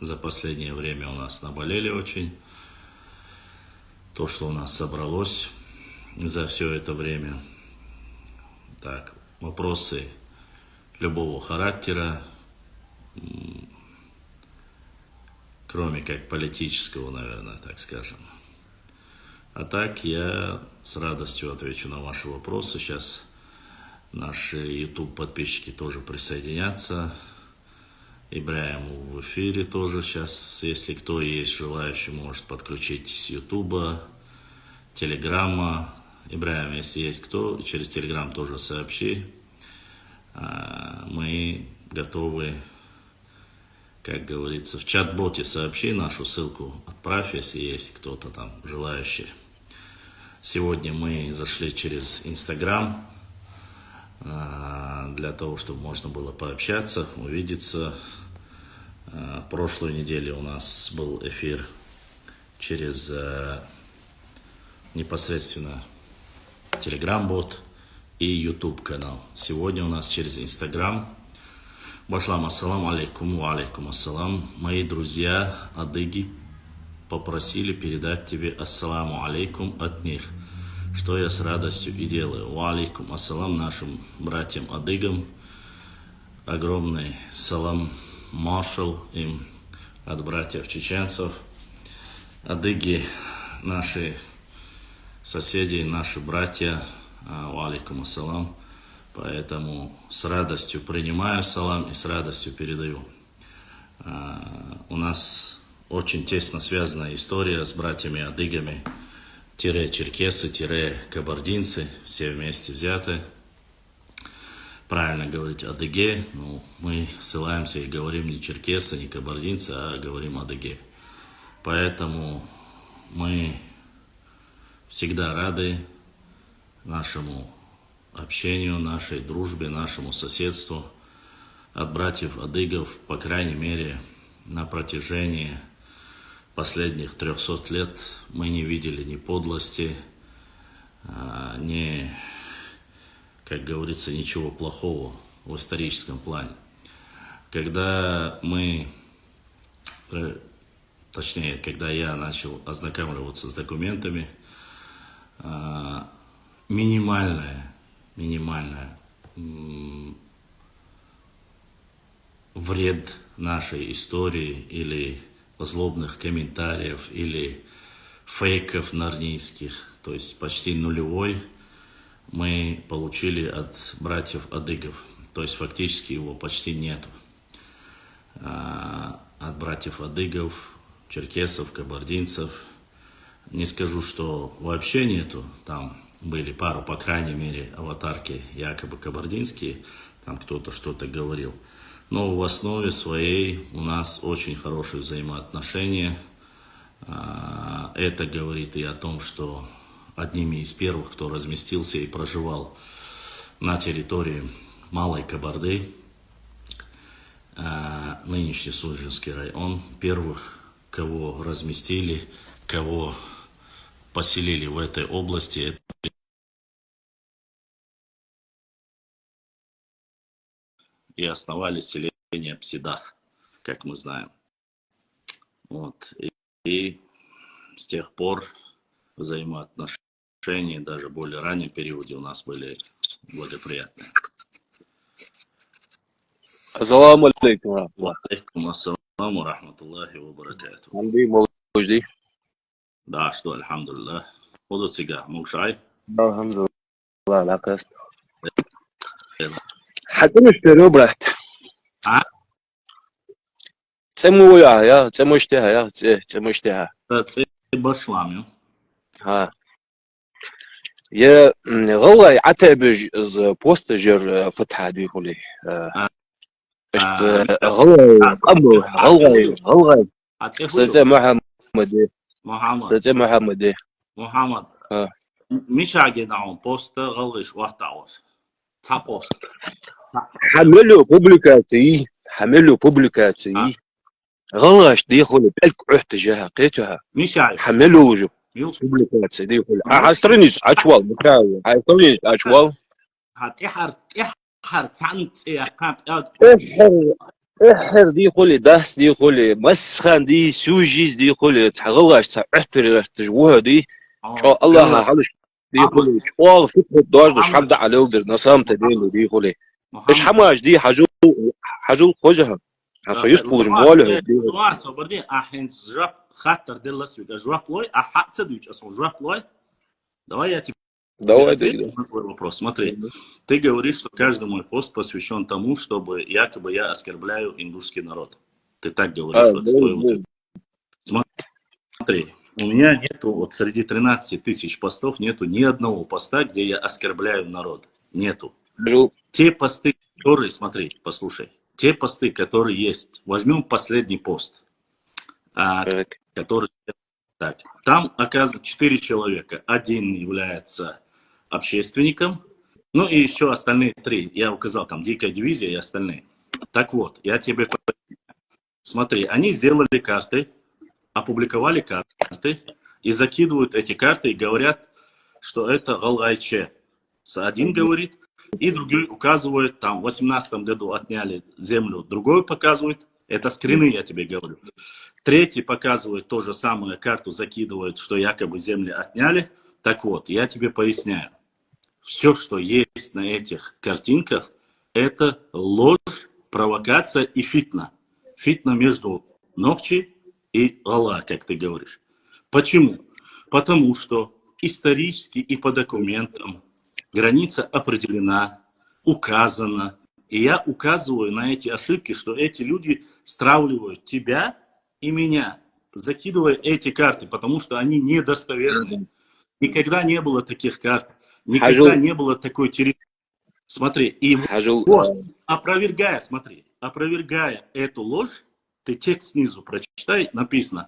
за последнее время у нас наболели очень. То, что у нас собралось за все это время. Так, вопросы любого характера, кроме как политического, наверное, так скажем. А так я с радостью отвечу на ваши вопросы. Сейчас наши YouTube подписчики тоже присоединятся. Ибраим в эфире тоже сейчас. Если кто есть желающий, может подключить с YouTube, Телеграма. Ибраим, если есть кто, через Телеграм тоже сообщи. Мы готовы, как говорится, в чат-боте сообщи нашу ссылку, отправь, если есть кто-то там желающий. Сегодня мы зашли через Инстаграм для того, чтобы можно было пообщаться, увидеться. Прошлую неделю у нас был эфир через непосредственно Телеграм-бот и YouTube канал. Сегодня у нас через Инстаграм. Башлам, ассаламу алейкум, ва алейкум ассалам. Мои друзья адыги попросили передать тебе ассаламу алейкум от них, что я с радостью и делаю. Ва алейкум ассалам нашим братьям-адыгам. Огромный салам маршал им от братьев-чеченцев. Адыги наши соседи, наши братья. Ва алейкум ассалам. Поэтому с радостью принимаю салам и с радостью передаю. У нас очень тесно связана история с братьями-адыгами. Черкесы, кабардинцы, все вместе взяты. Правильно говорить адыге, но мы ссылаемся и говорим не черкесы, не кабардинцы, а говорим адыге. Поэтому мы всегда рады нашему общению, нашей дружбе, нашему соседству от братьев-адыгов, по крайней мере, на протяжении последних 300 лет мы не видели ни подлости, ни, как говорится, ничего плохого в историческом плане. Когда когда я начал ознакомливаться с документами, минимальная вред нашей истории или злобных комментариев или фейков нарнийских, то есть почти нулевой, мы получили от братьев-адыгов. То есть фактически его почти нету. От братьев-адыгов, черкесов, кабардинцев. Не скажу, что вообще нету. Там были пару, по крайней мере, аватарки якобы кабардинские. Там кто-то что-то говорил. Но в основе своей у нас очень хорошие взаимоотношения. Это говорит и о том, что одними из первых, кто разместился и проживал на территории Малой Кабарды, нынешний Суджинский район, первых, кого разместили, кого поселили в этой области, и основали селение Псидах, как мы знаем. Вот. И с тех пор взаимоотношения, даже в более раннем периоде, у нас были благоприятные. Ассаламу алейкум, рахматуллах. Алейкум ассаламу, рахматуллахи ва баракатуху. Андрей Молодежный. Да, что, альхамдулиллах. Ходу цигар, мукшай. Алхамдулилlah, лакас. Хатим штерю, брат. Це моя, я, це можете, я, це можете. Це башлам, ها يا غلا عتب ز بوست جر فتح دي خلي غلا غلا سيدي محمد مش عاجد عن بوست غلش واحد عوض تا بوست حملوا بوبليكاتي غلاش دي خلي بالك عهت جها قيتها مش عاجد حملوا وجو بوبليكاتي دي خلي هسترنيش اشوال بكاوي هسترنيش اشوال هتحر تعنت يا قام احر دي خلي داس دي خلي مسخن دي سوجيز دي خلي تغلاش تعتر تجوها دي شو الله هذا دي خلي شوال فكرة دواج دش حمد على الدر نصامت دي خلي ايش حماش دي حجو خوجها هسه يسطول جمواله دي Nossa, Bardinho, a gente já خاطر دي لسويك جواب لوي احق تدويج اسمه جواب لوي. Давай я тебе давай отвечу на твой вопрос. Смотри, ты говоришь, что каждый мой пост посвящен тому, чтобы якобы я оскорбляю индусский народ. Ты так говоришь, вот в твоем... Смотри, у меня нету, вот среди 13 тысяч постов нету ни одного поста, где я оскорбляю народ. Нету. Те посты, которые, смотри, послушай, те посты, которые есть, возьмем последний пост, который... Так, там, оказывается, 4 человека. Один является общественником, ну и еще остальные 3. Я указал, там, Дикая дивизия и остальные. Так вот, я тебе... Смотри, они сделали карты, опубликовали карты, и закидывают эти карты и говорят, что это Галайче. Один говорит, и другой указывает, там, в 18 году отняли землю, другой показывает. Это скрины, я тебе говорю. Третий показывает то же самое, карту закидывает, что якобы земли отняли. Так вот, я тебе поясняю. Все, что есть на этих картинках, это ложь, провокация и фитна. Фитна между Нохчи и Аллах, как ты говоришь. Почему? Потому что исторически и по документам граница определена, указана. И я указываю на эти ошибки, что эти люди стравливают тебя и меня, закидывая эти карты, потому что они недостоверны. Никогда не было таких карт, никогда не было такой территории. Смотри, и вот, опровергая эту ложь, ты текст снизу прочитай, написано: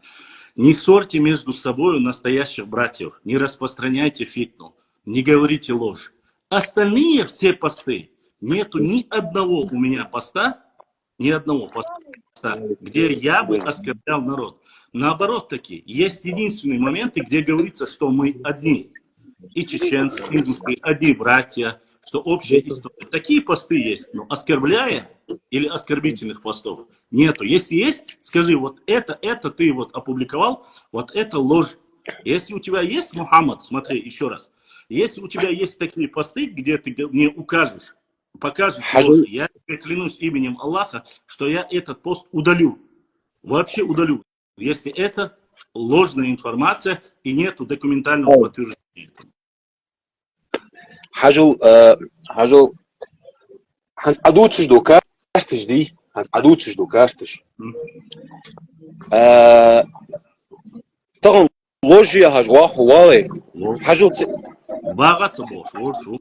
не ссорьте между собой настоящих братьев, не распространяйте фитну, не говорите ложь. Остальные все посты, нету ни одного у меня поста, где я бы оскорблял народ. Наоборот таки, есть единственные моменты, где говорится, что мы одни. И чеченцы, и индусы, одни братья, что общая история. Такие посты есть, но оскорбляя или оскорбительных постов нету. Если есть, скажи, вот это ты вот опубликовал, вот это ложь. Если у тебя есть, Мухаммад, смотри еще раз, если у тебя есть такие посты, где ты мне укажешь, покажешь ложь, я тебе клянусь именем Аллаха, что я этот пост удалю. Вообще удалю. Если это ложная информация и нету документального подтверждения. حاجو هنعدوتش دو كارتش دي هنعدوتش دو كارتش طبعا لوجيا هجوا خوالي حاجو باغاتس بوش وشو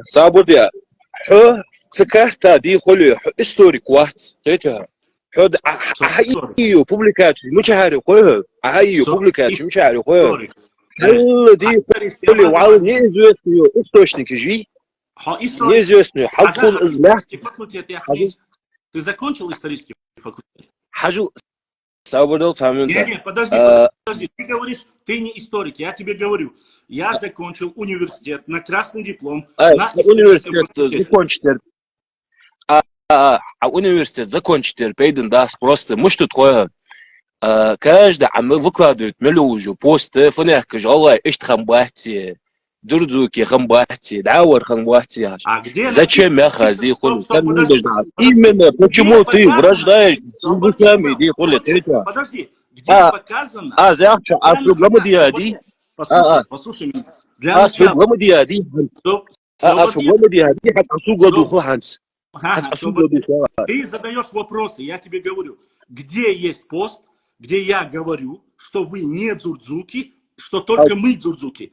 سابوديا حو سكارتا دي خلي هيستوريك واتس تيتها حو حقيقي بوبليكاتي مش عارف خوه حقيقي بوبليكاتي مش عارف خوه هل دي خلي وعلى неизвестные источники жи неизвестные حلقون ازلاح Ты закончил исторический факультет? حاجو سابودل تامن Нет, подожди, ты говоришь, ты не историк, я тебе говорю, я закончил университет на красный диплом, на университет закончите, университет закончите, пейден даст просто, муж тут такое, каждый выкладывает мелюжу, посты, фонарь, Allah, эшт хамбати, дурдуки хамбати, дауэр хамбати. Зачем я хази хули? Именно почему ты враждаешь с индусами, ди хули, третья. Подожди, где показано? проблема диади. Послушай меня. Для начала. Проблема диади. Проблема диади, хатасуга духу ханс. Ты задаешь вопросы, я тебе говорю, где есть пост, где я говорю, что вы не дзурдзуки, что только мы дзурдзуки.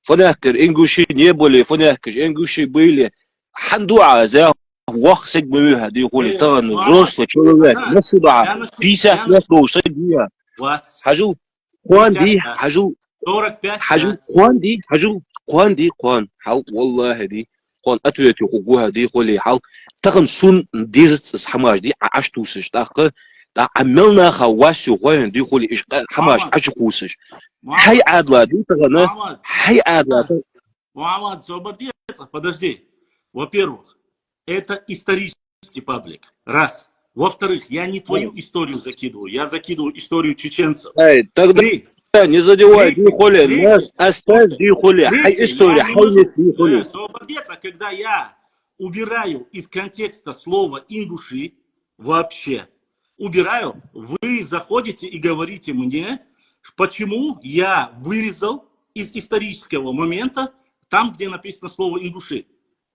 فنحكر إنجوشي نيبولي فنحكر إنجوشي بيلي حندو عزاه وقت سجموها دي يقولي تغن زوست شلوات نصبع بيسات نصبع وسجموها حجو قوان دي حجو قوان دي قوان حل والله دي قوان أتويت يقوها دي يقولي حل تغن سون ديزت حماش دي عشتوسش تاقه دا عملنا خواسي وين دي يقولي إيش حماش عشقوسش حي عادلا دي تغنى حي عادلا Муаммад Собордец, подожди. Во-первых, это исторический паблик. Раз. Во-вторых, я не твою историю закидываю, я закидываю историю чеченцев. Тогда Три. не задевай, Третье. ди хули, нас оставь, ди хули, хай Третье, история, я не хай могу, нет, ди хули. Собордец, когда я убираю из контекста слово ингуши, вообще, убираю, вы заходите и говорите мне, почему я вырезал из исторического момента там, где написано слово ингуши.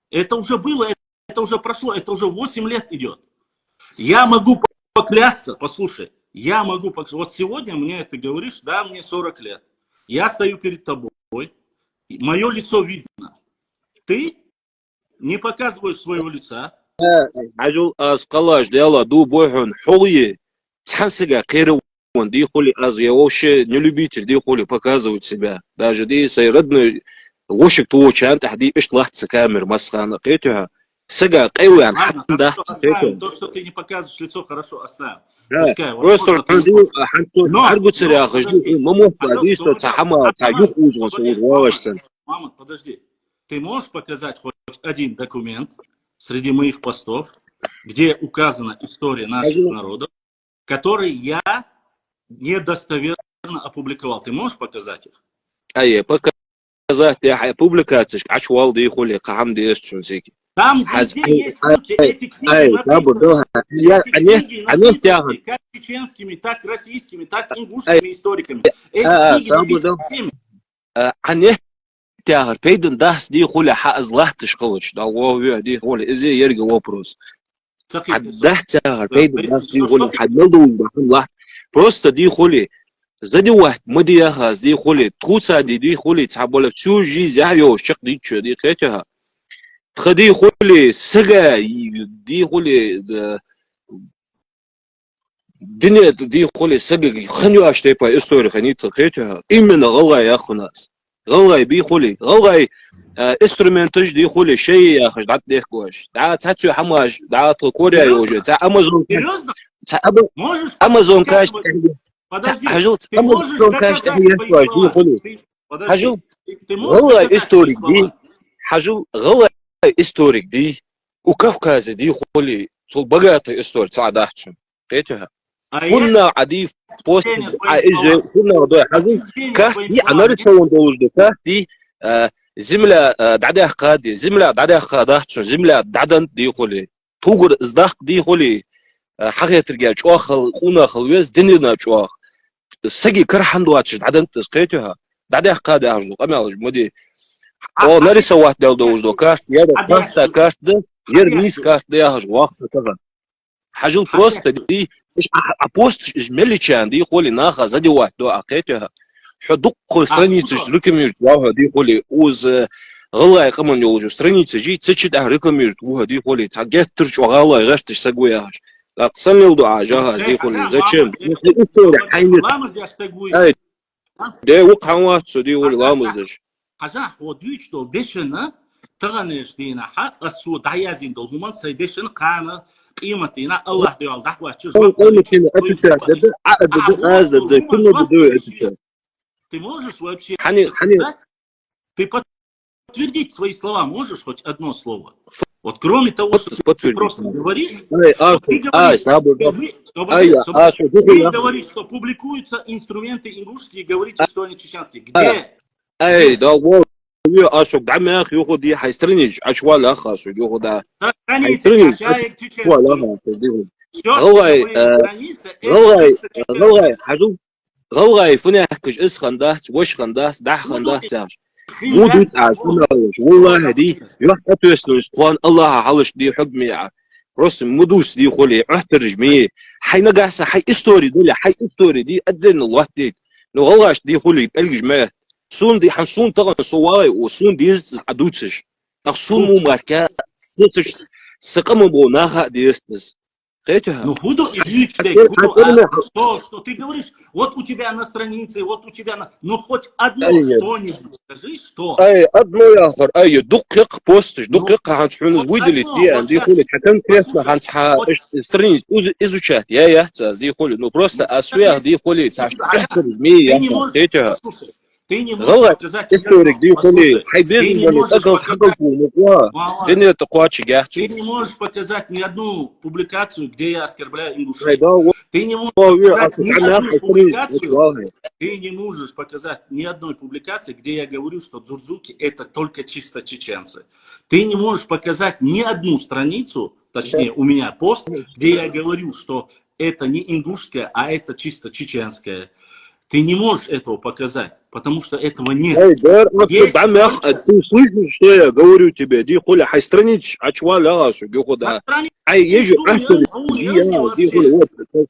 Это уже было, это уже прошло, это уже 8 лет идет. Я могу поклясться, послушай, я могу поклясться. Вот сегодня мне ты говоришь, да, мне 40 лет. Я стою перед тобой, мое лицо видно. Ты не показываешь своего лица. عجل اسقلاش ديالا دو بوحون حولي تحنسقا قيرون دي خولي аз я вообще не любитель دي خولي показывать себя даже دي سيردنا وشك تو كان تحدي ايش لحظة كامير مسخانة قيتها سقا قوي عن Ладно, حد хорошо, оставим. То, что ты не показываешь лицо, хорошо, оставим. Пускай. просто عندي حنتو Но, عرقو تسريا خجدو ممو ديسو تحما تايوخ وزغن سوود واوشسن Мама, подожди. Ты можешь показать хоть один документ среди моих постов, где указана история наших народов, которые я недостоверно опубликовал? Ты можешь показать их? اي показать я публикациях ачвал دي خولي قام دي استون سيكي Там везде есть ссылки, эти книги написаны как чеченскими, так российскими, так ингушскими историками. Эти книги написаны всеми. عنه تاهر بيدن داس دي خولي حاز لحتش قلش دا وو دي خولي ازي يرجع وبروس حد ده تاهر بيدن داس دي خولي حد ملدو بحن لحت بروستا دي خولي زدي واحد مدي ياخاز دي خولي تخوصا دي خولي تحبولك تشو جي زعيو شق دي تشو دي خيتها تخدي خولي سقا دي خولي دنيا دي خولي سقا خنيو اشتيبا استوري خنيت خيتها إمنا غلا يا أخو ناس غلاي بي خولي غلاي استرومنتج دي خولي شيء يا اخي دعت ديك واش دعت تاتسو حماش دعت كوريا يوجد تاع امازون Серьезно? تاع Можешь امازون كاش Подожди, حجل ты можешь امازون كاش доказать تحيه свои واش دي слова? خولي Подожди, حجل ты можешь غلاي доказать استوريك свои دي слова? حجل غلاي استوريك دي وكافكاز دي خولي صل بقاتي استوري تاع داحتشم قيتها А كنا عدي بوست Подтверждение твоим عايز словам. كنا غدوي حجل Подтверждение كاف твоим دي словам. انا رسون دوز كاف دي زملة دعده قادي زملة دعده قادحتشون زملة دعدن دي خولي توغر ازداق دي خولي حاجة ترجع جواخل خونا خلويز دنينا جواخ سجي كرحن دواتش دعدن تسقيتها دعده قادي أرجو أمالج مدي أو نري سوات دل دوز دو كاش يا كاش كاش ده يرميس كاش ده هاج وقت كذا حاجة بروست دي مش أبوست ملي كان دي خولي ناخذ زدي واحد دو أقيتها حدق страницы рекламируют واه دي خولي اوز غلا يقمن يولجو страницы جي تشد رекламируют واه دي خولي تاجت ترش وغلا يغشتش سقوياش لا قسم يلدو عجاها دي خولي زچم история حينت اي دي وقع واتسو دي خولي لامزدش حاجة هو دويش دول ديشنا تغنيش دينا حق السود عيازين دول هما سيديشن قانا قيمتنا الله ديال دحوة قيمتنا اتشات عقد هذا كله بدو اتشات Ты можешь вообще حني ты подтвердить свои слова можешь хоть одно слово? Вот кроме того, что ты просто говоришь, ты говоришь, что публикуются инструменты ингушские, и говорите, что они чеченские. Где? اي ده هو اشوف دعم يا اخي ياخذ دي حيسترنيش اشوال اخ ياخذ ده حيسترنيش غلغاي حجو غلغاي فنحكش اسخن ده وش خن ده خن ده تاش مو دوت عارفين والله دي يروح اتوسلو اسقوان الله حلش دي حكمي بروس مدوس دي خولي احترج مي حي نقاسه حي استوري دول حي استوري دي ادن الله دي لو غلغاش دي خولي الج جماعه سون دي حنسون طبعا سواي وسون ديز عدوتش اخسون مو ماركا سوتش سقم بو ناها ديستس Ну, буду и что ты говоришь, вот у тебя на странице, вот у тебя на... Ну, хоть одно что-нибудь скажи, что? اي одно اخر اي دقيق بوستش دقيق هنسحون ويدلي دي خولي حكم كيف هنسحا سترينج ازوشات يا تاز دي خولي نو بروستا اسويا دي خولي تاع احترز مي يا تيتها Ты не можешь غلط показать ни историк одну. دي خلي Послушай, ты حيبين не اللي можешь تقل показать, حقك ومقواه Мама, دنيا تقواتش ты جاهتشو не можешь показать ни одну публикацию, где я оскорбляю ингушей. هيدا Ты не можешь هو показать أصبح ни عنا одну حيثريز публикацию, أشواهي ты не можешь показать ни одной публикации, где я говорю, что дзурзуки это только чисто чеченцы. Ты не можешь показать ни одну страницу, точнее у меня пост, где я говорю, что это не ингушское, а это чисто чеченское. Ты не можешь этого показать, потому что этого нет. هاي دار أكتب Есть عمك только ты слышишь что я говорю тебе دي خلي حيسترنيتش أشوا لا شو на بياخدها странице أي يجي أحسن دي خلي вообще. вот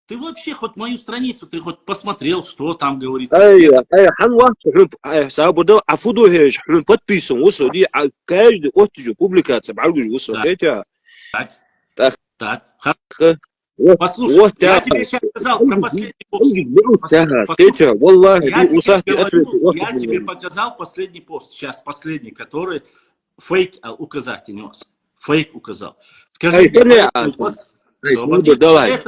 Ты вообще хоть мою страницу, ты хоть посмотрел, что там говорится. أي حن واحد حن سابودو عفودو هيش حن подписан وصل دي каждый оттижу публикация بعرفش وصل Да. كيتها Так, так так. вот Послушай, я тебе сейчас сказал про последний пост. كيتها والله Я دي وصلت я тебе показал последний пост, сейчас последний, который фейк указать нес. Фейк указал. Скажи Эй, мне, Тоня, по этому посту, Эй, Освободи, давай,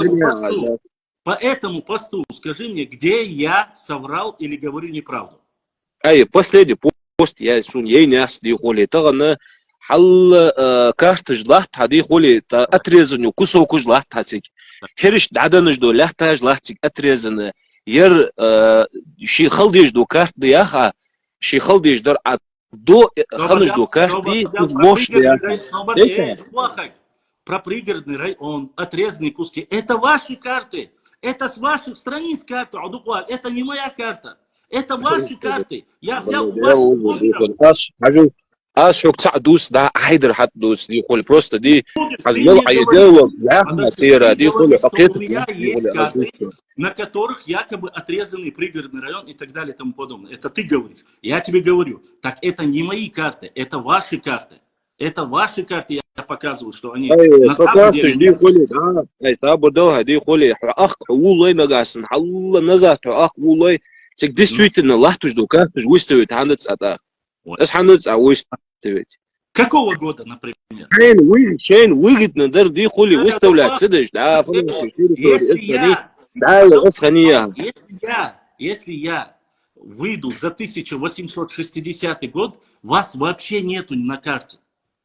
по этому посту скажи мне, где я соврал или говорю неправду. أي последний пост يا سون يا ناس دي خولي تغنى حل كارتج لحت هدي خولي تا أتريزن يكسو كوج لحت هاتيك كرش دعدنج دو لحتاج لحتك أتريزن ير شي خلديش دو كارت دي أخا شي خلديش دور до خلص دو كارت دي موش دي про пригородный район, отрезанные куски. Это ваши карты. Это с ваших страниц карта. Это не моя карта. Это ваши карты. Я взял ваши. شو تعدوس ده حيدر حتدوس دي خول просто دي حزمل عيدوا لا مسيره دي خول у меня есть карты, на которых якобы отрезанный пригородный район и так далее и тому подобное. Это ты говоришь. Я тебе говорю. Так это не мои карты. Это ваши карты. Это ваши карты. Я показываю, что они на самом деле... دي خولي ده اي سابودوها دي خولي اخ والله نغاسن الله نزات اخ والله تك действительно лахтуш до картуш выставит ханец ата اس ханец а выставит Какого года, например? شين выгодно дер دي خولي выставлять сидишь да если я выйду за 1860 год, вас вообще нету на карте.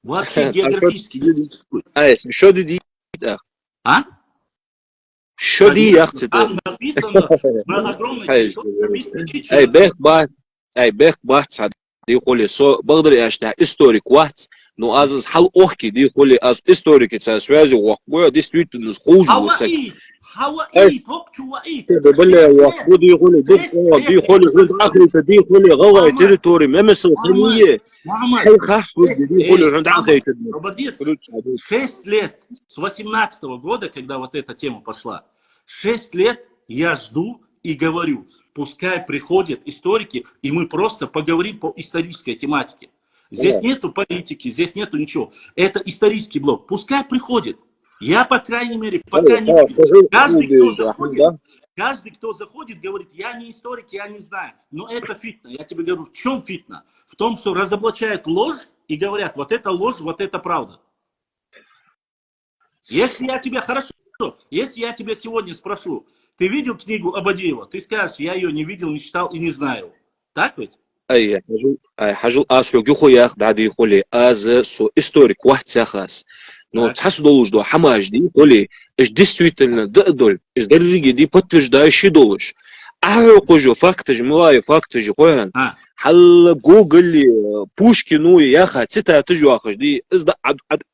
Вообще географически не существует. شو دي А? شو دي يا اختي Там написано на огромной территории, написано اي чеченцы. بيك بات دي خولي سو بقدر اشتها историк وات но аз حل اوحكي دي خولي از историк это связи وقوة действительно схожу Хаваи! Хаваи! Топчуваи! بلا وقوة دي خولي دي خولي خود اخرته دي خولي غوا تريتوري ما مثل خليه حي خاص دي خولي عند اخرته Обалдеть. 6 лет, с 18 года, когда вот эта тема пошла, 6 лет я жду и говорю, пускай приходят историки, и мы просто поговорим по исторической тематике. Здесь нету политики, здесь нету ничего. Это исторический блок. Пускай приходит. Я, по крайней мере, пока не вижу. Каждый, кто заходит, говорит, я не историк, я не знаю. Но это фитна. Я тебе говорю, в чем фитна? В том, что разоблачают ложь и говорят, вот это ложь, вот это правда. Если я тебя, хорошо, если я тебя сегодня спрошу, ты видел книгу Абадиева? Ты скажешь, я ее не видел, не читал и не знаю. Так ведь? اي حاجو اسو جوخو ياخ دادي خولي از سو историк واحد ساخاس но تحس долуш до хамаж ди خولي اش действительно додоль из дорги ди подтверждающий долуш а кожу факты млай факты же хоян حل جوجل بوشكينو ياخا цитаты جوахаш دي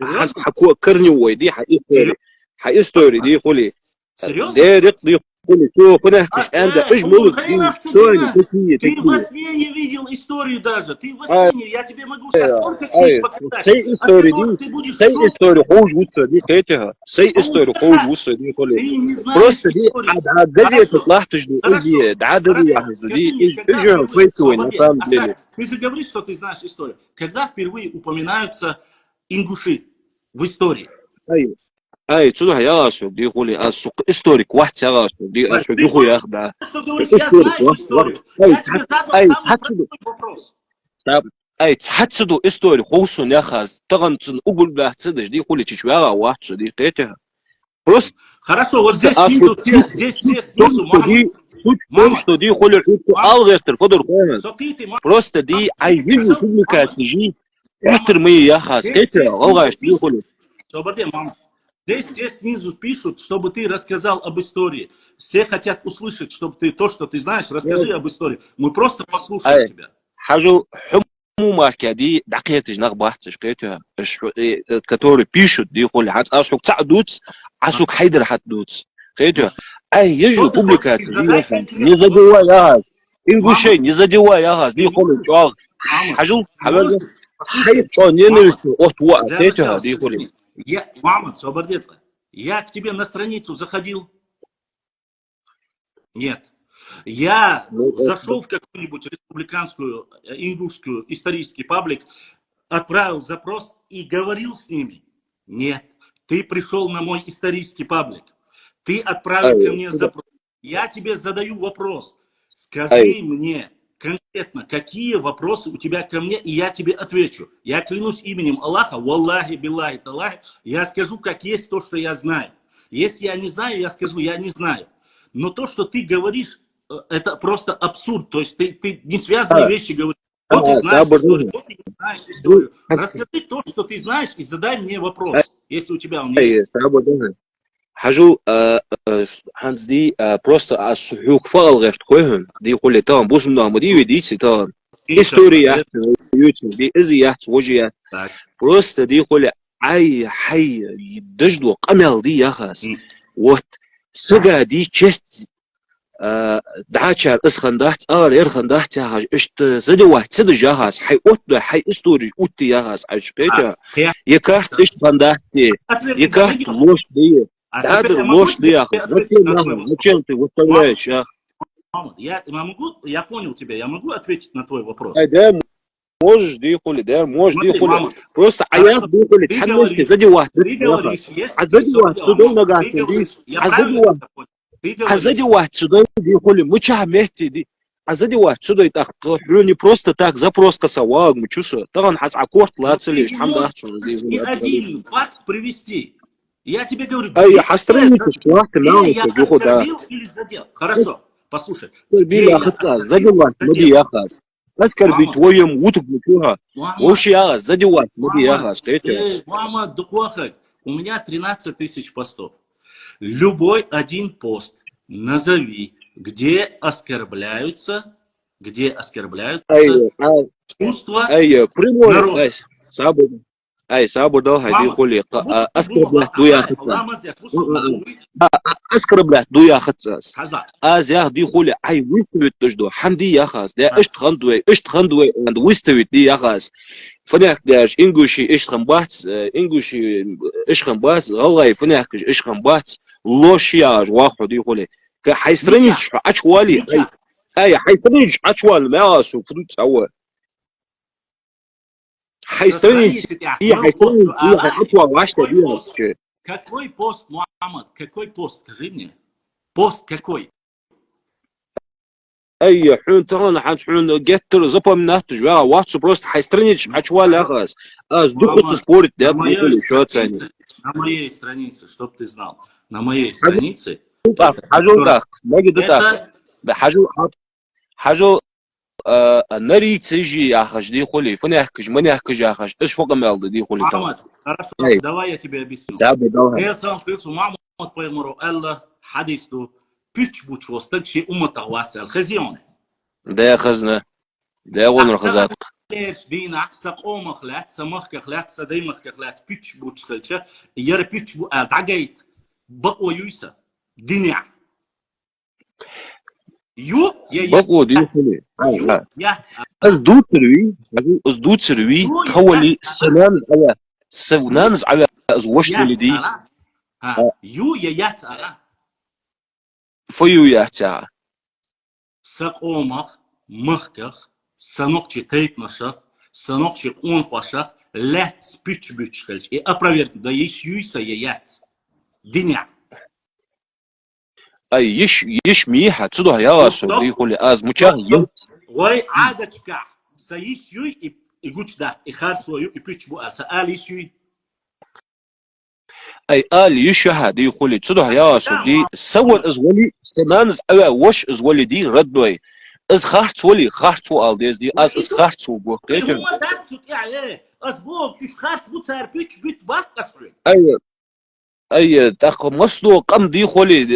از حكو كرنيوي دي حقيقي ستوري دي خولي Серьезно? شوف هنا ايش مولد Ты во сне не видел историю даже. Ты во сне, я тебе могу сейчас сколько книг показать. سي историю خوش وصل دي خيتها سي историю خوش وصل دي خلي Ты не знаешь просто دي историю. газета طلعتش دي عدد يعني دي ايش كويسوين на самом деле. Ты же говоришь, что ты знаешь историю. Когда впервые упоминаются ингуши в истории? اي تروح يا اسو دي خولي اسوق историк واحد يا اسو دي اسو دي خويا ياخذ Что говоришь, я знаю историю. Я тебе задал самый простой вопрос. اي تحسدوا историю خوسون ياخذ تغنصن اقول بلا تسدش دي خولي تشويها واحد دي قيتها просто Хорошо, вот здесь снизу, здесь снизу, суть в том, что ди хули алгертер фодор коэн. Сокити, Просто ди айвижу публикация жи. Это мы яхас. Это алгаш ди хули. Соборди, мама. Здесь все снизу пишут, чтобы ты рассказал об истории. Все хотят услышать, чтобы ты то, что ты знаешь, расскажи об истории. Мы просто послушаем тебя. Хажу حمومك دي دقيقة جناق بحثش كيتها كتوري بيشوت دي يقول حد أسوق تعدوت أسوق حيدر حدوت كيتها أي يجوا بوبليكات نزدوا يا هاز إنقول شيء نزدوا يا هاز دي يقول جوار حجو حبيبي حيد شون ينرسل أطوات كيتها دي يقول Я, мама, свободец, я к тебе на страницу заходил? Нет. Я зашел в какую-нибудь республиканскую, ингушскую, исторический паблик, отправил запрос и говорил с ними? Нет. Ты пришел на мой исторический паблик. Ты отправил ко мне запрос. Я тебе задаю вопрос. Скажи мне конкретно, какие вопросы у тебя ко мне, и я тебе отвечу. Я клянусь именем Аллаха, валлахи, биллахи, таллахи, я скажу, как есть то, что я знаю. Если я не знаю, я скажу, я не знаю. Но то, что ты говоришь, это просто абсурд. То есть ты не связанные вещи говоришь. Вот ты знаешь историю, вот ты не знаешь историю. Расскажи то, что ты знаешь, и задай мне вопрос, если у тебя он есть. حاجو هانز دي بروستا السحوك فال غير تخوهم دي يقول لي تام بوس من دام دي وديتي تام هيستوريا يوتيوب دي ازيات وجيات بروستا دي يقول لي اي حي يدجدو قمل دي يا خاس وات سجا دي تشست دعاشر اسخندات يرخندات يا هاج اشت زدي واحد سد جاهز حي اوت حي استوري اوتي يا هاز عشقيته يكارت اشت خنداتي يكارت لوش دي هذا ложь ты, зачем ты выставляешь, а? Я понял тебя, я могу ответить на твой вопрос? Да, можешь, да, хули, да, можешь, да, хули. Просто аят, да, хули, тханнешки, сзади вас. А сзади вас, сюда нагасы, а сзади вас, сюда, да, хули, мы ча вместе, да. А сзади вас, сюда и так, не просто так, запрос косовал, мы чувствуем. Там он хас аккорд, лацелиш, там да. И один факт привести. Я тебе говорю, я остановиться, что ты я оскорбил или задел? Хорошо, послушай. Задевать, смотри, я хас. Оскорбить твоем утку, вообще я задевать, смотри, я хас. Мама, духохак, у меня 13 тысяч постов. Любой один пост назови, где оскорбляются чувства народа. اي صعب ده هيدي خلي اسكرب له دويا خطا اسكرب له دويا خطا از يا دي خلي اي ويستوي تجدو حمدي يا خاص ده اشت خندوي اند ويستوي دي يا خاص فناك داش انجوشي ايش خنبات انجوشي ايش خنبات والله فناك ايش خنبات لوش يا واحد دي خلي حيسترنج اشوالي اي حيسترنج اشوال ما اسو فروت اول Какой пост, Мухаммад? Какой пост? Скажи мне. Пост какой? اي حون ترى حون جتر زبا من نهتج بقى واتس بروست حيسترنج اشوال اخس از دخل سبورت ده بقول شو ثاني на моей странице, чтоб ты знал. На моей странице. حاجو так, باجي так. حاجو نريد تجي يا اخي دي خلي فنحكج ما نحكج يا اخي ايش فوق مال دي خلي محمد хорошо давай я тебе объясню я сам قصو محمد بيمرو الله حديثه بيتش بوتش وستكشي امتواتس الخزيون ده خزنه ده ون خزات ليش دين احسق امخ لا تسمخك لا تسديمخك لا بيتش بوتش خلش ير بيتش بو دعيت بقوا يوسا دنيا يو بقوا دي خلي از دوت سروي خولي سلام على سونامز على ازوش ولدي يو يات على فيو ياتا سقومخ مخكخ سنوخشي تيت مشخ سنوخشي قون خوشخ لات بيتش بيتش خلش и опроверг да есть юйса يات دنيا اي يش ميحه تصدق يا واسو دي يقول لي از مشاهد واي عادتك سيش يوي يقولش ده يخار سو يو يبيتش بو سال يش يوي أي قال يشها دي خلي تصدح يا سودي سوى إزولي سمانز أو وش إزولي دي ردوي إز خارت ولي خارت سؤال دي إز خارت سو بوقتك هو داتسوت يعني أسبوع إيش خارج بوتسار بيت بات أسرع أي تأخ مصدو قم دي خلي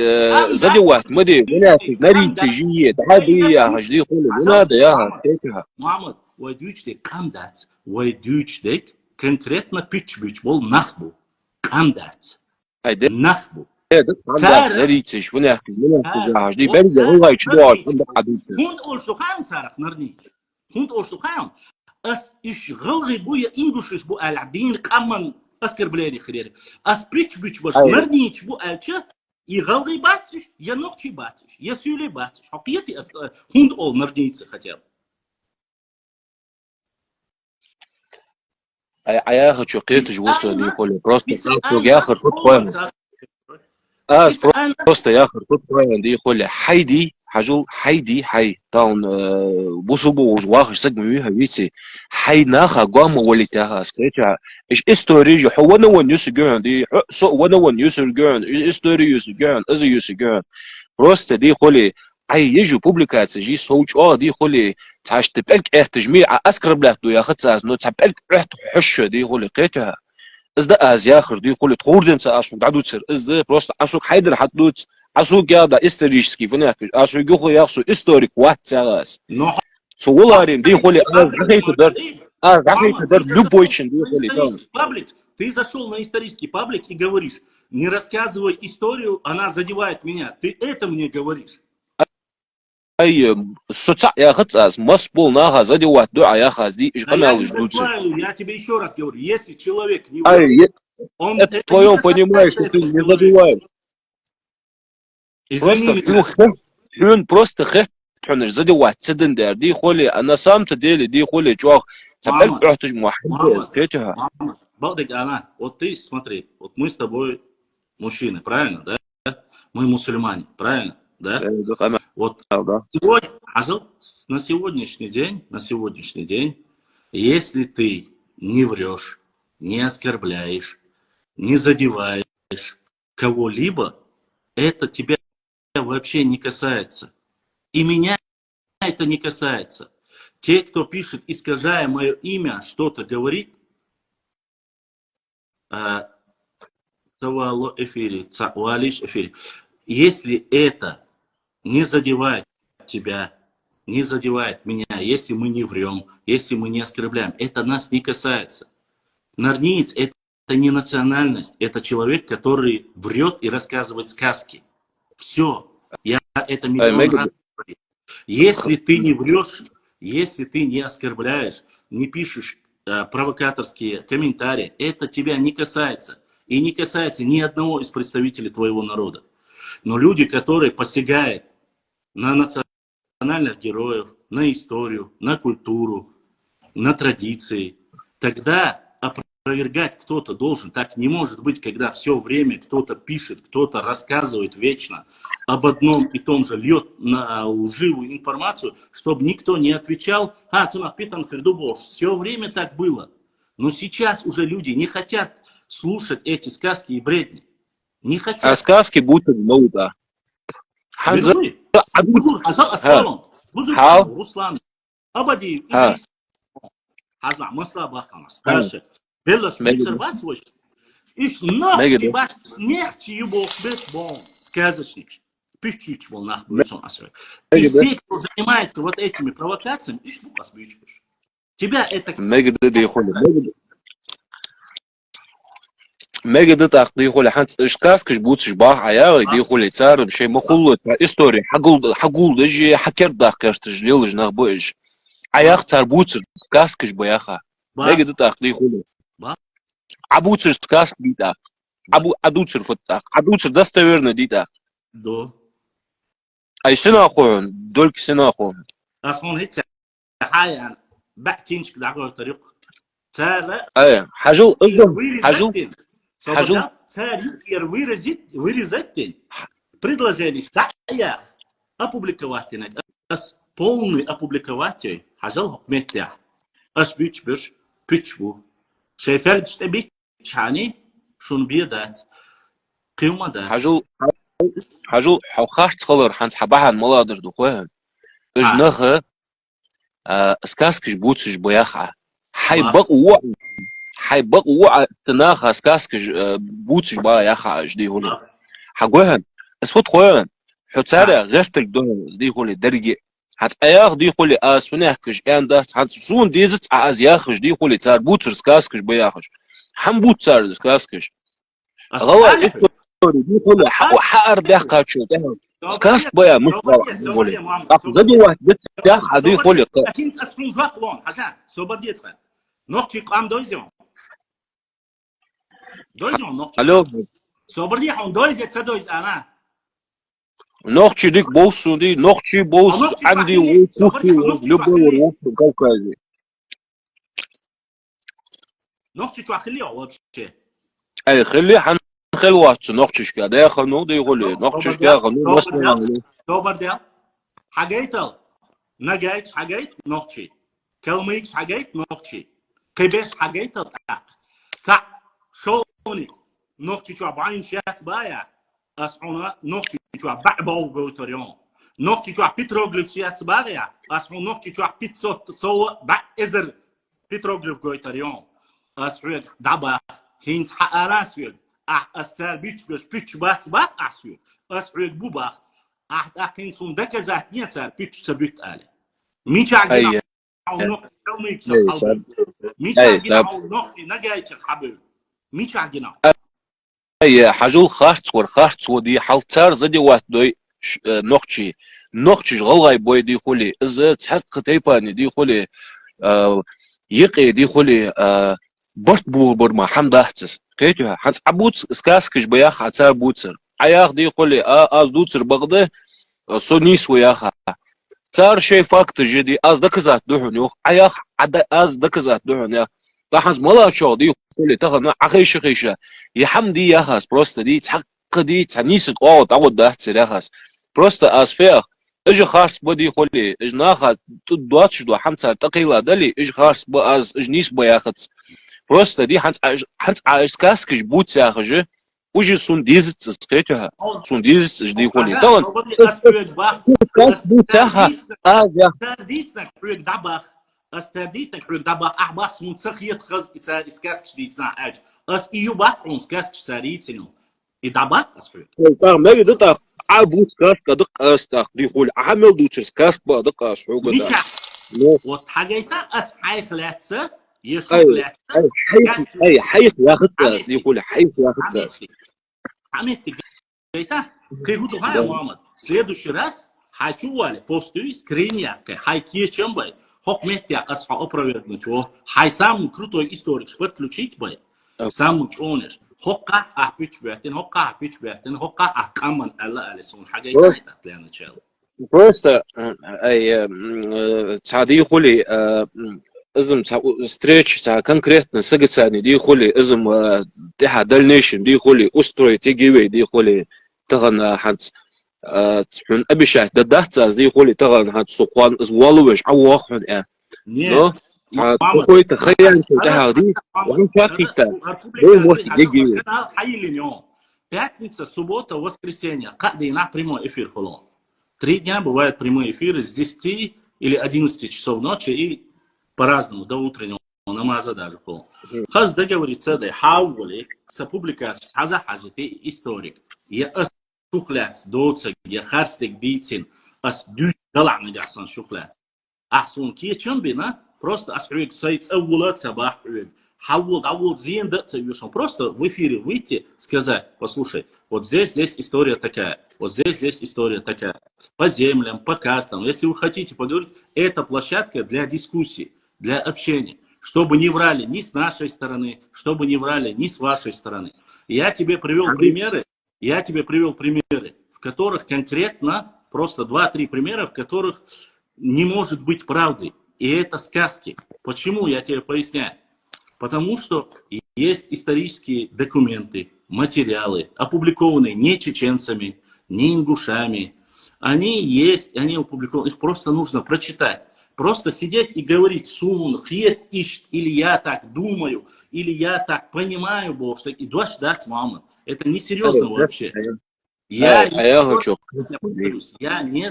زدي واحد مدي مناسب نريد سجية تعدي يا هجدي خلي منادى يا كيفها Muhammed, wij duurtstek kan dat. Wij duurtstek concreet met pitch bol nachtbo. Kan dat. أي ده Nachtbo. ده نريد سج مناسب يا هجدي برجع هو يشدوها عند حديثه Hond oorstogaan sarach naar niet. Hond oorstogaan. As is gulgi boeien Engels bo al-adin kaman оскорбление хрери. As pitch boш naar niet bo altje. Je gulgi batisch, je nog chi batisch. Je sule batisch. Hakiyati as hond ol naar niet хотел. أي آخر شو قيتش وصل دي خلي بروست يا آخر فوت قوي بروست يا آخر فوت قوي دي خلي حيدي حجول حيدي حي تاون بوسبو واخش سجم ويها ويتي حي ناخا قام وليتها سكيتها إيش استوري جو هو نون يسجون دي سو ونون يسجون استوري يسجون إز يسجون بروست دي خلي أي يجوا بوبليكات جي سوج دي خلي تعش تبقلك تجميع أسكر بلاد يا خدت نو تبقلك رحت حش دي خلي قيتها إز ده أز ياخر دي خلي تخور دين سأسوق دعدو تصير إز ده بروست أسوق حيدر حدوت أسوق يا ده استريشسكي فنيك أسوق يخو يخسو استوريك واحد ساس سو والله دي خلي أنا любойчин دي خلي паблик. Ты зашел на исторический паблик и говоришь, не рассказывай историю, она задевает меня. Ты это мне говоришь. أي سوتع يا خدت مصبول ناها زدي واحد دعاء يا خاز دي إيش قناه وجدود Я тебе еще раз говорю, если человек не он это в твоем понимаешь, что ты не задеваешь. Просто просто خفت حنر زدي واحد سدن دار دي خولي أنا سامت دي خولي جوخ تبقى رحت محمد سكيتها. Балдык, она, вот ты смотри, вот мы с тобой мужчины, правильно, да? Мы мусульмане, правильно, да? Вот сегодня, на сегодняшний день, если ты не врешь, не оскорбляешь, не задеваешь кого-либо, это тебя вообще не касается. И меня это не касается. Те, кто пишет, искажая мое имя, что-то говорит, если это не задевает тебя, не задевает меня, если мы не врем, если мы не оскорбляем, это нас не касается. Нарниец — это не национальность, это человек, который врет и рассказывает сказки. Все. Я это миллион раз говорю. Если ты не врешь, если ты не оскорбляешь, не пишешь провокаторские комментарии, это тебя не касается. И не касается ни одного из представителей твоего народа. Но люди, которые посягают на национальных героев, на историю, на культуру, на традиции, тогда опровергать кто-то должен. Так не может быть, когда все время кто-то пишет, кто-то рассказывает вечно об одном и том же, льет на лживую информацию, чтобы никто не отвечал, все время так было. Но сейчас уже люди не хотят слушать эти сказки и бредни. Не хотят. А сказки будут много. Руслан, Абади, Хаза, Маслаба, старше. Белаш, Мицербацвош. Иш нахти баш, нехти юбок беш бон. Сказочник. Пичич был нахуй. И все, кто занимается вот этими провокациями, иш букас бичбеш. Тебя это... ماجي ده تقضي خلي حنت إشكاسكش بوتش باح عياري دي خلي تار بشيء مخلط إستوري حقول دجي حكر داخل جليل جناح بوش عياخ تار بوتش كاسكش بياخا ماجي ده تقضي خلي عبوتش كاسك ديتا عدوتش فتاك عدوتش دستورنا ديتا دو أي سنة أخون دولك سنة أخون أصلاً هيك حاجة بحكينش كده على طريق تار أي حاجو حاجو Свобода, царь вырезать предложение, я опубликовать, полный опубликовать, хажал хокметя, аш бичбеш, бичбу, шефер штабич, чани, شون بيدات قيمة دات حاجو حوخات خلر حنس حباها الملادر دخوهم اجنخه اسكاسكش بوتسش بياخع حي بقوا تناخ اسكاسكش بوتسش بياخع جدي هولي حقوهم اسفوت خوهم حتسارة غير تلدون زدي هولي درجي حت اياخ دي خولي اسونيخكش اندا حت سون ديزت از ياخش دي خولي تار بوتسر سكاسكش بياخش حم بوتسر سكاسكش غوا دي خولي حقر داخل شو سكاسك بيا مش خولي اخذ واحد بس ياخ دي خولي لكن اسفون جاكلون حاجه سوبر ديتر نوكتي قام دويزون نوكتي الو سوبر دي حون دويز يتسدويز انا نوختي ديك بوس دي نوختي بوس عندي وكوكي لبو وروح كوكازي نوختي تو خليه وابشي اي خلي حنخل وقت نوختي شكا داخل نو دي يقول لي نوختي شكا غنو سوبر دي حاجيتل نجايت حاجيت نوختي كلميكس حاجيت نوختي قبيش حاجيتل تاع شوني نوختي تو بعين شات بايا اسعونا نوختي تو بعبو غوتوريون نوختي تو بيتروغليفيات بايا اسعو نوختي تو بيتسوت سو با ازر بيتروغليف غوتوريون اسعو دابا هينز حاراسيل استر بيتش بات با اسعو اسعو بوبا اكين سون دكزا يتر بيتش تبيت عليه ميتاغي ميتاغي نوختي نجايت حبيب ميتاغي اي حاجو خارت ودي حالتار زدي وات دوي نوختي غلغاي بوي دي خولي از تحق تيباني دي خولي يقي دي خولي برت بور ما حمداحتس قيتها حنس عبوت سكاسكش بياخ عتار بوتسر عياخ دي خولي از دوتسر بغده سونيس وياخا صار شيء فاكت جدي از دكزات دوحن يوخ عياخ عدا از دكزات دوحن يا طاحز ملا شو دي خولي تغنى عخيشه يا حمدي يا خاص بروست دي تحق دي تنيس قوة تعود داحت يا خاص بروست از فيخ اجي خارس بدي خولي اج ناخذ دواتش دو حمصة تقيلة دلي اج خارس بو از اج نيس بو ياخذ بروست دي حنس عايز كاسكش بوت ساخجه وجي سون ديزت سقيتها سون ديزت جدي خولي طبعا كاس بوت ساخه يا استرديسنك حويك دبخ استرديسنك حويك دبخ احباس منسخيت خز اسكاسكش دي تصنع اج اس ايو باقون سكاسكش ساريسينو يدبخ اسحويك طبعا ما يدطق عبوت كاسك دق استاق دي خولي عمل دوتشس كاسك با دق اسحوق ميشا وتحاجيتا اس حيخ لاتسه يشوف لاتسه اي حيخ ياخذ تاس دي خولي حيخ ياخذ تاس عملت جيتا كيهودو هاي محمد следующий раз хочу вали постуй скриня хай кичем бай хок метя асха опровергнуть его хай самый крутой историк подключить бай самый чонеш хокка ахпич бятин хокка ахкаман алла алисон حاجه يعني تشال просто اي تعدي خولي ازم ستريتش تاع конкретно سجتاني دي خولي ازم تاع دالنيشن دي خولي استروي تيجي دي خولي تغن حد تحن ابيشات ددات دي خولي تغن حد سوقان از والوش عواخن نو خوي تخيل تاع دي وين شاكيتا دي واحد يجي حي اليوم пятница суббота воскресенье каждый на прямой эфир холон 3 дня бывает прямой эфир с 10 или 11 часов ночи и по-разному до утреннего намаза даже холон хаз договорится да حاول сопубликация хаза хазити историк я شوخلات دوتسك يا خارستك ديتين اس دوش طلع من احسن شوخلات احسن كي تشم بينا просто اسعوك سايت اولات صباح حول زين да цевишон просто в эфире выйти сказать послушай вот здесь история такая вот здесь история такая по землям по картам если вы хотите поговорить это площадка для дискуссий для общения чтобы не врали ни с нашей стороны чтобы не врали ни с вашей стороны я тебе привел примеры в которых конкретно просто 2-3 примера в которых не может быть правды и это сказки почему я тебе поясняю. Потому что есть исторические документы, материалы, опубликованные не чеченцами, не ингушами. Они есть, они опубликованы, их просто нужно прочитать. Просто сидеть и говорить сун, хет ишт, или я так думаю, или я так понимаю, Бог, что и дождать, мама. Это несерьезно вообще. Я не, я повторюсь, я не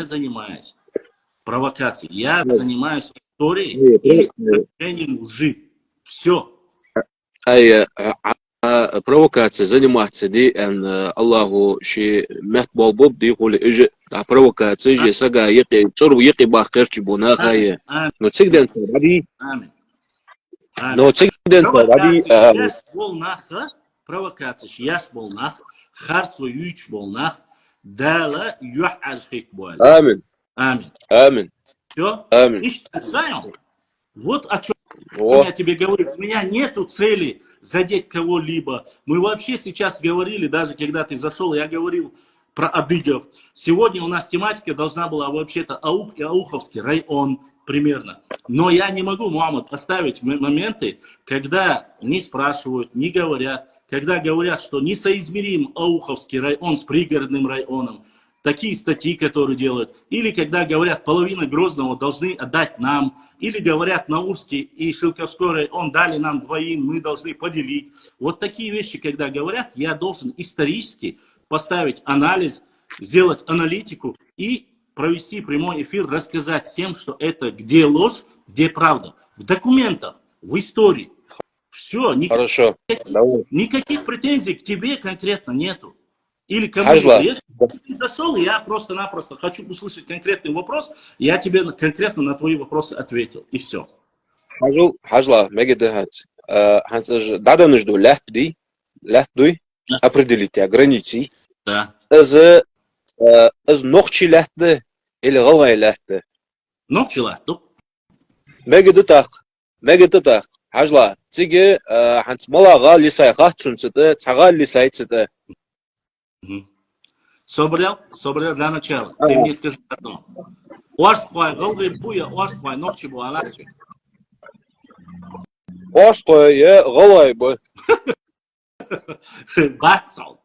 занимаюсь провокацией. Я занимаюсь историей или отношением лжи. Все. провокация заниматься دي ان الله شيء مت بالبوب دي يقول اجى провокация جي سجا يقي تصور يقي باخر تبونا غايه نو تسجدن بعدي Аминь. Аминь. نو تسجدن بعدي Провокация, яш болнах, харцу юч болнах, дала юх ажхик боль. امين Аминь. امين Все? امين Вот о чем О, я тебе говорю. У меня нету цели задеть кого-либо. Мы вообще сейчас говорили, даже когда ты зашел, я говорил про адыгов. Сегодня у нас тематика должна была вообще-то Аух и Ауховский район примерно. Но я не могу, Мухаммад, оставить моменты, когда не спрашивают, не говорят, когда говорят, что несоизмерим Ауховский район с пригородным районом. Такие статьи, которые делают. Или когда говорят, половина Грозного должны отдать нам. Или говорят, Наурский и Шилковской район дали нам двоим, мы должны поделить. Вот такие вещи, когда говорят, я должен исторически поставить анализ, сделать аналитику и провести прямой эфир, рассказать всем, что это где ложь, где правда. В документах, в истории. Все, хорошо. никаких претензий к тебе конкретно нету. Или кому-то. Если ты зашел, я просто-напросто хочу услышать конкретный вопрос, я тебе конкретно на твои вопросы ответил. И все. Хажла, мегеде ханс, дада нужду лахтуй, определите границы. Да. Из ногчи лахты или галай лахты. Ногчи лахты. Мегеде так. Хажла, тиге ханс малага лисай хатсунцыды, цага лисайцыды. Собрал для начала. Ты мне скажи одно. Уашпай, голгай буя, уашпай, ногчи бу аласви. Уашпай, голай бу. Бацал.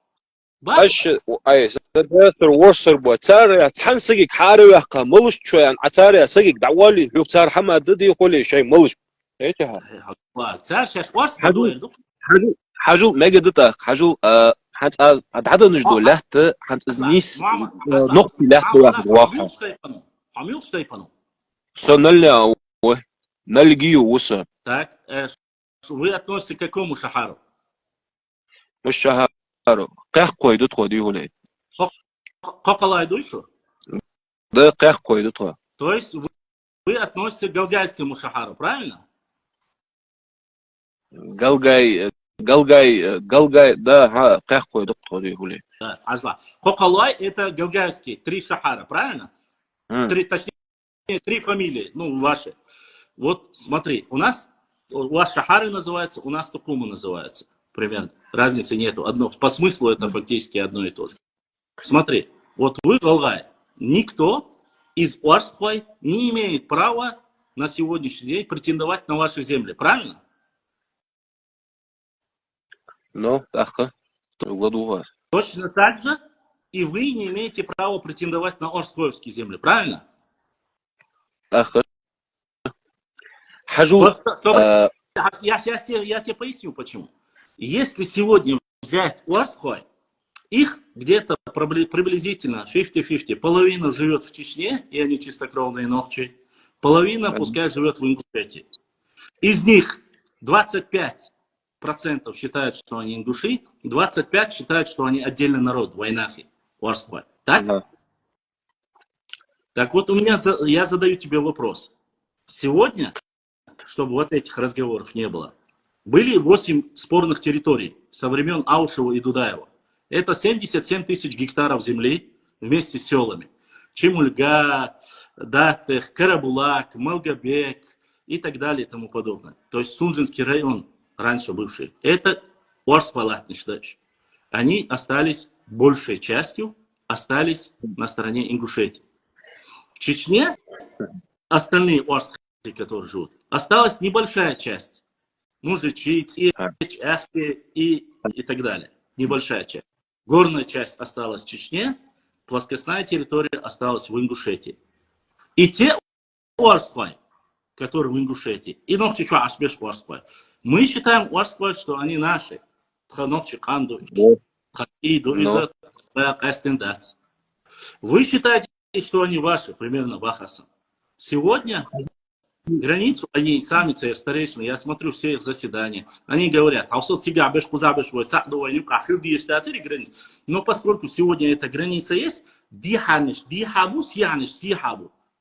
Сдер ورسر بو تار تنسجك حارة ملش شوي عتارة سجك دعوالي لو تار حما ضد يقول شيء ملش ايه حاجو ماجي ضدك حاجو حنت عدد نجدو لحت حنت نيس نقطي لحت واحد Хамил Штейпану. سنلنا نلقيه وصل Так, вы относитесь к какому шахару? مش شهر قيح قويدو تخدي هنا Коколай душу? ده قيح قويدو تخ. То есть вы относитесь к галгайскому шахару, правильно? Галгай, да, قيح قويدو تخدي هنا. Да, азла. Коколай это галгайский, 3 шахара, правильно? Точнее, 3 фамилии, ну, ваши. Вот смотри, у вас шахары называются, у нас тукумы называются. Примерно. Разницы нету. По смыслу это фактически одно и то же. Смотри, вот вы, Галгай, никто из Уарспай не имеет права на сегодняшний день претендовать на ваши земли, правильно? Ну, так, вас. Точно так же и вы не имеете права претендовать на Орскоевские земли, правильно? Так. Хажу. Я тебе поясню, почему. Если сегодня взять Уарской, их где-то приблизительно 50-50. Половина живет в Чечне, и они чистокровные ногчи. Половина, пускай, живет в Ингушетии. Из них 25% считают, что они ингуши, 25% считают, что они отдельный народ, вайнахи, Уарской. Так? Ага. Так вот, я задаю тебе вопрос. Сегодня, чтобы вот этих разговоров не было, были 8 спорных территорий со времен Аушева и Дудаева. Это 77 тысяч гектаров земли вместе с селами. Чемульга, Датых, Карабулак, Малгабек и так далее и тому подобное. То есть Сунжинский район, раньше бывший. Это Орспалатныштач. Они остались, большей частью, остались на стороне Ингушетии. В Чечне остальные орски, которые живут, осталась небольшая часть. Мужичи, Ахти и так далее. Небольшая часть. Горная часть осталась в Чечне, плоскостная территория осталась в Ингушетии. И те Уарспай, которые в Ингушетии, и Нохчи Чуашбеш Уарспай. Мы считаем Уарспай, что они наши. Тханохчи Канду, Хакиду, Иза, Кастендац. Вы считаете, что они ваши, примерно Бахаса. Сегодня границу, они сами, старейшины, я смотрю все их заседания, они говорят, но поскольку сегодня эта граница есть,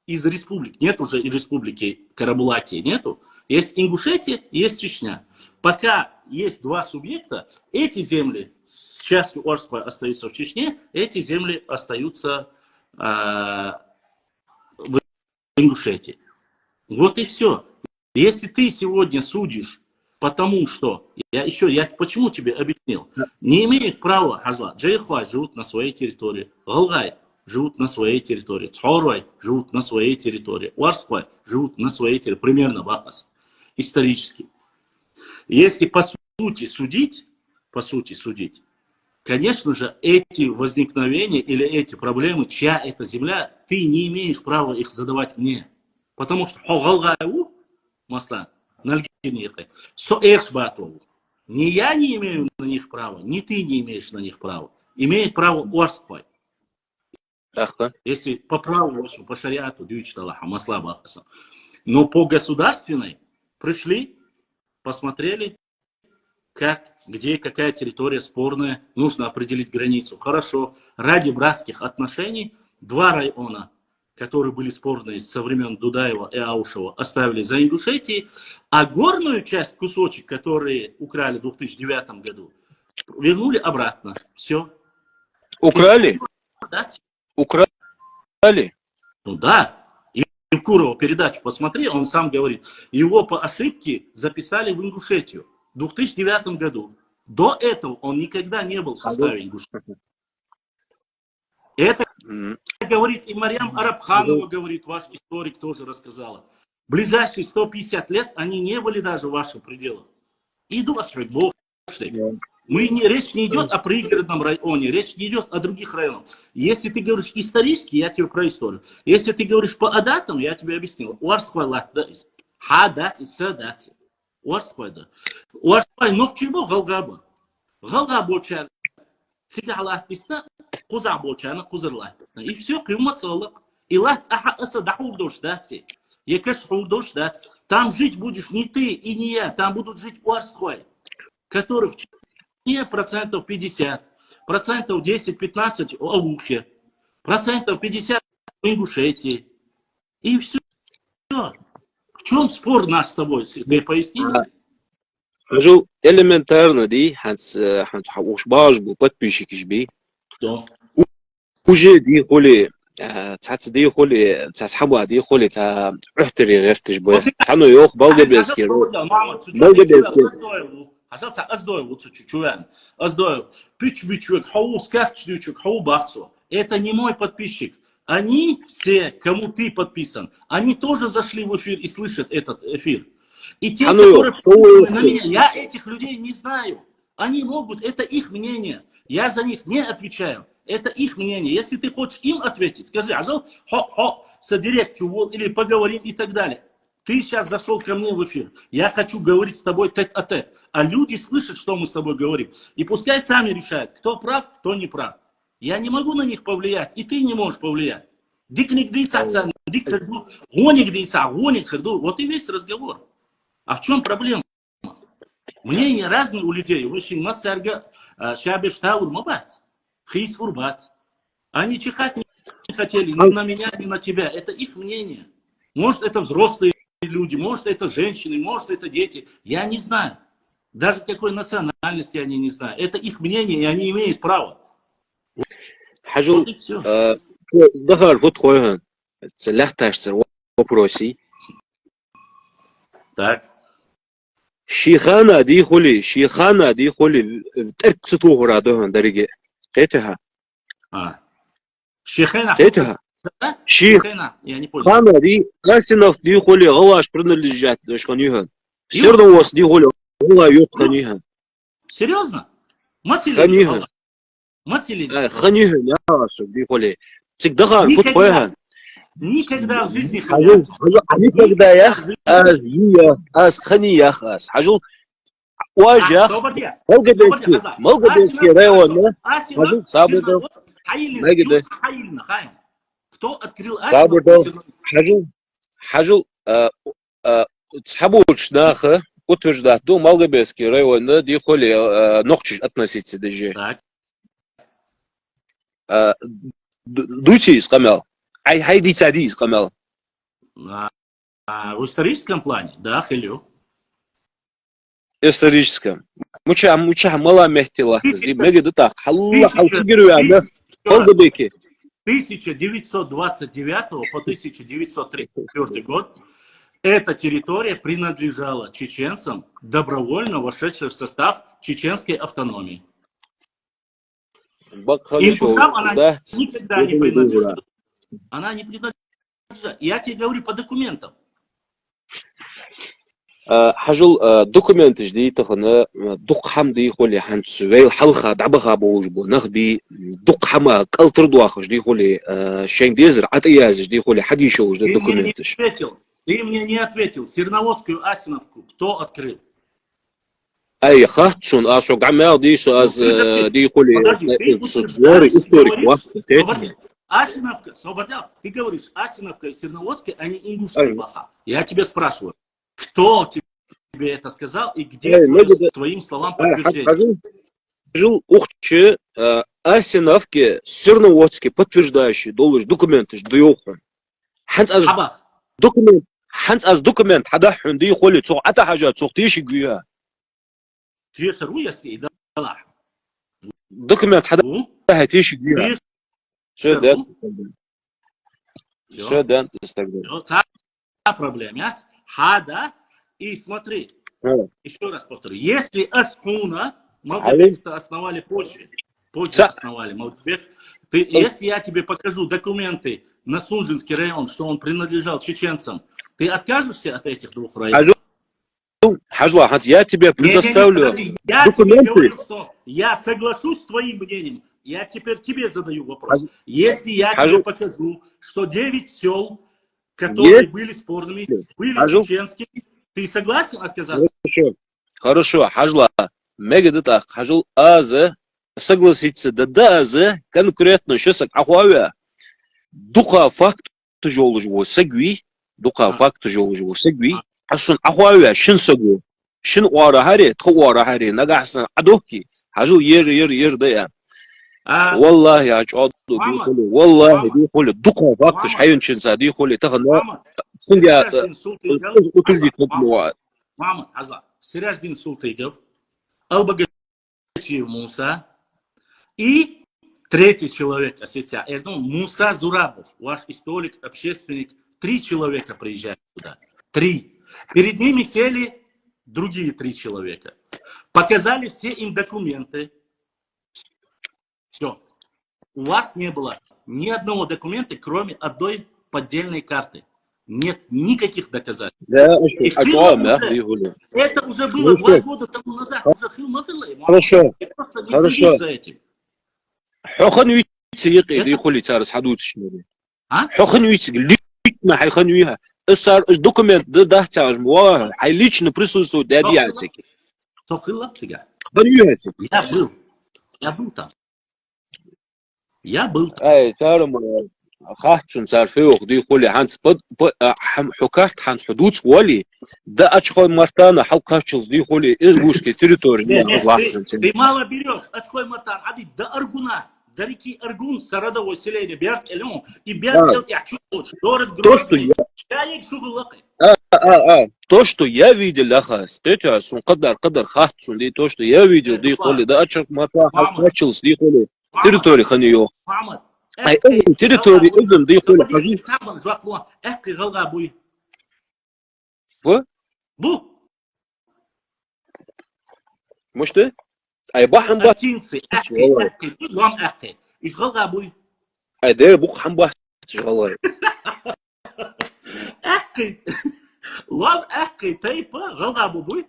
из республик, нет уже и республики Карабулаки, нету, есть Ингушетия, есть Чечня. Пока есть два субъекта, эти земли с частью Орска остаются в Чечне, эти земли остаются в Ингушетии. Вот и все. Если ты сегодня судишь, потому что, я почему тебе объяснил, не имеет права Хазла, Джейхуай живут на своей территории, Галгай живут на своей территории, Цхорвай живут на своей территории, Уарспай живут на своей территории, примерно Бахас, исторически. Если по сути судить, конечно же, эти возникновения или эти проблемы, чья это земля, ты не имеешь права их задавать мне. Потому что ни я не имею на них права, ни ты не имеешь на них права. Имеет право Уарспай. Если по праву, по шариату, но по государственной пришли, посмотрели, как, где, какая территория спорная, нужно определить границу. Хорошо, ради братских отношений два района, которые были спорные со времен Дудаева и Аушева, оставили за Ингушетией, а горную часть, кусочек, которые украли в 2009 году, вернули обратно. Все. Украли? Украли? Ну да. И Курова передачу посмотри, он сам говорит, его по ошибке записали в Ингушетию в 2009 году. До этого он никогда не был в составе Ингушетии. Это говорит и Марьям Арабханова, говорит, ваш историк тоже рассказала. Ближайшие 150 лет они не были даже в ваших пределах. Иду судьбу. Речь не идет о пригородном районе, речь не идет о других районах. Если ты говоришь исторически, я тебе про историю. Если ты говоришь по адатам, я тебе объяснил. Уарспай, но к чему Галгаба? Галгаба и все, и там жить будешь не ты и не я, там будут жить Уарспай, которых не процентов 50, процентов 10-15 в Аухе, процентов 50 в Ингушетии. И все. В чем спор наш с тобой? Ты поясни? Хажу элементарно, ди, уж баш был подписчик жби. Уже ди холи, цац ди холи, цац хаба ди холи, ца ухтери гертиш бой. Цану йох балдебески. Балдебески. Это не мой подписчик. Они все, кому ты подписан, они тоже зашли в эфир и слышат этот эфир. И те, которые подписаны на меня, я этих людей не знаю. Они могут, это их мнение. Я за них не отвечаю. Это их мнение. Если ты хочешь им ответить, скажи, содирект или поговорим и так далее. Ты сейчас зашел ко мне в эфир. Я хочу говорить с тобой тет-а-тет. А люди слышат, что мы с тобой говорим. И пускай сами решают, кто прав, кто не прав. Я не могу на них повлиять, и ты не можешь повлиять. Вот и весь разговор. А в чем проблема? Мнения разные у людей. Они чихать не хотели ни на меня, ни на тебя. Это их мнение. Может, это взрослые люди, может, это женщины, может, это дети. Я не знаю. Даже какой национальности они не знают. Это их мнение, и они имеют право. Хажу, дахар вот хойхан, ляхташцер вопроси. Так. Шихана ди холи, терк сутухура дохан дариге. Этеха. Шихана. Этеха. Шихана. Я не понял. Хана ди, Касинов ди холи, гаваш принадлежат дошханихан. Сердовос ди холи, гава йотханихан. Серьезно? Ханихан. Матилин. Ханихан, я ди холи. Цик дахар вот хойхан. Никогда в жизни حجل عليك كده يا اخ از خني يا اخ از حجل واجه Собордя. молгобецкий район حجل صابر ما قدر Кто открыл صابر Асиновку? حجل تسحبوش ناخه утверждать до Молгобецкий район دي خلي نقطش относиться даже Так. دوتي اسقمل هاي دي تادي اسقمل В историческом плане, да, Хилю. историческом مучا мала мехтила دي مجد так الله حوتجروا يعني Молгобеки 1929 по 1934 год эта территория принадлежала чеченцам, добровольно вошедшим в состав чеченской автономии. Ингушам она никогда не принадлежала. Она не принадлежала. Я тебе говорю по документам. حجل دوكومنت جديد تخنا دق حمدي خلي حنت سويل حلقة دعبها بوجبو نخبي دق حما كالتر دواخ جديد خلي شين ديزر عطياز جديد خلي حقي شو جديد دوكومنتش Ты мне не ответил. Серноводскую Асиновку кто открыл? اي خاطسون اسوق عمال دي سو از دي خلي صدوري историк وقت Асиновка, Свободян, ты говоришь, Асиновка и Серноводская, они ингушские баха. Я тебя спрашиваю, кто тебе это сказал и где твоим словам подтверждение? Жил ухче Асиновки, Серноводский, подтверждающий, доллар документы, дойохан. Ханс аз документ, حداحن دي خلي تسوق عتا حاجات تسوق تيشي قويها. تيسر ويسي دلاح. دокумент حداحن تيشي قويها. Что да, тогда? Проблема. Хада и смотри. Еще раз повторю. Если Асхуна, Молдавек-то основали позже. Позже основали Молдавек. Если я тебе покажу документы на Сунжинский район, что он принадлежал чеченцам, ты откажешься от этих двух районов? Хажла, я тебе предоставлю я тебе говорю, что я соглашусь с твоим мнением. Я теперь тебе задаю вопрос. Если я тебе покажу, что 9 сел, которые были спорными, были чеченскими, ты согласен отказаться? Хорошо, Хажла, мегадата, Хажл Аза, согласиться, да Аза, конкретно сейчас ахуавя. Духа факт тяжелый его сагви, духа факт тяжелый его сагви, асон ахуавя, шин сагу, шин уарахари, тхуарахари, нагасан адохки, Хажл ер да я. والله يا عاد دي خلي والله دي خلي دقة فاكتش حينشن دي خلي تغنى سنجا وتجي تطلع ماما عزلا Сираждин Султыгов, Албагачиев Муса и третий человек осветя Эрдон Муса Зурабов, ваш историк, общественник. 3 человека приезжают туда. 3. Перед ними сели другие 3 человека. Показали все им документы. Все. У вас не было ни одного документа, кроме одной поддельной карты. Нет никаких доказательств. Это уже было 2 года тому назад. Хорошо. Хорошо. За этим. документ да тяж мо хай лично присутствует да диатики. Я был там. Я был. Ай, تعرف خاطر صار فيه دي خلي هانس حكاية هانس حدود ولي ده أشخاص مرتانا حلقة شخص دي خلي إيش كتيرتور ты мало берешь أشخاص مرتان عادي ده أرجونا ده ريكي أرجون سردا وسيلة بيرك اليوم يبيرك يحشوش دورة جروسي شايك شو باللقي то что я видел лахас это сон قدر خاطر دي то что я видел دي خلي ده أشخاص مرتان حلقة شخص دي خلي территория خنيو أي территория إذن دي خلي حاجة أحكي غلغة بوي بو مش ده أي بحم بح أكينسي أحكي لام أحكي إيش غلغة بوي أي ده بوك حم بح شغلة أحكي لام أحكي تيبا غلغة بوي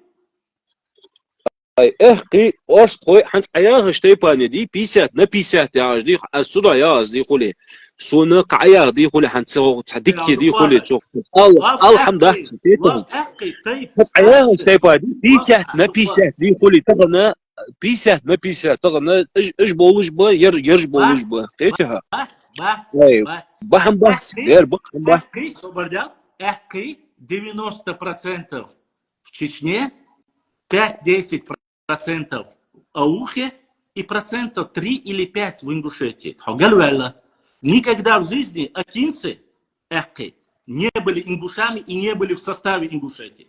احكي أرسقي حنت عيار شتيباني دي بيسات نبيسات يا دي السوداء يا دي خلي سونق عيار دي خلي حنت سو تحديك دي خلي سو الله الحمد لله أخي طيب عيار شتيباني بيسات نبيسات دي خلي تغنى بيسات نبيسات تغنى إيش بولش با يرج بولش با قيتها بحم بحث غير بحم بحث أخي собордял أخي 90% в Чечне, 5-10% Аухе и процентов 3 или 5 в Ингушетии. Никогда в жизни акинцы, эхки, не были ингушами и не были в составе Ингушетии.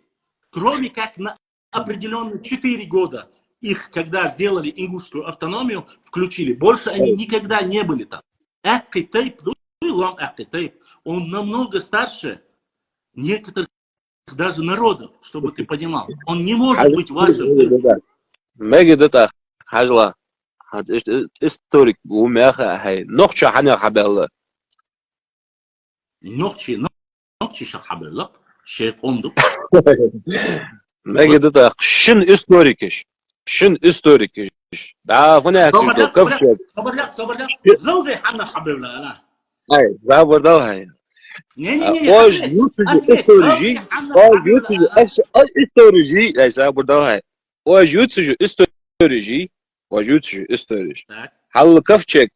Кроме как на определенные 4 года их, когда сделали ингушскую автономию, включили. Больше они никогда не были там. Эхки Тейп, он намного старше некоторых даже народов, чтобы ты понимал. Он не может быть вашим. Мегидета хажла. Историк умеха хай. Нохча ханя хабелла. Нохчи шахабелла. Шейх ондук. Мегидета шин историкиш. Шин историкиш. Да, фоне صبرت غلغي حنا حبيبنا انا هاي زابردال هاي не Hoje, истории, я забыл, هاي. Hoje, истории. هل كفشك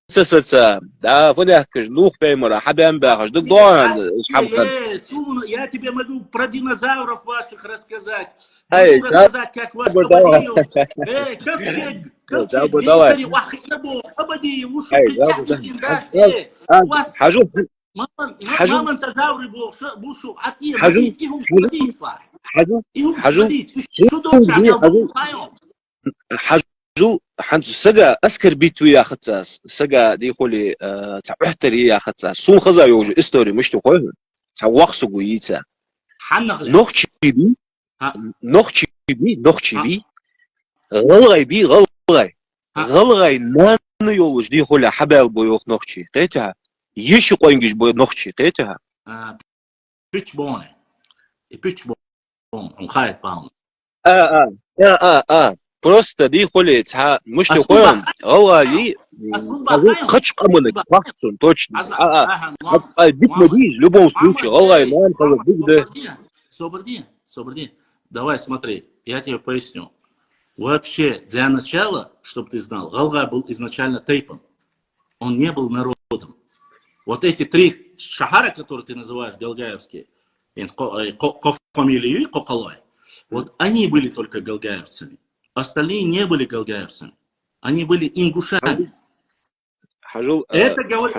تسلسل да, فنحكي نوح بيمرة حبيان باخش دك دوان я тебе могу про динозавров ваших рассказать. Эй, рассказать, как ваш Ковчег, Висари, Вахидабов, Абади, حاجو مامنتازавры бушу атием بديتهم حاجو حنت سجا اسكر بيتو يا ختاس سجا دي خولي تعحتري يا ختاس سون خزا يوج استوري مش تقول توخص قويتا نوخشي بي غلغي نان يولج دي خولي حبال بويوخ نوخشي قيتها يشي قوينجش بو نوخشي قيتها بيتش بون خايت باون Просто دي خلي مش تقول غلغي خش قمنك فاكسون точно ديك мадиш в любом случае غلغي нам Соборди. Давай смотри, я тебе поясню. Вообще, для начала, чтобы ты знал, Галгай был изначально тейпом. Он не был народом. Вот эти 3 шахара, которые ты называешь галгаевские, фамилии Коколой, вот они были только галгаевцами. Остальные не были галгаевцами. Они были ингушами. Это говорит,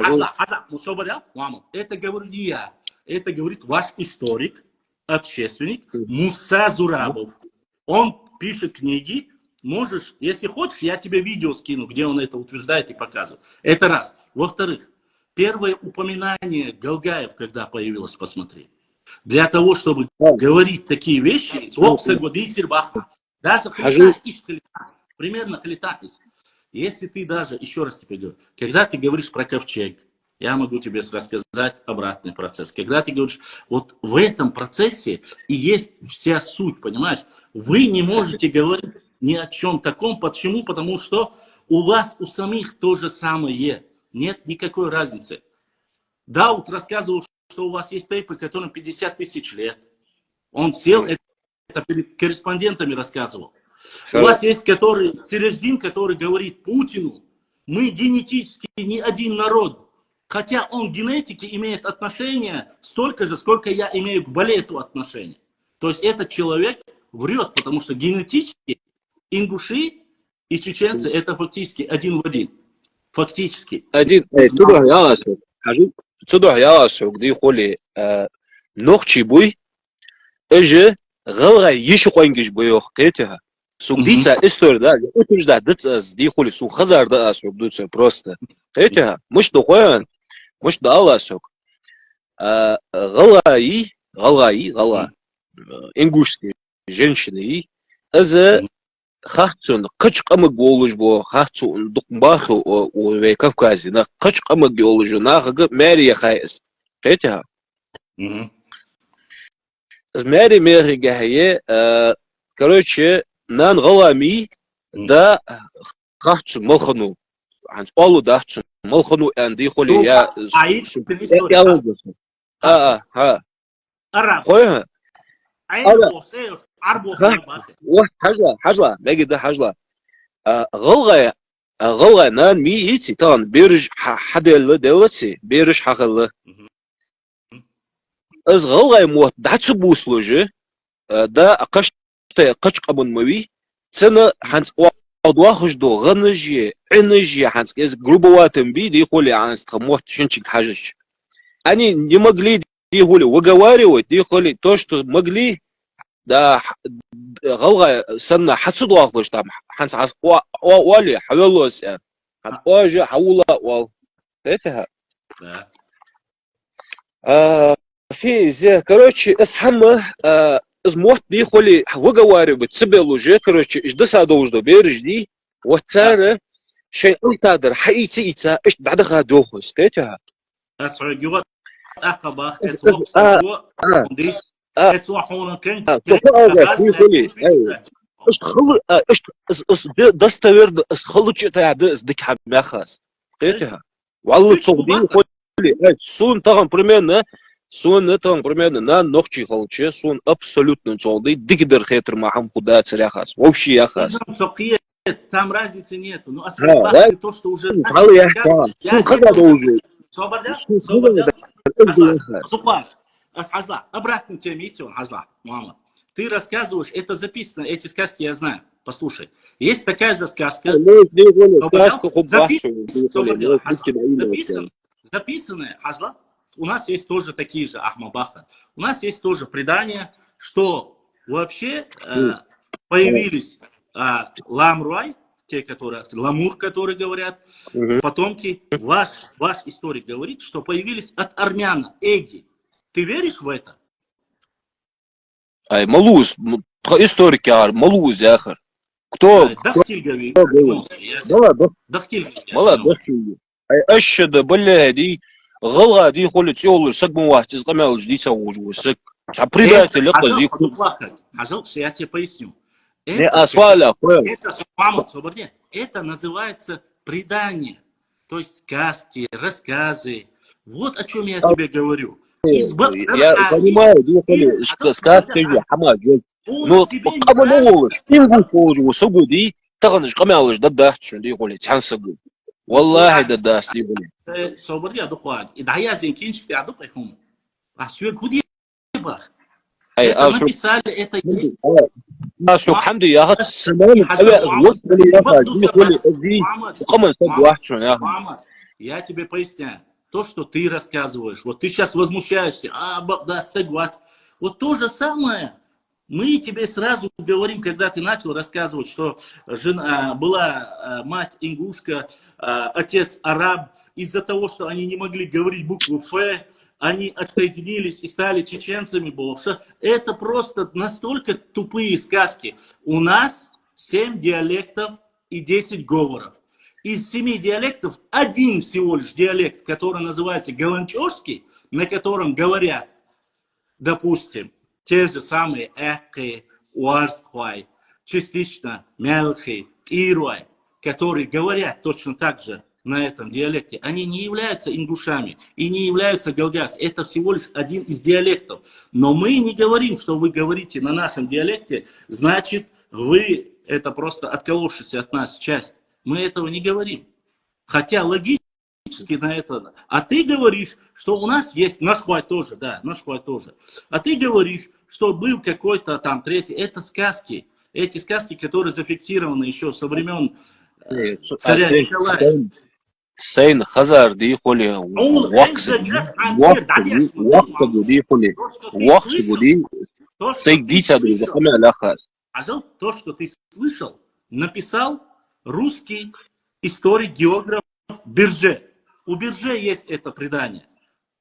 это говорю не я. Это говорит ваш историк, общественник Муса Зурабов. Он пишет книги. Можешь, если хочешь, я тебе видео скину, где он это утверждает и показывает. Это раз. Во-вторых, первое упоминание галгаев, когда появилось, посмотри. Для того, чтобы говорить такие вещи, даже примерно халитатис. Если ты даже, еще раз тебе говорю, когда ты говоришь про ковчег, я могу тебе рассказать обратный процесс. Когда ты говоришь, вот в этом процессе и есть вся суть, понимаешь? Вы не можете говорить ни о чем таком. Почему? Потому что у вас, у самих то же самое. Нет никакой разницы. Дауд рассказывал, что у вас есть тейпы, которым 50 тысяч лет. Он сел, это перед корреспондентами рассказывал. У вас есть Сереждин, который говорит Путину, мы генетически не один народ. Хотя он к генетике имеет отношение столько же, сколько я имею к балету отношение. То есть этот человек врет, потому что генетически ингуши и чеченцы это фактически один в один. Фактически. Один. Цудух ясу, где холи нохчи буй, эже غلغي يشق انجش بيوخ قيتها سوق ديتسا استور دا اوتوج دا دتس دي خولي سوق خزار دا سوق دوتسا بروستا قيتها مش دخوان مش دا الله سوق غلغي انجوشسكي женщины از خاطون قچ قمق بولج بو خاطون دقباخ او في كافكازي نا قچ قمق بولج نا غ ماريا خايس قيتها Мэри Мери Гахае, короче, نان غلامي دا خاطش ملخنو عن قالوا ده ملخنو عندي خلي يا عيد في الهيستوري ها الرب خويا عين بوسيوس عربو خربخ حاجة باقي ده حاجة غلغة نان مي يتي طبعا بيرج حدا اللي دلوقتي بيرج حقله از غلغة موت ده تبوس لوجه ده قش قبل موي سنة حنس واخش دو غنجي انجي حنس از جروبواتن بي دي خولي عنس تموت شنشك حاجش اني دي مغلي دي خولي وغواري ودي خولي توشت مغلي ده غلغة سنة حتسد واخلش تام حنس عس والي حولوس يعني حنس واجي حولا وال ايتها في زي كروتشي اسحمه از موت دي خولي وغواري بتسبلو جي كروتشي اش دسا دوجدو بيرج دي وتساره شيء انتادر حقيقي ايتا اش بعدها دوخس تيتها اسعد يوغا اقبخ اسوق دي اتسوا حونا كان اش تخل اش دستورد اس خلج تاع دس ديك حماخس تيتها والله تصدي خولي سون طبعا بريميرنا سون طبعا بريميرنا نان نوخشي خلچه سون абсолютно تصدي ديكدر خيتر معهم خدا تريخاس вообще яхас там разницы нету. Но освобождать то, что уже... سون خدا уже обратно теме идти, Хазла, Мухаммад. Ты рассказываешь, это записано, эти сказки я знаю. Послушай, есть такая же сказка. Записанная, Хазла. У нас есть тоже такие же Ахмабаха. У нас есть тоже предание, что вообще появились Ламруай, те, которые, Ламур, которые говорят, потомки. Ваш историк говорит, что появились от армян, эги. Ты веришь в это? Ай, Малуз, историки, Малуз, Яхар. Кто? Дахтиль говорит. Дахтиль говорит. Ай, أشهد بالله دي غلغة دي خلت يقول سق واحد إزقام دي سووا وسق شابريدات اللي قصدي يكون حاجة я тебе поясню. Это называется предание, то есть сказки, рассказы. Вот о чем я тебе говорю. Я понимаю, сказки حما جل но قبل أول إنقول فوج وسقوا دي تغنج قمالج ضد شو دي يقول تحنسقوا والله ضد دي يقول صبر يا دقوان إذا هي زين كينش في عدقهم أسوق هدي بخ أي написали это أسوق الحمد لله هات السلام وصل لي يا يقول دي وقمل صد واحد شو я тебе поясняю. То, что ты рассказываешь, вот ты сейчас возмущаешься, да, стыгвать. Вот то же самое мы тебе сразу говорим, когда ты начал рассказывать, что жена, была мать ингушка, отец араб, из-за того, что они не могли говорить букву «Ф», они отсоединились и стали чеченцами. Это просто настолько тупые сказки. У нас 7 диалектов и 10 говоров. Из 7 диалектов один всего лишь диалект, который называется галанчожский, на котором говорят, допустим, те же самые эхи, уарстхуай, частично мелхи, ируай, которые говорят точно так же на этом диалекте, они не являются ингушами и не являются галгацами. Это всего лишь один из диалектов. Но мы не говорим, что вы говорите на нашем диалекте, значит, вы это просто отколовшаяся от нас часть. Мы этого не говорим. Хотя логически на это... А ты говоришь, что у нас есть... Наш хвай тоже, да, наш хвай тоже. А ты говоришь, что был какой-то там третий... Это сказки. Эти сказки, которые зафиксированы еще со времен царя Николая. Сейн Хазар ди холи то, что ты слышал, написал русский историк-географ Берже. У Берже есть это предание.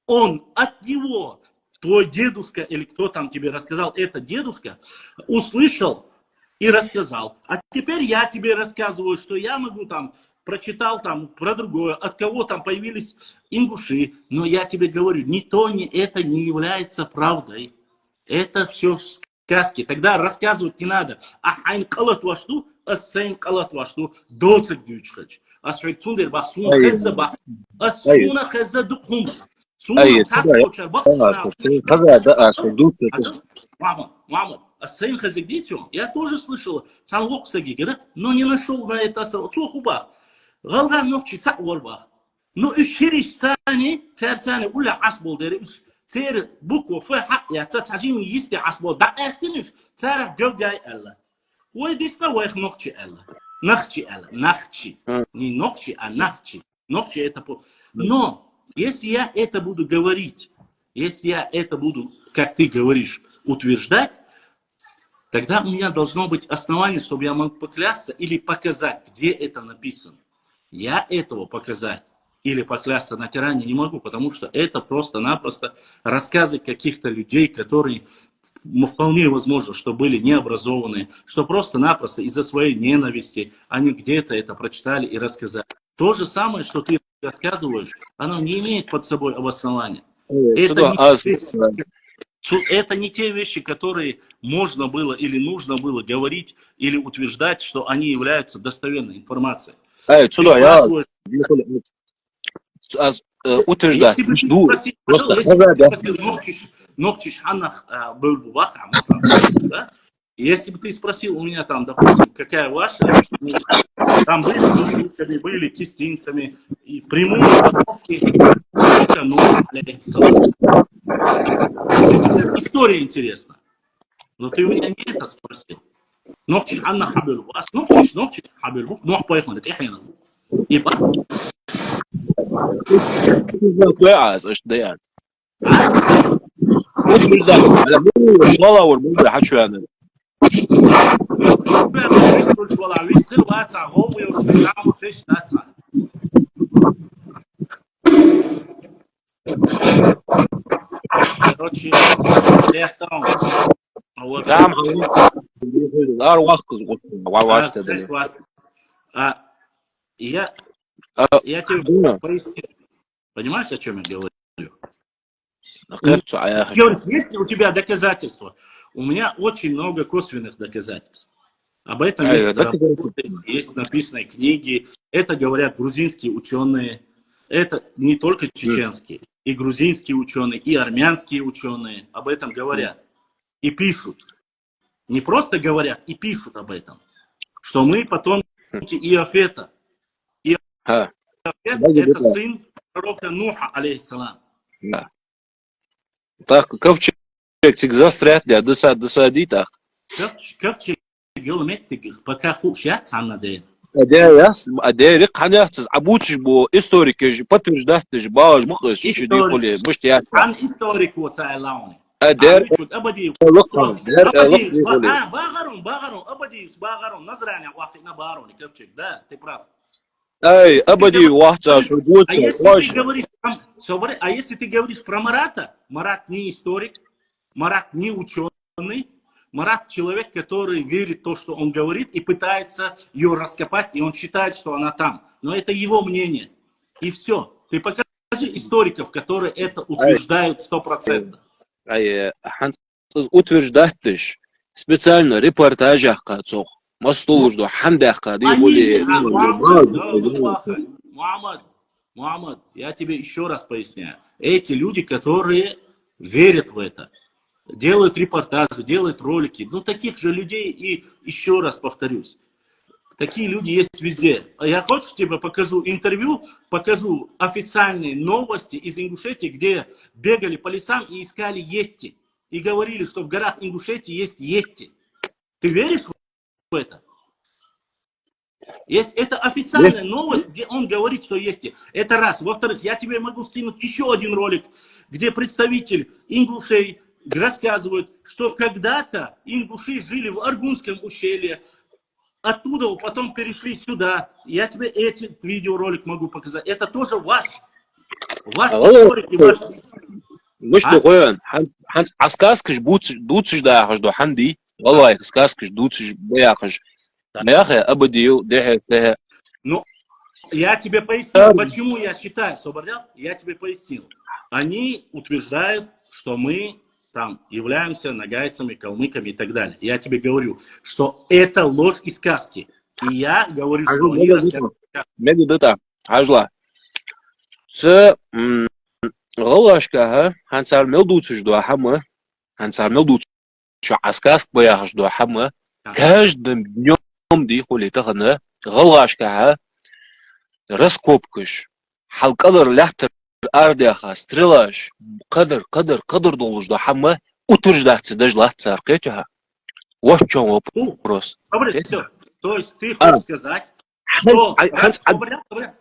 Он от него, твой дедушка, или кто там тебе рассказал, это дедушка, услышал и рассказал. А теперь я тебе рассказываю, что я могу там, прочитал там про другое, от кого там появились ингуши. Но я тебе говорю, ни то, ни это не является правдой. Это все сказки. Тогда рассказывать не надо. Ахайн калат вашту, ассайн калат вашту, доцик дючхач. Асфектундер бахсун хезза бах. Асуна хезза дукхум. Суна цацкочар бахсна. Мама, ассайн хезза дитё. Я тоже слышал. Цанлок сагигера, но не нашел на это цохубах. Галган нохчи цакварбах. Ну, ишхириш сани, церцани, уля асбол дери, цер буква фэ хак я, цацажим есть асбол, да эстиниш, царах гёгай элла. Ой, дисна вайх нохчи элла. Нахчи элла, нахчи. Не нохчи, а нахчи. Нохчи это по... Но, если я это буду говорить, если я это буду, как ты говоришь, утверждать, тогда у меня должно быть основание, чтобы я мог поклясться или показать, где это написано. Я этого показать или поклясться на Коране не могу, потому что это просто-напросто рассказы каких-то людей, которые вполне возможно, что были необразованные, что просто-напросто из-за своей ненависти они где-то это прочитали и рассказали. То же самое, что ты рассказываешь, оно не имеет под собой обоснования. Это не те вещи, которые можно было или нужно было говорить или утверждать, что они являются достоверной информацией. Утверждать. Если бы ты спросил, ногчиш ханах был бы ваха, да? Если бы ты спросил у меня там, допустим, какая ваша, там были друзьями, были кистинцами, и прямые потомки, только история интересна. Но ты у меня не это спросил. Ногчиш ханах хабил вас, ногчиш хабил, ног поехали, тихо. Ибо короче, я тебе поясню. Понимаешь, о чем я говорю? Есть ли у тебя доказательства? У меня очень много косвенных доказательств. Об этом есть работы, есть написанные книги. Это говорят грузинские ученые. Это не только чеченские. И грузинские ученые, и армянские ученые об этом говорят. И пишут. Не просто говорят, и пишут об этом. Что мы потомки Иофета. Иофет это сын пророка Нуха, алейхиссалам. Да. Так, ковчег застряет, да, досадит. Ковчег геометрик, пока хушят сам надеет. Адерик ханяхтыз абутиш бо историки подтверждать баш мухс чуди коли муштия. Ан историк вот сайлауни. Адер абади. Багарон, абади, багарон, назрани вахтина барон, ковчег, да, ты прав. Эй, абади вахта шургутся. А если ты говоришь про Марата, Марат не историк, Марат не ученый, Марат человек, который верит в то, что он говорит, и пытается ее раскопать, и он считает, что она там. Но это его мнение. И все. Ты покажи историков, которые это утверждают 100%. Утверждаешь специально репортажах кацох. Мастолужду хандахка, да и Мухаммад, я тебе еще раз поясняю. Эти люди, которые верят в это, делают репортажи, делают ролики. Ну, таких же людей, и еще раз повторюсь, такие люди есть везде. А я хочу тебе покажу интервью, покажу официальные новости из Ингушетии, где бегали по лесам и искали йети. И говорили, что в горах Ингушетии есть йети. Ты веришь в это? Это официальная новость, где он говорит, что есть. Это раз. Во-вторых, я тебе могу скинуть еще один ролик, где представитель ингушей рассказывает, что когда-то ингуши жили в Аргунском ущелье, оттуда потом перешли сюда. Я тебе этот видеоролик могу показать. Это тоже ваш историк и ваш... مش بقول حنت عسكاسكش دوتش دا خش دو حندي والله عسكاسكش دوتش بياخش يا اخي ابديو ده فيها. Ну, я тебе пояснил, почему я считаю, Собордял, я тебе пояснил. Они утверждают, что мы там являемся нагайцами, калмыками и так далее. Я тебе говорю, что это ложь и сказки. И я говорю, что они рассказывают. Медита, ажла. С غلاشكها هنسال ملدوتش دو حما هنسال ملدوتش عسكاس بياش دو حما каждым днем دي خولي تغنى غلاشكها раскопкаш حلقدر لحتر أرديخا سтрелаш قدر долж до حما утверждаться даже лахтар кетها вот в чем вопрос. То есть ты хочешь сказать, что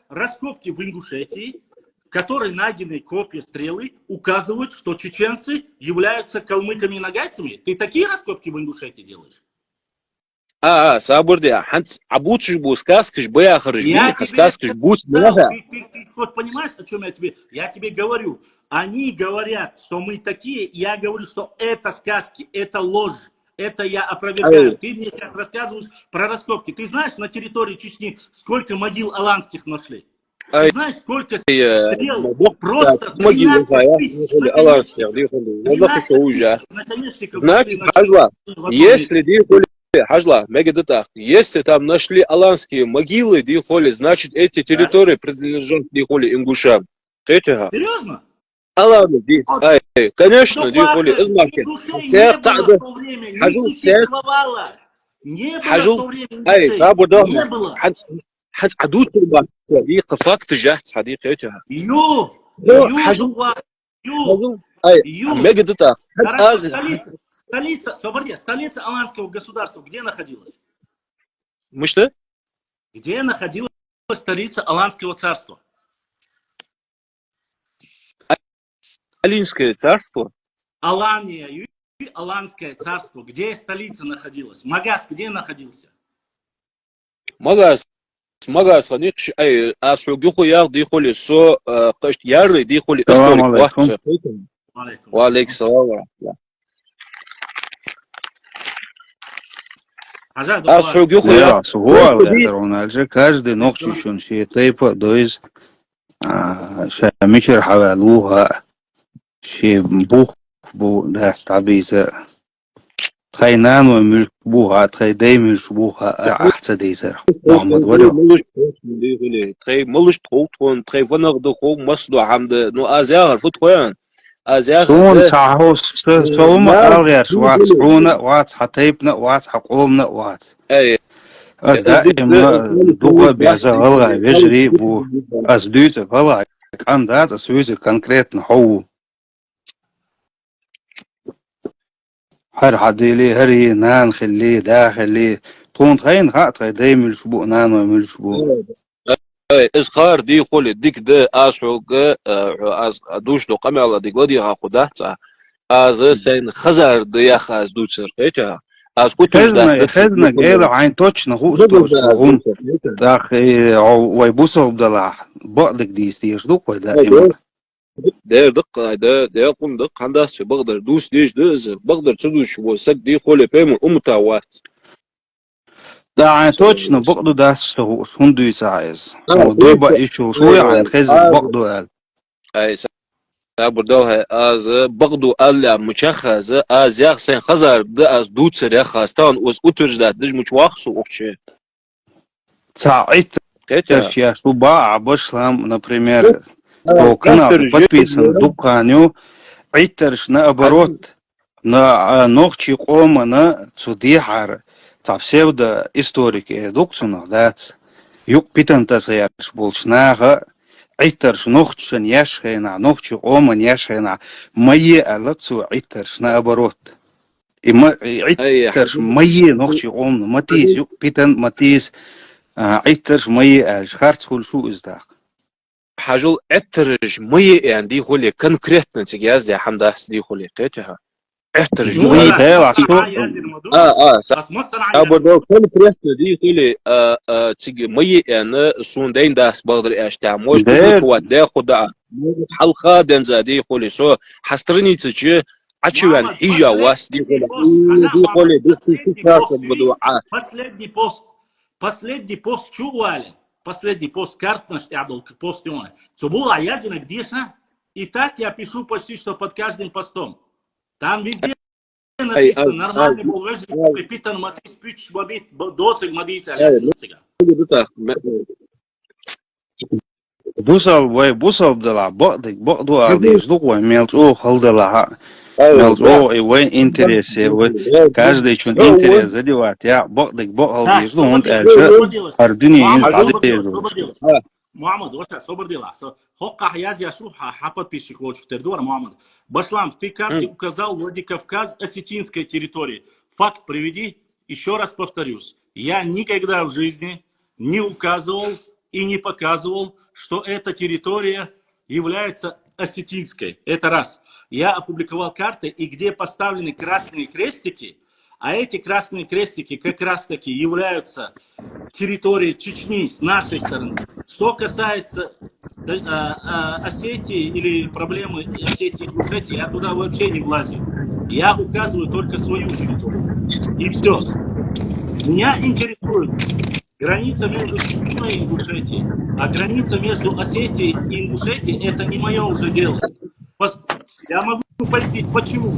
раскопки в Ингушетии, которые найдены копья, стрелы, указывают, что чеченцы являются калмыками и нагайцами? Ты такие раскопки в Ингушетии делаешь? Сабурдия, ханц абутшиш бу сказкаш бая харжми, сказкаш бут. Ты хоть понимаешь, о чем я тебе? Я тебе говорю. Они говорят, что мы такие, я говорю, что это сказки, это ложь. Это я опровергаю. Ты мне сейчас рассказываешь про раскопки. Ты знаешь, на территории Чечни сколько могил аланских нашли? Ты знаешь, сколько стрел? Просто 13 тысяч. Если там нашли аланские могилы, значит эти территории принадлежат ингушам. Серьезно? Конечно, не было в то время, не существовало. Не было в то время. Не было. حس عدود صديقة فاكت جهت صديقتها يو مجدتا столица аланского государства где находилась? Что? Где находилась столица Аланского царства? Алинское царство? Алания, Аланское царство. Где столица находилась? Магас где находился? Магас, ханиш, асхугуху яр дихоли со кашт яры дихоли историк вахтса. Ва алейкум салам. Асхугуху яр. Каждый ночью шун ши тайпа доиз شامشر حوالوها شي بوخ بو داس تعبيزة تخينان ومش بوها تخي دايمش بوها أحسن ديزر محمد ولو تخي ملش تخوتون تخي فنغد خو مصدو حمد نو أزياغر فتخوان أزياغر سون ساحوس سوما ألغير وات سعونا وات حتيبنا وات حقومنا وات أي دائما دوغا بيزا غلغا بيجري بو أزدوزة غلغا كان دات أسوزة كونكريتنا حو هر حديلي هري نان خلي داخلي طون خين خاط خي دايم الشبو نان ومل شبو إزخار دي خولي ديك ده أسحوك أز دوش دو قمي الله ديك لدي غاقو دهتا أز سين خزار دي أخاز دوتسر قيتها أز كتوش ده خدنا جيلا عين توتشنا خوش توشنا غم داخي ويبوسو بدلا بقلك دي ستيش دوك ودائما ده دقة ده يقوم دقة عنده بقدر دوس ديش دز بقدر تدوش وسك دي خولي بيمون أمتاوات دا عين توتشنا بقدو داس شوندو يساعز ودوي بقى يشو شوية عن خز بقدو قال أي سابر دوها از بقدو قال مشخص از ياخ سين خزر ده از دوتسر يا خاستان وز أترجدات دج مشواخصو أختشي ساعت я суба обошлам, например, то канал подписан дуканю, айтерш наоборот, на ногчи кома на цудихар, та псевдо историки дукцуна, дац, юг питанта саяш болшнага, айтерш ногчен яшхена, ногчи кома яшхена, мои алакцу айтерш наоборот. И айтерш мои ногчи кома, матиз, юг питан матиз, عترش مية شخارت كل شو إزداق حاجل عترش مية يعني دي خلي كونكريتنا تجاز يا حمد دي خلي قيتها عترش مية أبو دو كونكريتنا دي خلي تيجي مية يعني سوندين داس بقدر أشتع موش بقوة ده خدا حلقة دنزا دي خلي سو حسترني تجي عشوان حيجا واس دي خلي دي Последний пост чували, последний пост карт наш ябл пост он. Все было язина где-то. И так я пишу почти что под каждым постом. Там везде أي написано нормальный полвежный питан матис пич бабит доцик мадица أي лясинуцига. Busal de la bokdu aldi ждук мелчо халдала мелчо и вен интересе каждый чун интерес задевать я бокдик бокалди жду он эльше ардуни Освободилась. Мухаммад, вот освободилась. Хокка я шуха подписчик лучше тердора Мухаммад. Башлам, ты карте указал Владикавказ осетинской территории. Факт приведи, еще раз повторюсь. Я никогда в жизни не указывал и не показывал, что эта территория является осетинской. Это раз. Я опубликовал карты, и где поставлены красные крестики, а эти красные крестики как раз таки являются территорией Чечни с нашей стороны. Что касается Осетии или проблемы Осетии и Ингушетии, я туда вообще не влазил. Я указываю только свою территорию. И все. Меня интересует граница между Чечней и Ингушетией. А граница между Осетией и Ингушетией это не мое уже дело. Я могу пояснить, почему.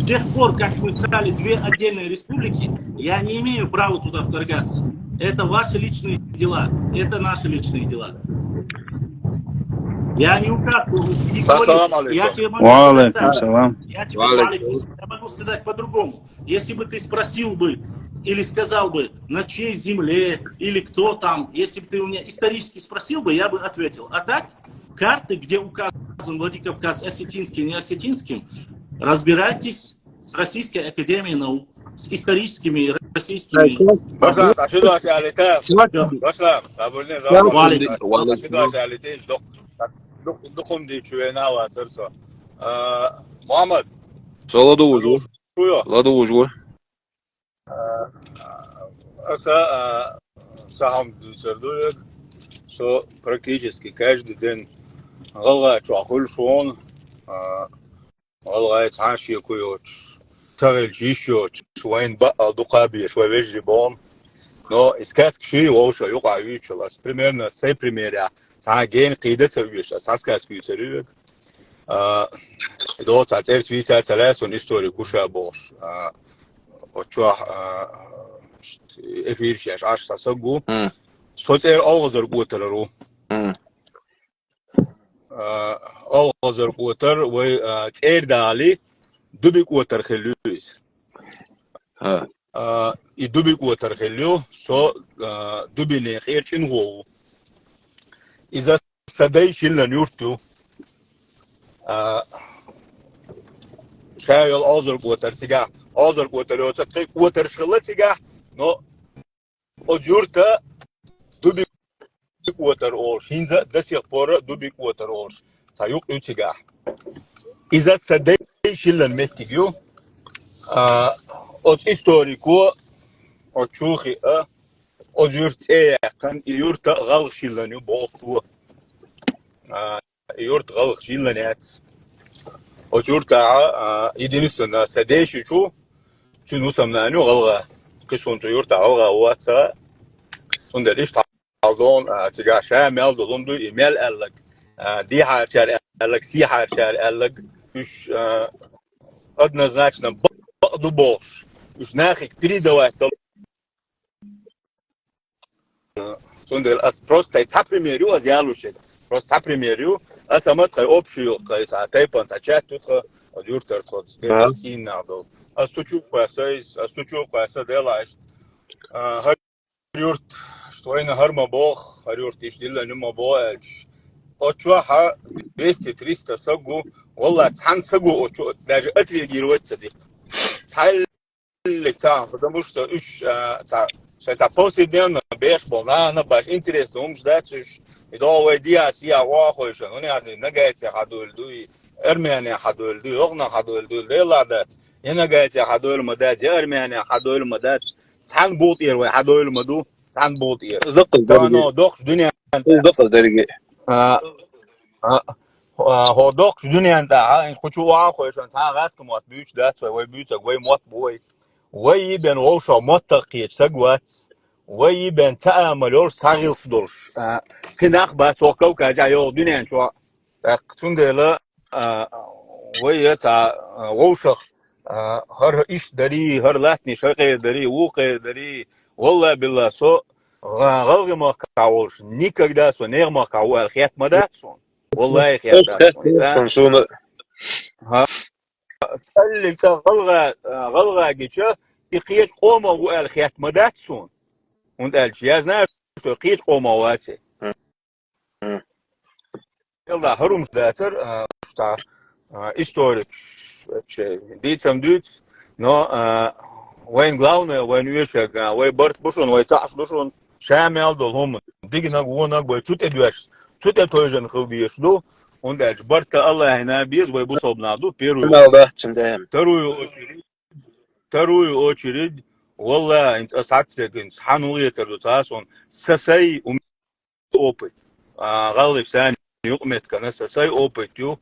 С тех пор, как мы стали две отдельные республики, я не имею права туда вторгаться. Это ваши личные дела. Это наши личные дела. Я не указываю, не говорю. Я тебе могу сказать по-другому. Если бы ты спросил бы, или сказал бы, на чьей земле, или кто там, если бы ты у меня исторически спросил бы, я бы ответил. А так, карты, где указан Владикавказ осетинским и не осетинским, разбирайтесь с Российской Академией Наук, с историческими российскими... Мухаммад, ладу уже. Сам дюцердует, что практически каждый день غلط شاخول شون غلط عاشي كويوش تغل جيشوش شوين بقى دقابي شوي وجري بون но искать кши вообще юга вичилась примерно все примеры саген قيدته виш саскаский церюк до церц вица целес он историю куша бош очо эфиршаш аш сасагу соцер алгазар гутеру алгазар гутер ወይ ጤርዳሊ ዱቢቅ ወተር ኸሉስ и ዱቢቅ ወተር ኸሉ ሶ ዱቢኔ ኸርችን ሆ إذا سداي شلن يورتو شاي الأزر بوتر سجا أزر بوتر يوتر بوتر شلت سجا نو أجورتا دوبي بوتر أولش هنزا دسيق بورا دوبي بوتر أولش سايوك يوتسجا إذا سداي شلن متيجو أت إستوريكو أشوخي أجورت كان يورتا غلق شلن يبوطو يورت غلق شلنات أجورتا يدينسنا سداي شو شنو سمنانو غلقة كسون يورتا غلقة واتسا سندريش تعلون تجا شامل دولندو إيميل ألق دي حارشار ألق سي حارشار ألق إيش однозначно баду бош уж нахик передавать сундер ас просто та примерю аз ялушек просто примерю а самат кай общую кай тайпан тачат тут юртер тот и надо а сучу паса делаешь юрт что ина харма бог юрт иштилла нема боэлч очуха 200-300 сагу والله цан сагу очу даже отреагировать садик цаль лица потому что уж сейчас повседневно беш болна баш интересно ждать и до идея я вахойш ну не нагайся хадул дуй армяне хадул дуй огна хадул дуй деладат я нагайся хадул мадат армяне хадул мадат цан бут ир хадул маду цан бут ир зақл дано дох дуня зақл дерге هودوك الدنيا انت خشوا واخوش انت غاسك موت بيوش دات وي بيوتك وي موت بوي وي بين ووشا متقيت سقوات وي بين تأملور ساغل فدورش كناخ بات وكو كاجا يو دنيا شو تقتون ديلا وي تا ووشا هر إيش دري هر لاتني شقي دري وقي دري والله بالله سو غلغ ما كعولش никогда سو نير ما كعول خيات ما داتسون والله خيات داتسون إذا اللي غلغ جيتشا يقيت قوما وقال خيات ما داتسون und als ja знаешь что قيت قوما واتي يلا هرم داتر شتا историк дитям дуть но وين главное وين ويشك وين برت بوشون وين تعش بوشون شامل دولهم ديجنا غونك بو تشوت ادواش تشوت اتوجن خبيش دو und als برت الله هنا بيز وين بوصبنا دو вторую очередь والله انت اسعدتك انت حنويه ترتاسون سسي опыт غالب ثاني يقمت كان سسي опыт يو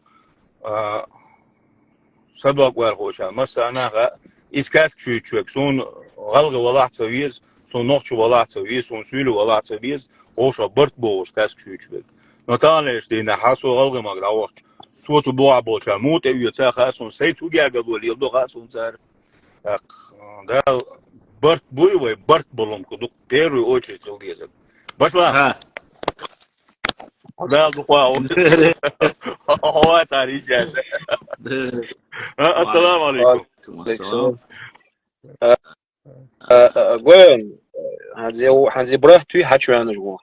سبق ورخوشا مثلا انا اسكات küçük son غلغ ولعت سويز son نوخش ولعت سويز son سولو ولعت سويز اوشا برت بوش كاس küçük نتانش دي نحاسو غلغ ما غلاوش صوت بوع بوشا موت يتا خاصون سيتو جاغدول يدو خاصون صار да برت بوي وي برت بولم كدو первую очередь الجزء باشلا ده دقوا هو تاريخ السلام عليكم السلام. وين هذه برهتي حكوا أنا جوا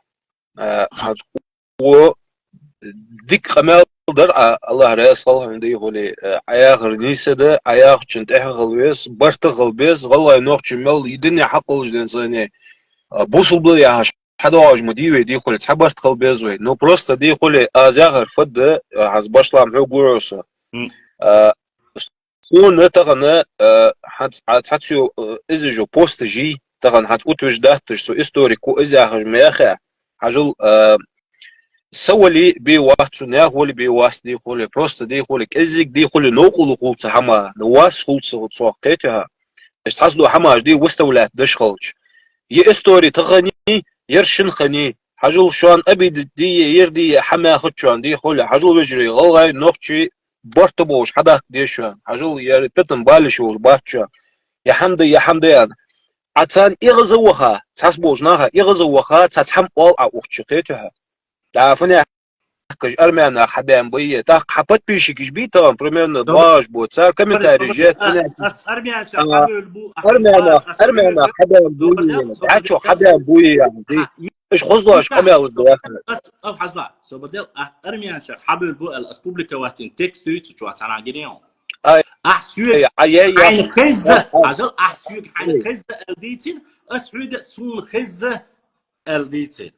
هو ديك خمال در الله رأس الله عندي يقولي عياغ رنيسة ده عياغ كنت غلبيس برت غلبيس والله نوع شمال يدني حق الجدين صيني بوصل بلي هاش حدا واج مديوي دي يقولي تحبرت غلبيس وي نو بروستا دي يقولي أزاغر فد عز باشلا محو قروسا سون تغنى حتشو إزجو بوست جي تغنى حتوتوش دهتش سو إستوريكو إزاغر مياخا حجل سوالي بي وقت ناخولي بي واس دي خولي بروست دي خولي كزيك دي خولي نوقلو خولت حما نواس خولت سوقيتها اش تحصلو حما دي وستولات دشخلج ي استوري تغني يرشن خني حجل شوان ابي دي يردي حما خدشوان دي خولي حجل وجري غلغاي نوخشي بورتبوش حدا دي شوان حجل يا تتم بالشوش باتشا يا حمدي انا عتان يغزوها تحسبوش ناها يغزوها تتحم اول اوخشيتها تعرفني كج أرمينا حدام بيه تاق حبت بيشي كش بيتان بريميرنا باش بو صار كمنتاري جات أرمينا حبل بو أرمينا حدام بويه عاتشو حدام بويه يعني إيش خصدوش كمل الدواخل أو حصلا سو بدل أرمينا حبل بو الأسبوبليكا واتين تكست يتشو عتانا جريون أحسوي عين خزة عجل أحسوي عين خزة الديتين أسعود سون خزة الديتين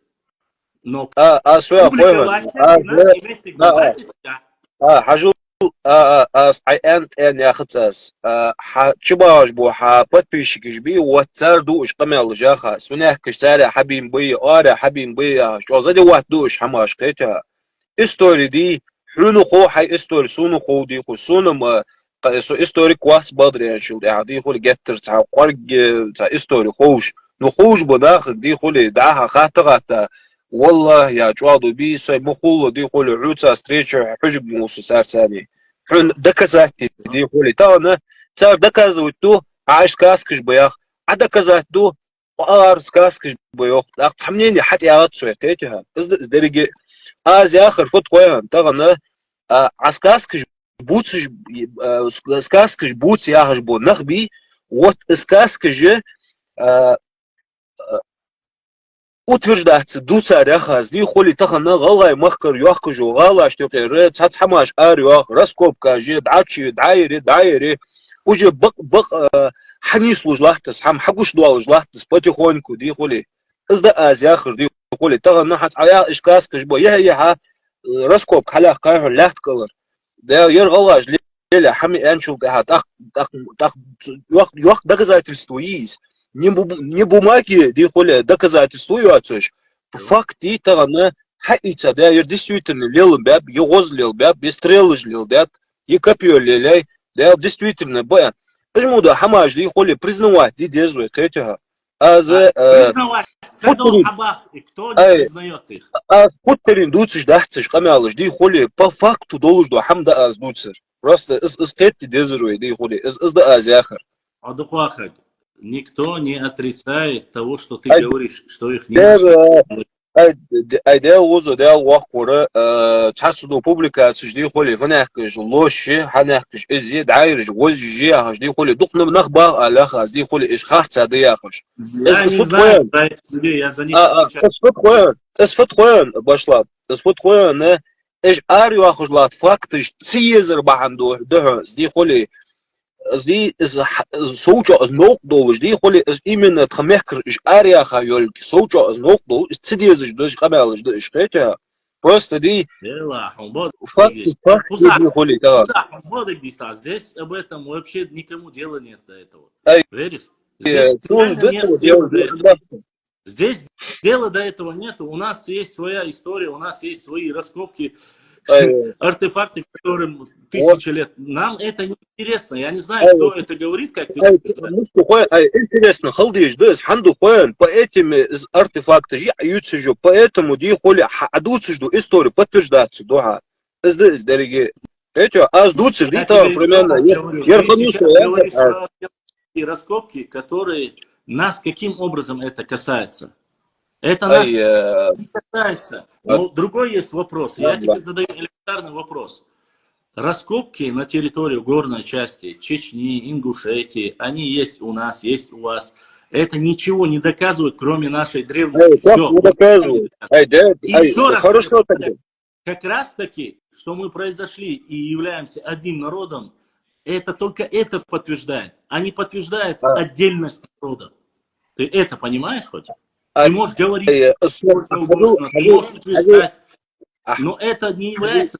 نو أسوي أخوي حجو أن يا ختاس شباش بو حبت بيشكش بي وتر دوش قمل جاخا سنه كشتاري حبيب بي آره حبيب بي شو زدي واحد دوش حماش قيتها استوري دي حلو خو حي استوري سونو خو دي خو سونو ما استوري كواس بدري شو دي خو جتر تاع قرق تاع استوري خوش نخوش بداخل دي خو دعها خاطرة والله يا جوادو بي سوي مخول دي خولي عوتا ستريتشر حجب موسو سار ثاني حن دكزاتي دي خولي تانا تار دكزوتو عايش كاسكش بياخ عدا كزاتو ارس كاسكش بياخ لا تحمنيني حتى يا سويتها از درجه از اخر فوت خويا تانا عسكاسكش بوتش اسكاسكش بوتس يا هجبو نخبي وات اسكاسكش утверждается дуцаряхаз ди холи тахана галай махкар яхкажу гала штёкер цацхамаш арёх раскопка же дачи дайри уже бак хани служлахтас хам хагуш дуалжлахтас потихоньку ди холи изда азяхр ди холи тахана хац ая ишкаскаж бо я раскоп халах кайх лахт калар да ер галаж леля хами анчул да так ёх доказательство есть не бумаги دي خلي доказательства يعطيش فاكتي ترى حقيقة ده действительно ليل باب يغوز ليل باب يستريلج ليل باب يكابيو ليلي ده действительно بقى الموضوع حماج دي خلي признавать دي دезوي كيتها Признавать. Футболин. И кто не признает их? Футболин дуциш дахциш камялыш ди хули по факту должен хамда аз дуцир. Просто из кетти дезеруй ди хули из да аз яхар. Адухахак. Никто не отрицает того, что ты говоришь, что их не нашли. Айда озо да вахкора часуду публикациш ди хули фанахкиш лоши ханахкиш изид айриш гозжи яхаш ди хули духна нахба алахаз ди хули иш хахца ди яхаш. Я не знаю про этих людей, я за них отвечаю. اسفت باشلات اسفت خوان نه ايش اريو اخش لات فاكتش تسيزر بحندو ده دي خولي دي از سوچو از نوق دولش دي خولي از именно تخمخر ايش اريا خايول سوچو از نوق دول تسيزر دوش قبالش ده ايش خيتا просто دي فاكت خولي а здесь об этом вообще никому дела нет до этого. Веришь? Здесь дела до этого нету. У нас есть своя история, у нас есть свои раскопки, артефакты, которым тысячи лет. Нам это не интересно. Я не знаю, кто это говорит, как ты. Интересно, халдиш, да, ханду хуэн, по этим артефактам, поэтому ди холи адуцижду историю подтверждаться, духа. Здесь, дорогие, эти аздуци, ди там примерно. Я говорю, и раскопки, которые нас каким образом это касается? Это нас не касается. Но другой есть вопрос. Я тебе задаю элементарный вопрос. Раскопки на территории горной части Чечни, Ингушетии, они есть у нас, есть у вас. Это ничего не доказывает, кроме нашей древности. Все. Не доказывает. Еще раз, хорошо тогда. Как раз таки, что мы произошли и являемся одним народом, это только это подтверждает, а не подтверждает отдельность народа. Ты это понимаешь хоть? Ты можешь говорить, ты можешь утверждать, но это не является...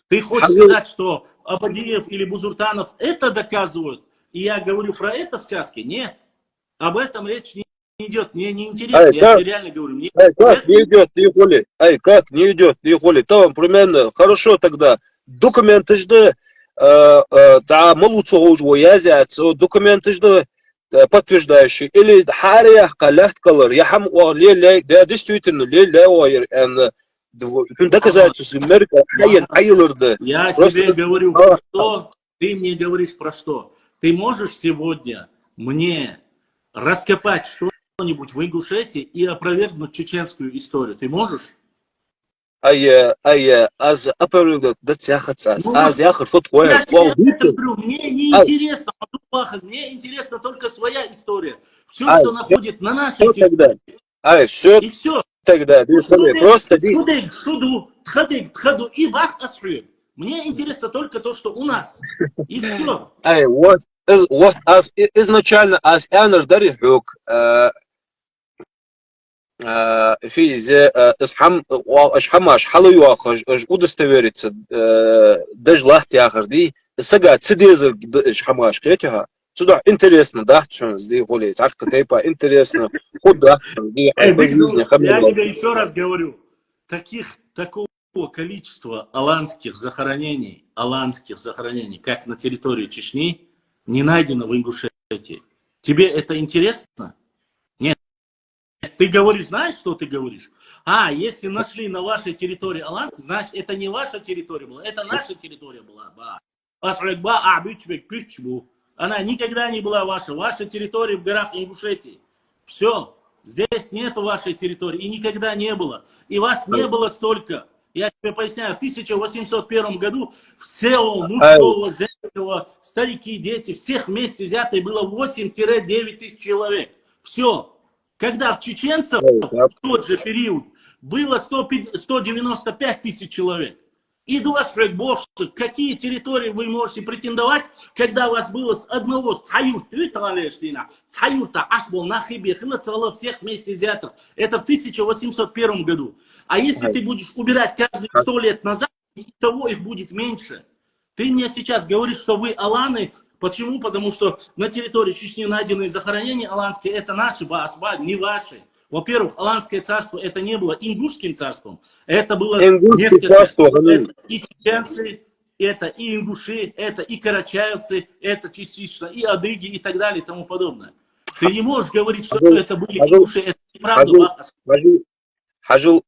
Ты хочешь сказать, что Абадиев или Бузуртанов это доказывают, и я говорю про это сказки? Нет. Об этом речь не идет. Мне не интересно. Я тебе реально говорю. Мне как не идет, не хули. Как не идет, не хули. Там примерно, хорошо тогда. Документы жды. Та малуцого уязятся. Документы жды. Подтверждающие. Или хариях калят калар. Я хам лей, да, действительно, лей, доказательства Америка айылырды. Я тебе говорю про что, ты мне говоришь про что. Ты можешь сегодня мне раскопать что-нибудь в Ингушетии и опровергнуть чеченскую историю? Ты можешь? Мне не интересно, мне интересна только своя история. Все, что находит на нашей территории. И все. Тогда просто мне интересно только то, что у нас. И все. вот изначально аз энер дарихук في اشحماش حلو ياخذ удостовериться даже лахти ахар ди сага цидезер اشحماش كيتها сюда интересно да что здесь голи так типа интересно куда я тебе еще раз говорю, такого количества аланских захоронений, как на территории Чечни, не найдено в Ингушетии. Тебе это интересно? Нет. Ты говоришь, знаешь, что ты говоришь? Если нашли на вашей территории аланских, значит, это не ваша территория была, это наша территория была. Она никогда не была ваша. Ваша территория в горах Ингушетии. Все. Здесь нету вашей территории. И никогда не было. И вас не было столько. Я тебе поясняю. В 1801 году всего мужского, женского, старики, дети, всех вместе взятые было 8-9 тысяч человек. Все. Когда в чеченцев в тот же период было 195 тысяч человек. И какие территории вы можете претендовать, когда у вас было с одного всех вместе взятых. Это в 1801 году. А если ты будешь убирать каждые 100 лет назад, того их будет меньше. Ты мне сейчас говоришь, что вы аланы. Почему? Потому что на территории Чечни найденные захоронения аланские, это наши, не ваши. Во-первых, Аланское царство это не было ингушским царством, это было несколько царство, это и чеченцы, это и ингуши, это и карачаевцы, это частично и адыги и так далее и тому подобное. Ты не можешь говорить, что Хажул, это были хажул, клюши, это неправда, хажул, Вахас. хажул,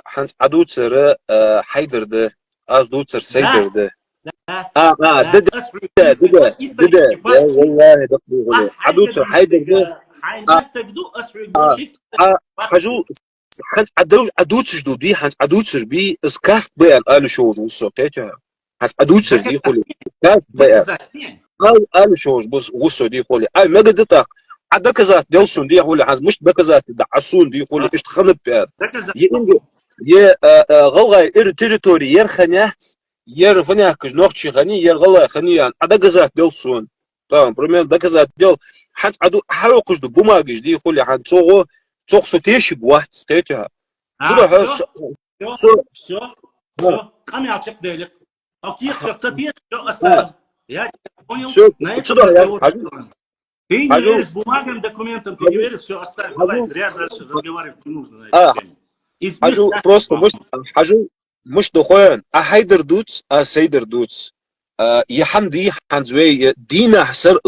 Ханс Адуцер Хайдерде, аз Дуцер That, Сейдерде. that's us repeating what исторический يا факт. والله دقيقة وحاجة حدوث دي حيدر حاجات تجدو us آه repeating حجو Hans Adutser do die Hans Adutser bi is kast bij alle shows so tete Hans Adutser die kholi kast bij доказательные. alle shows bus wusso die kholi ay magadata adakazat delsun die kholi Hans مش bakazat da'asun die kholi ish tkhadab bi ye inge ye غلغة ir territory yer khanat yer فنيا كج نوخشي غني yer غلغة خنيان adakazat delsun tamam примерно доказать дел Hans Adu حروقش دو бумагиш die kholi Hans sogo Çok söteşi bu vaxt steytha. Şurada Все. Ками açık değil. Akıyık çıksa diye aslan. Я понял. На этом разговор. Ты не веришь бумагам, документам, ты не веришь, все оставь. Давай, зря дальше разговаривать не нужно на эту тему. Хажу просто مش دخوان هيدر دوتس سيدر دوتس يحمدي حنزوي دينا حسر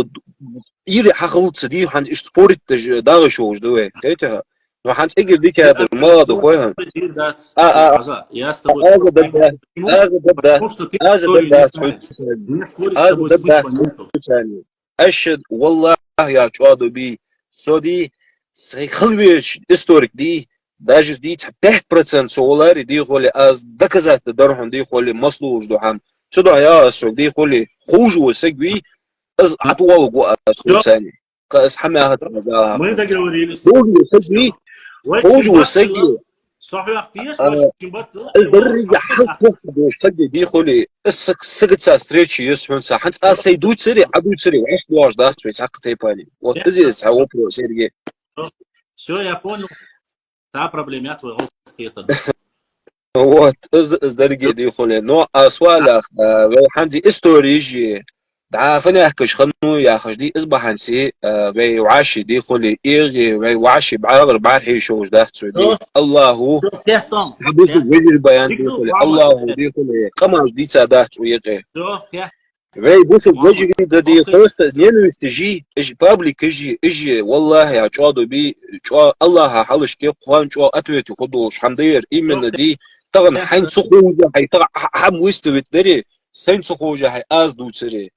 إيري حقلت سدي حن إشتبورت داغشوش دوي تيتها نو حنز إجل ديك هذا ما دخوان Я с тобой потому что ты историю не знаешь. Не спорить с тобой смысла нету. أشد والله يا شوادو بي سودي سيخلويش историк دي даже دي 10% سولاري دي خولي از دكزات درهم دي خولي مصلوج دو هم شدو يا سو دي خولي خوج وسقوي از عطوال قو ثاني قاس حماها Мы договорились. خوج وسقوي خوج وسقوي صحيح اختيار از درجة حق دوش سقي دي خولي سقت ساستريتش يسحون ساحنت اسي دوت سري عدوت سري وعيش بواش ده شوي ساق تيباني вот здесь هو سيرجي Все, я понял. Та проблема твоего ответа. вот از درجة دي خولي نو اسوالخ وحنزي استوريجي دعافنا كش خنو يا خشدي اصبح انسي وي وعاشي دي خولي ايغي وي وعاشي بعبر بعد هي شوش ده سعودي الله حبس وجه بيان دي خولي الله دي خولي قمر دي سادات ويغي وي بوس وجه دي خلص نينوستجي اج بابليك اجي والله يا چادو بي الله حلش كي قوان چو اتويتو خدوش حمدير ايمن دي طبعا حين سخوجه هي طبعا حم ويستويت دري سين سخوجه هي از دوتسري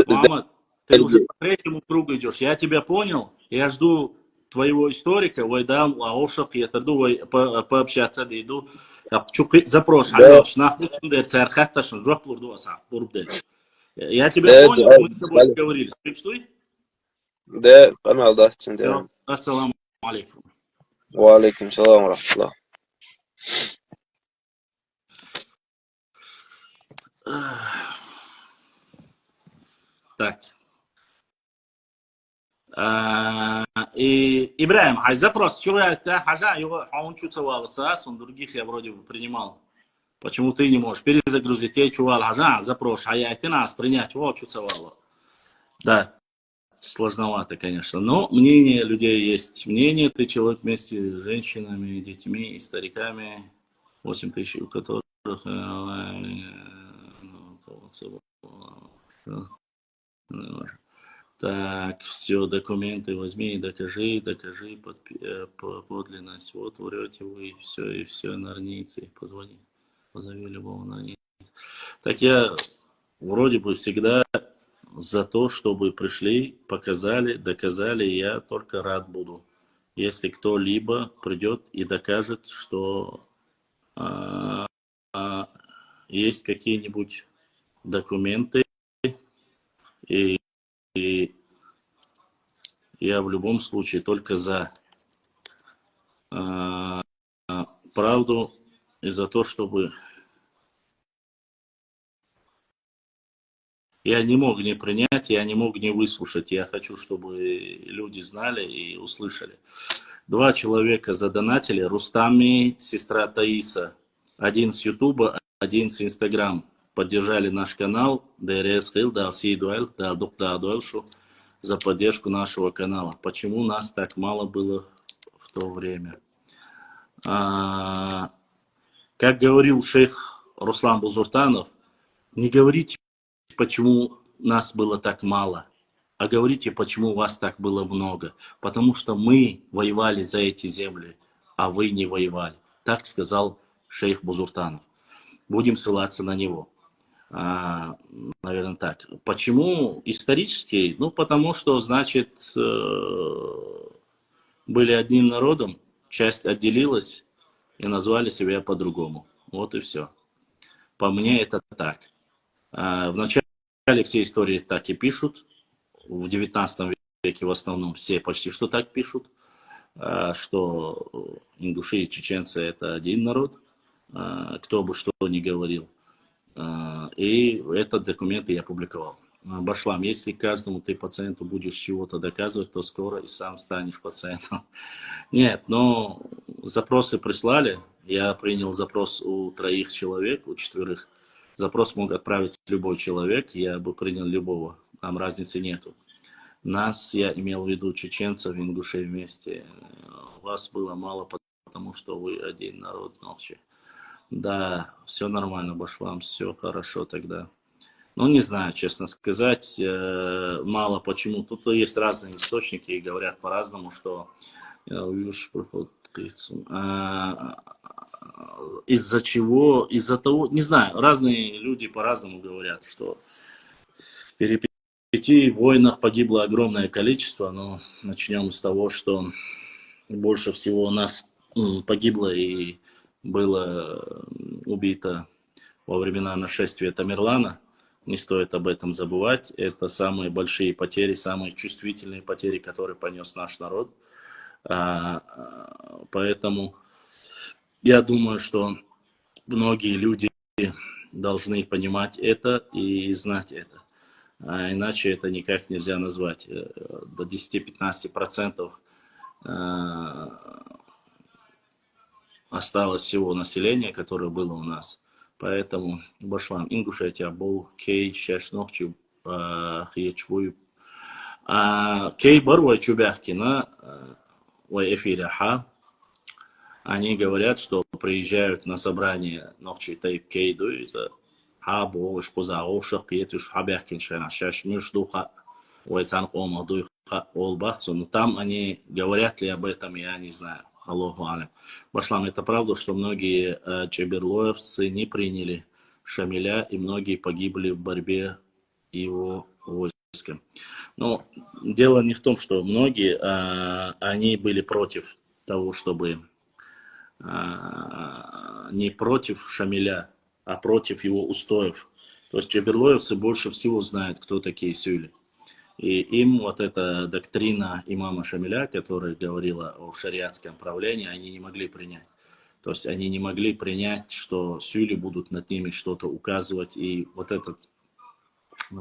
Мама, ты уже по третьему кругу идешь. Я тебя понял. Я жду твоего историка. Вайдан, Лаошак, я тарду пообщаться, да иду. Запрос. Я тебя понял, мы с тобой договорились. Что? Да, канал, да, центр. Ассаламу алейкум. Ва алейкум салам ва рахматуллах. Так. И Ибраим, запрос. Чего я его, а он чувствовался, он других я вроде бы принимал. Почему ты не можешь перезагрузить? Я чувал, запрос, а я ты нас принять, вот чувствовало. Да, сложновато, конечно. Но мнение людей есть. Мнение, ты человек вместе с женщинами, детьми и стариками. 8 тысяч, у которых... Так, все, документы возьми и докажи подлинность. Вот врете вы, и все, нарнийцы. Позвони, позови любого нарнийца. Так я вроде бы всегда за то, чтобы пришли, показали, доказали, я только рад буду. Если кто-либо придет и докажет, что есть какие-нибудь документы, и я в любом случае только за правду и за то, чтобы я не мог не принять, я не мог не выслушать. Я хочу, чтобы люди знали и услышали. 2 человека задонатили. Рустами, сестра Таиса. Один с Ютуба, один с Инстаграм. Поддержали наш канал. ДРС Хил, да, Сидуэль, да, Доктор Адуэльшу. За поддержку нашего канала. Почему нас так мало было в то время? Как говорил шейх Руслан Бузуртанов, не говорите, почему нас было так мало. А говорите, почему вас так было много? Потому что мы воевали за эти земли, а вы не воевали. Так сказал шейх Бузуртанов. Будем ссылаться на него. Наверное, так. Почему исторический? Ну, потому что, значит, были одним народом, часть отделилась и назвали себя по-другому. Вот и все. По мне это так. В начале все истории так и пишут. В 19 веке в основном все почти что так пишут, что ингуши и чеченцы это один народ, кто бы что ни говорил. И этот документ я опубликовал. Башлам, если каждому ты пациенту будешь чего-то доказывать, то скоро и сам станешь пациентом. Нет, но запросы прислали. Я принял запрос у 3 человек, у 4. Запрос мог отправить любой человек, я бы принял любого. Там разницы нету. Нас, я имел в виду чеченцев, ингушей вместе. Вас было мало, потому что вы один народ ночи. Да, все нормально, Башлам, все хорошо тогда. Ну, не знаю, честно сказать, мало почему. Тут есть разные источники и говорят по-разному, что из-за чего, из-за того, не знаю, разные люди по-разному говорят, что в перипетии войнах погибло огромное количество, но начнем с того, что больше всего у нас погибло и было убито во времена нашествия Тамерлана. Не стоит об этом забывать. Это самые большие потери, самые чувствительные потери, которые понес наш народ. Поэтому я думаю, что многие люди должны понимать это и знать это. Иначе это никак нельзя назвать. До 10-15% осталось всего населения, которое было у нас. Поэтому Башлам, Ингушетия, Бол, Кей, Шешнохчу, Хьечвую. Кей Барва Чубяхкина, в эфире они говорят, что приезжают на собрание Нохчи Тайп Кейду из-за Хабу, Шкуза, Ошах, Кетюш, Хабяхкин, Шаш, Мюшдуха, Уайцан Кома, Дуйха, Олбахцу. Но там они говорят ли об этом, я не знаю. Аллаху алям. Башлам, это правда, что многие чеберлоевцы не приняли Шамиля, и многие погибли в борьбе его войском. Но дело не в том, что многие, они были против того, чтобы не против Шамиля, а против его устоев. То есть чеберлоевцы больше всего знают, кто такие сюли. И им вот эта доктрина имама Шамиля, которая говорила о шариатском правлении, они не могли принять. То есть они не могли принять, что сюли будут над ними что-то указывать. И вот это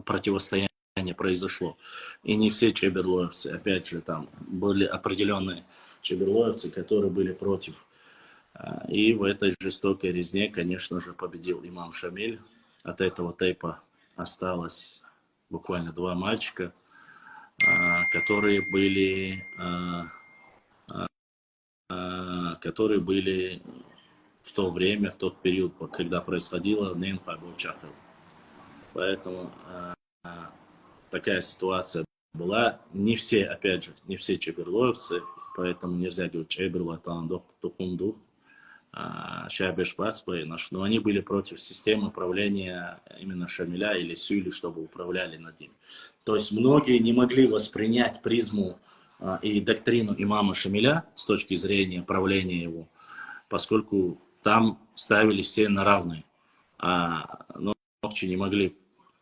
противостояние произошло. И не все чеберлоевцы, опять же, там были определенные чеберлоевцы, которые были против. И в этой жестокой резне, конечно же, победил имам Шамиль. От этого тейпа осталось буквально 2 мальчика, которые были в то время, в тот период, когда происходило Нейнха Булчахов. Поэтому такая ситуация была. Не все, опять же, не все чеберлоевцы, поэтому нельзя говорить чеберло, таландох, тухунду, шабешбацпай, но они были против системы управления именно Шамиля или Сюли, чтобы управляли над ним. То есть многие не могли воспринять призму и доктрину имама Шамиля с точки зрения правления его, поскольку там ставили все на равные. Но Нохчи не могли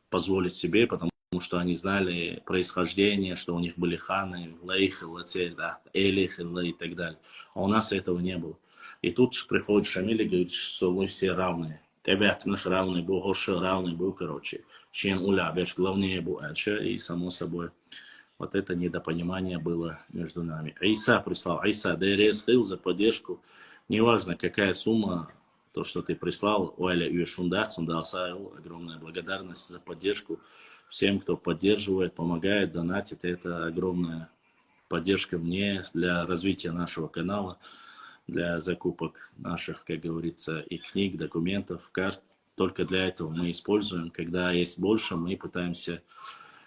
позволить себе, потому что они знали происхождение, что у них были ханы, Лейх, Лацель, Элих и так далее. А у нас этого не было. И тут приходит Шамиль и говорит, что мы все равные. Тебяк наш равный был, Хоша равный был, короче. Чем уля, беш главнее был, и само собой вот это недопонимание было между нами. Иса прислал, Иса, ДРС хил за поддержку. Неважно, какая сумма, то, что ты прислал, Уэля Юэшундат, огромная благодарность за поддержку всем, кто поддерживает, помогает, донатит. Это огромная поддержка мне для развития нашего канала, для закупок наших, как говорится, и книг, документов, карт. Только для этого мы используем. Когда есть больше, мы пытаемся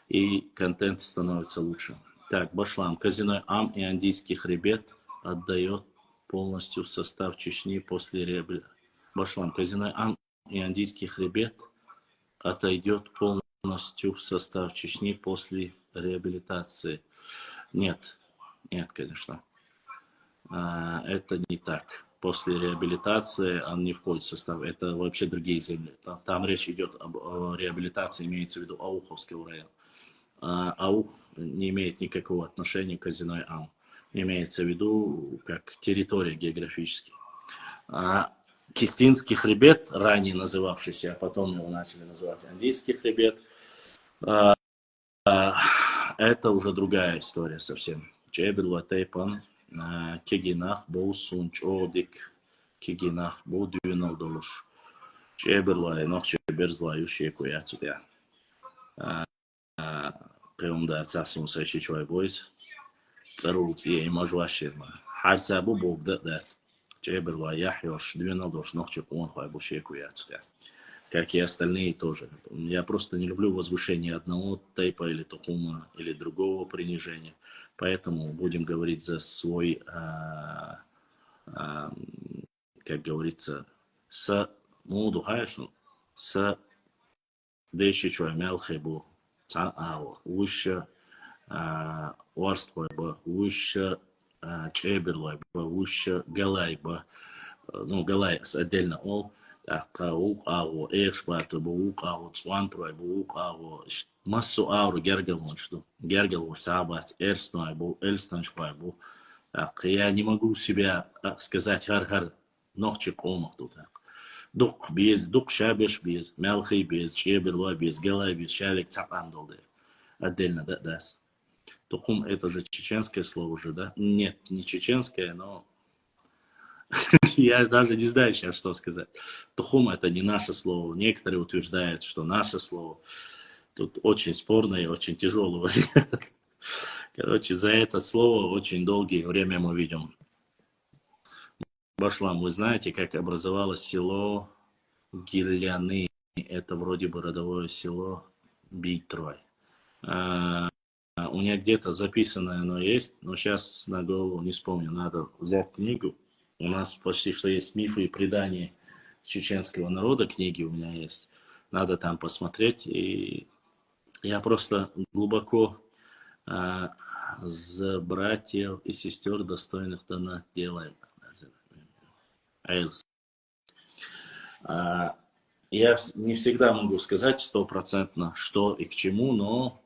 и контент становится лучше. Так, башлам. Казино Ам и Андийский хребет отдает полностью в состав Чечни после реабилитации. Башлам. Казино Ам и Андийский хребет отойдет полностью в состав Чечни после реабилитации. Нет, нет, конечно. Это не так. После реабилитации он не входит в состав. Это вообще другие земли. Там речь идет об реабилитации, имеется в виду Ауховского района. Аух не имеет никакого отношения к казино Ам. Имеется в виду как территория географически. Кистинский хребет, ранее называвшийся, а потом его начали называть Андийский хребет, это уже другая история совсем. Чебел ватейпан кегинах боу сунчодик кегинах боу дюнал долуш. Чебел вай нох чебер злаю шеку яцудя. Кеумда цасун сайши чой бойс. Царулци и мажваширма. Харцабу бог дат. Чебер вай яхьош дюнал долуш нох чекун хай бу шеку яцудя. Как и остальные тоже. Я просто не люблю возвышение одного тейпа или тухума, или другого принижения. Поэтому будем говорить за свой, как говорится, с деши чой мелхебу, выше орствойба, выше чеберлойба, выше галайба. Ну, галай отдельно ол. Уқағу, экспаты бұл, уқағу, цуантрой бұл, уқағу, массу ауру гергелмон, что гергелмон, сабат, эрсной бұл, элстаншпай бұл. Я не могу себя сказать хар-хар, нохчик омах тут. Дух без, дух шабеш без, мелхи без, чеберлой без, галай без, шалик цапан долдер. Отдельно, да. Тухум это же чеченское слово уже, да? Нет, не чеченское, но... Я даже не знаю сейчас, что сказать. Тухум это не наше слово. Некоторые утверждают, что наше слово. Тут очень спорное и очень тяжелое. Короче, за это слово очень долгое время мы видим. Башлам, вы знаете, как образовалось село Гильяны? Это вроде бы родовое село Бейтрой. У меня где-то записанное оно есть, но сейчас на голову не вспомню. Надо взять книгу. У нас почти что есть мифы и предания чеченского народа, книги у меня есть. Надо там посмотреть. И я просто глубоко за братьев и сестер, достойных донат, делаю. Я не всегда могу сказать 100% что и к чему, но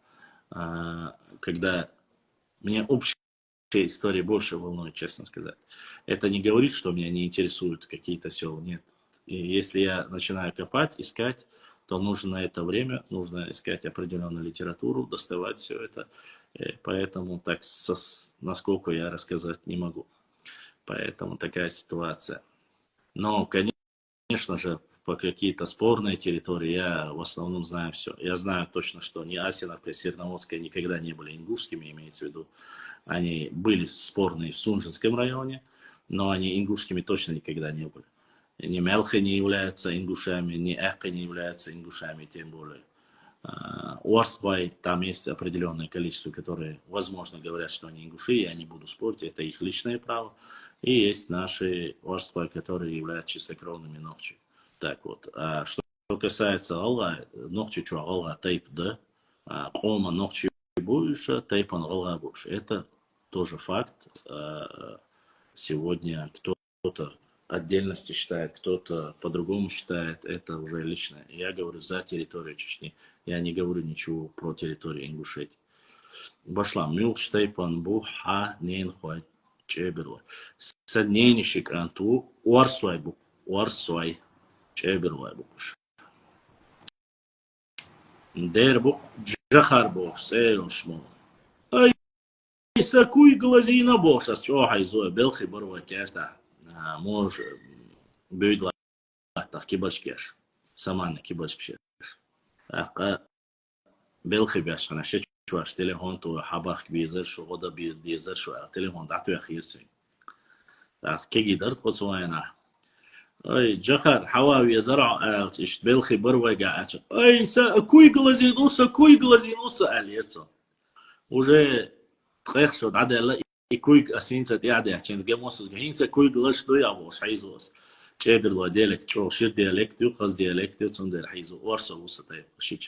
когда меня общая история больше волнует, честно сказать. Это не говорит, что меня не интересуют какие-то села, нет. И если я начинаю копать, искать, то нужно на это время, нужно искать определенную литературу, доставать все это. И поэтому так, насколько я рассказать не могу. Поэтому такая ситуация. Но, конечно же, по какие-то спорные территории я в основном знаю все. Я знаю точно, что ни Асиновка, ни Серноводская никогда не были ингушскими, имеется в виду. Они были спорные в Сунжинском районе, но они ингушскими точно никогда не были. Ни Мелхи не являются ингушами, ни Эхка не являются ингушами, тем более. Орсбай, там есть определенное количество, которые, возможно, говорят, что они ингуши, я не буду спорить, это их личное право. И есть наши Орсбай, которые являются чистокровными нохчи. Так вот, что касается Аллаха, нохчи чуа Аллаха тейп, да, кома нохчи больше, тейпан Аллаха больше. Это тоже факт. Сегодня кто-то отдельности считает, кто-то по-другому считает, это уже личное. Я говорю за территорию Чечни. Я не говорю ничего про территорию Ингушетии. Башлам, мюлштейпан буха нейнхуай чеберлой. Саднейнишик анту уарсуай бук, уарсуай чеберлой букуш. Дер бук джахар бош, сейошмо. Ай, сакуй глазина бош, а чё хайзуя, белхи барва кяшта. Мож бүйдла тах кибачкеш. Самана кибачкеш. Ака белхи бяшана ше чуаш телефон то хабах бизер шугода бизер шу телефон дату ахир син. Ах кеги дарт qo'swayna. أي جخر حواوي زرع اشتبلخي بروي قاعد أي كوي غلازين أوسا كوي غلازين أوسا قال يرتو уже تخيخ شو عدا لا كوي أسينسا تيعدي عشان جاموس الجهينسا كوي غلاش دوي أبوش حيزوس تشابر لو ديالكت شو شير ديالكت يخص ديالكت يتصندر حيزو ورسا وسا طيب شيء.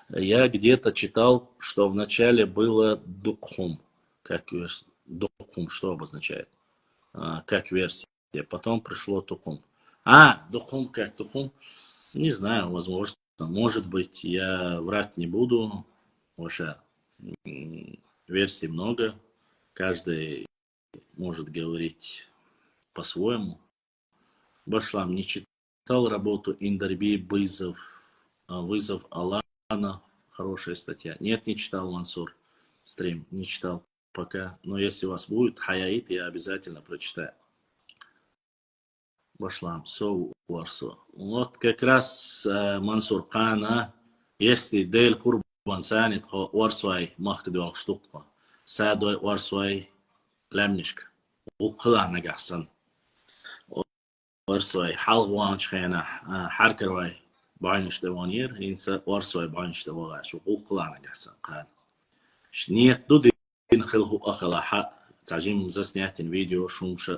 Я где-то читал, что вначале было дукхум, как версия. Дукхум что обозначает? Как версия. Потом пришло тухум. Духум как тухум? Не знаю, возможно. Может быть, я врать не буду. Ваша версий много. Каждый может говорить по-своему. Башлам не читал работу Индарби Бызов, вызов Алана, хорошая статья. Нет, не читал, Мансур. Стрим, не читал пока. Но если у вас будет хаяит, я обязательно прочитаю. Башлам, соу варсо. Вот как раз Мансур Кана, если Дейл Курбан Санит, варсуай махкадуал штуква. Садой варсуай лемнишка. وقلع نجحسن ورسوي حلوان شخينا حركروي بعينش دوانير ينسى ورسوي بعينش دواغا شو وقلع نجحسن قال شنيت دودي نخلقو أخلا حق تعجيم زسنياتين فيديو شومش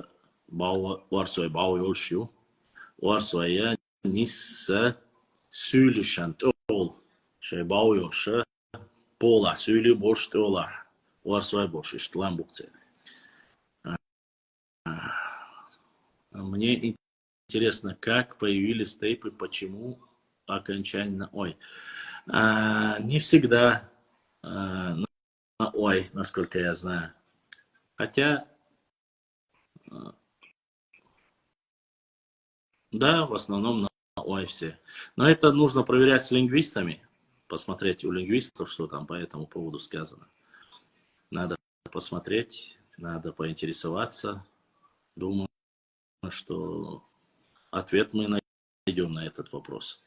باو ورسوي باو يولشيو ورسوي نيسا سولشان تول شي باو يولش بولا سولي بوش تولا ورسوي بوش اشتلان بوكتي. Мне интересно, как появились тейпы, почему окончание на ой. Не всегда на ой, насколько я знаю. Хотя, да, в основном на ой все. Но это нужно проверять с лингвистами, посмотреть у лингвистов, что там по этому поводу сказано. Надо посмотреть, надо поинтересоваться. Думаю, что ответ мы найдем на этот вопрос.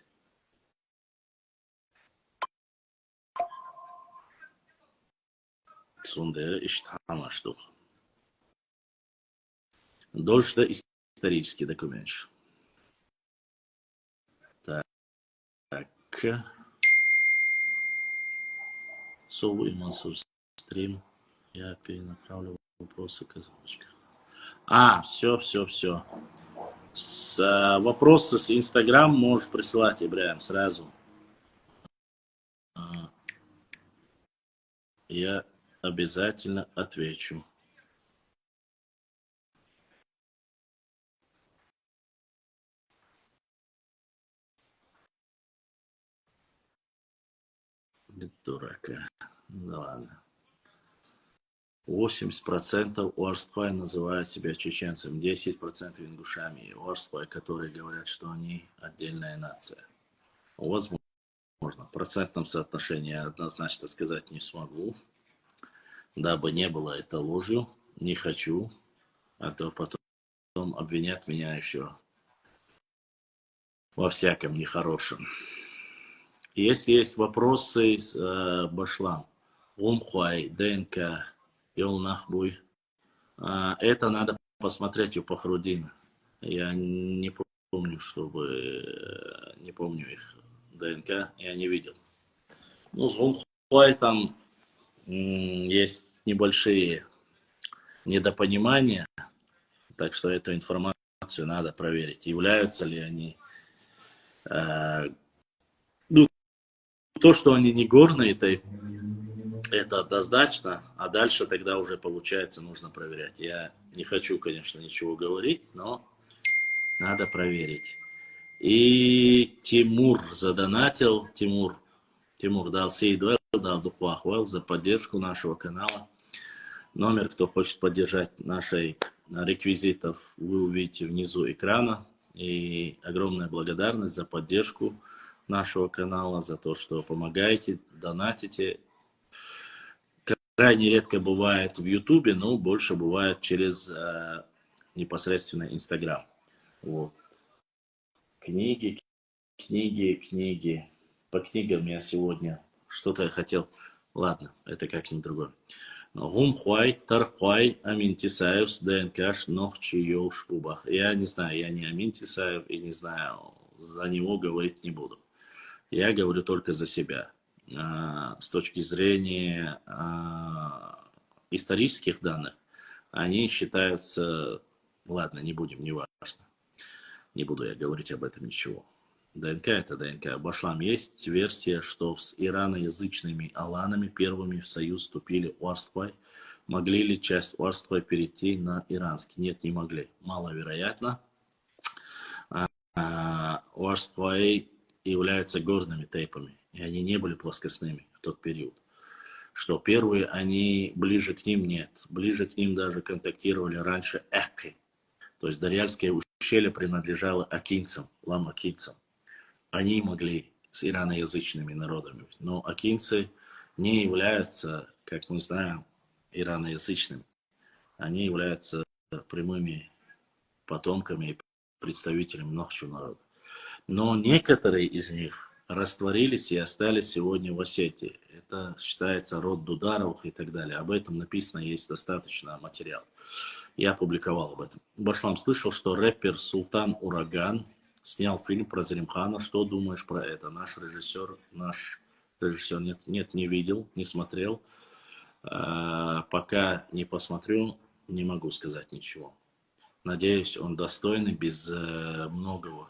Сундер иштхамаштух. Дольше исторический документ. Так. Сову и Мансур стрим. Я перенаправлю вопросы к озвучках. Все. Вопросы с Инстаграм можешь присылать, Ибраим, сразу. Я обязательно отвечу. Дурака. Ну ладно. 80% Уарспай называют себя чеченцем, 10% ингушами. И Уарспай, которые говорят, что они отдельная нация. Возможно. В процентном соотношении я однозначно сказать не смогу. Дабы не было это ложью. Не хочу. А то потом обвинят меня еще во всяком нехорошем. Если есть вопросы с Башлам, Умхуай, ДНК, Йолнахбуй, это надо посмотреть у Пахрудина. Я не помню, не помню их ДНК, я не видел. Ну, с Умхуай там есть небольшие недопонимания, так что эту информацию надо проверить. Являются ли они... То, что они не горные, это однозначно, а дальше тогда уже получается нужно проверять. Я не хочу, конечно, ничего говорить, но надо проверить. И Тимур задонатил, Тимур дал сейдуэл, дал духвахуэл за поддержку нашего канала. Номер, кто хочет поддержать наших реквизитов, вы увидите внизу экрана. И огромная благодарность за поддержку нашего канала, за то, что помогаете, донатите. Крайне редко бывает в Ютубе, но больше бывает через непосредственно Инстаграм. Вот. Книги. По книгам я сегодня что-то хотел. Ладно, это как-нибудь другое. Гум хуай, тар хуай, Амин Тисаев с ДНК ногчи ёлш убах. Я не знаю, я не Амин Тисаев и не знаю, за него говорить не буду. Я говорю только за себя. С точки зрения исторических данных, они считаются... Ладно, не будем, не важно. Не буду я говорить об этом ничего. ДНК это ДНК. Башлам, есть версия, что с ираноязычными аланами первыми в союз вступили Уарствай. Могли ли часть Уарствай перейти на иранский? Нет, не могли. Маловероятно. Уарствай являются горными тейпами, и они не были плоскостными в тот период. Что первые, они ближе к ним нет. Ближе к ним даже контактировали раньше Эхки. То есть Дарьяльское ущелье принадлежало акинцам, ламакинцам. Они могли с ираноязычными народами. Но акинцы не являются, как мы знаем, ираноязычными. Они являются прямыми потомками и представителями Нохчу народа. Но некоторые из них растворились и остались сегодня в Осетии. Это считается род Дударовых и так далее. Об этом написано, есть достаточно материал. Я публиковал об этом. Башлам, слышал, что рэпер Султан Ураган снял фильм про Заримхана. Что думаешь про это? Наш режиссер нет, не видел, не смотрел. Пока не посмотрю, не могу сказать ничего. Надеюсь, он достойный, без многого.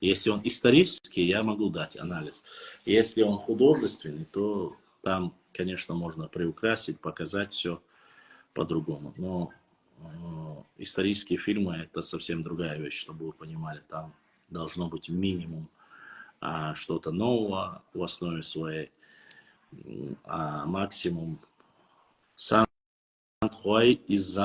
Если он исторический, я могу дать анализ. Если он художественный, то там, конечно, можно приукрасить, показать все по-другому. Но исторические фильмы – это совсем другая вещь, чтобы вы понимали. Там должно быть минимум что-то нового в основе своей, а максимум Сандхуай из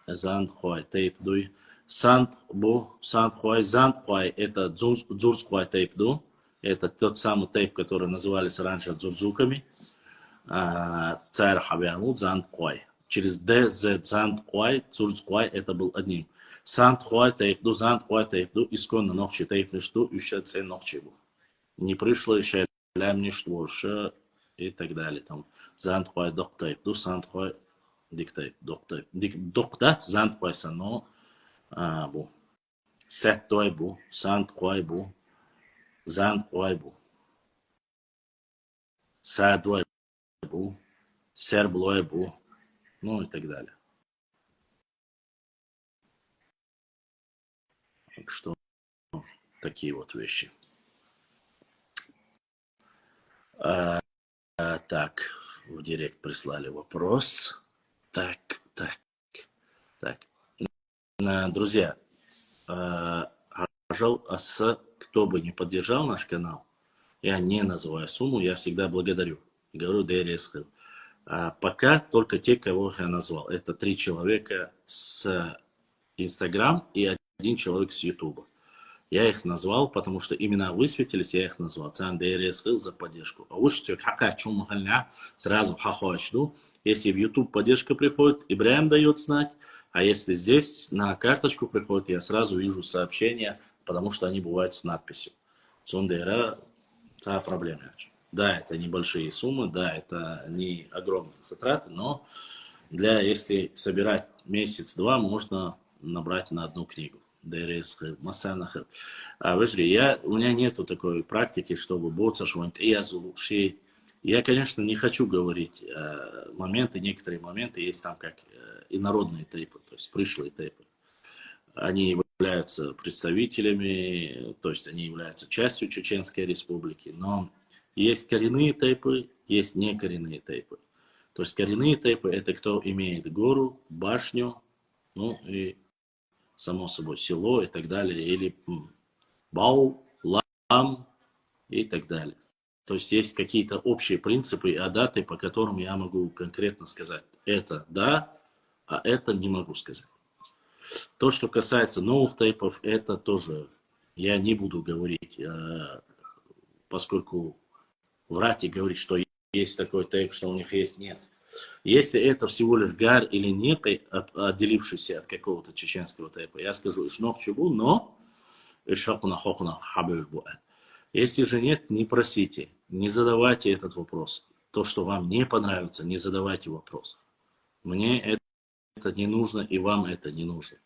Зандхуай. Тейпдуй. Сандхуай, Зандхуай – это Дзурскуай тейпду. Это тот самый тейп, который назывались раньше дзурзуками. Царь Хабианут, Зандхуай. Через ДЗ Зандхуай, Дзурскуай – это был одним. Сандхуай тейпду, Зандхуай тейпду, исконно ногчи тейпништу, ющаце ногчи был. Не пришло еще лямништво, ш и так далее. Там Зандхуай док тейпду, Сандхуай диктейп, док тейп. Доктат Зандхуай сано бу. Сет той бу, Сандхуай бу, Зандхуай бу. Садуай бу, Серблой бу. Ну и так далее. Так что такие вот вещи. Так, в директ прислали вопрос. Так. Друзья, пожалуйста, кто бы не поддержал наш канал, я не называю сумму, я всегда благодарю. Говорю, ДРС. Пока только те, кого я назвал. Это 3 человека с Инстаграм и 1 человек с Ютуба. Я их назвал, потому что имена высветились, я их назвал. Цан ДРС за поддержку. А уж сразу хахуачду. Если в YouTube поддержка приходит, Ибраим дает знать. А если здесь на карточку приходит, я сразу вижу сообщения, потому что они бывают с надписью. Цундера, та проблема. Да, это небольшие суммы, да, это не огромные затраты, но если собирать месяц-два, можно набрать на одну книгу. ДРС, Масанах. У меня нету такой практики, чтобы боться, что я, конечно, не хочу говорить некоторые моменты есть там как инородные тейпы, то есть пришлые тейпы. Они являются представителями, то есть они являются частью Чеченской Республики, но есть коренные тейпы, есть некоренные тейпы. То есть коренные тейпы – это кто имеет гору, башню, ну и, само собой, село и так далее, или бау, лам и так далее. То есть есть какие-то общие принципы и адаты, по которым я могу конкретно сказать, это да, а это не могу сказать. То, что касается новых тейпов, это тоже я не буду говорить, поскольку врать и говорить, что есть такой тейп, что у них есть, нет. Если это всего лишь гар или некий, отделившийся от какого-то чеченского тейпа, я скажу, но если же нет, не просите, не задавайте этот вопрос. То, что вам не понравится, не задавайте вопрос. Мне это не нужно, и вам это не нужно.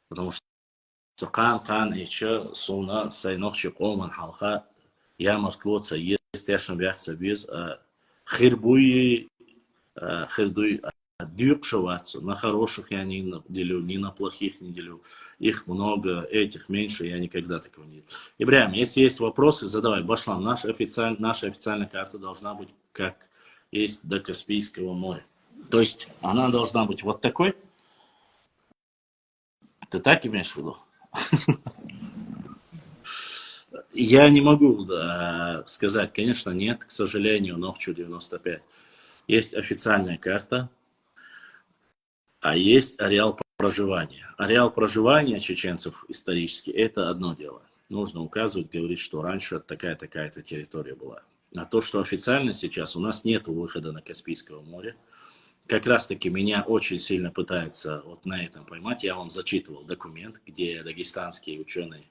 Потому что Кан еще суна сайнохчи колман халха я мортлоца есть яшн бяхса без хирбуи хирдуй дюкшаваться. На хороших я не делю, ни на плохих не делю. Их много, этих меньше, я никогда такого не делю. Ибрahim, если есть вопросы, задавай. Башлам, наша официальная карта должна быть как есть до Каспийского моря. То есть она должна быть вот такой. Ты так имеешь в виду? Я не могу сказать, конечно, нет, к сожалению, Новчу 95. Есть официальная карта, а есть ареал проживания. Ареал проживания чеченцев исторически – это одно дело. Нужно указывать, говорить, что раньше такая-такая-то территория была. А то, что официально сейчас у нас нет выхода на Каспийское море, как раз-таки меня очень сильно пытаются вот на этом поймать. Я вам зачитывал документ, где дагестанские ученые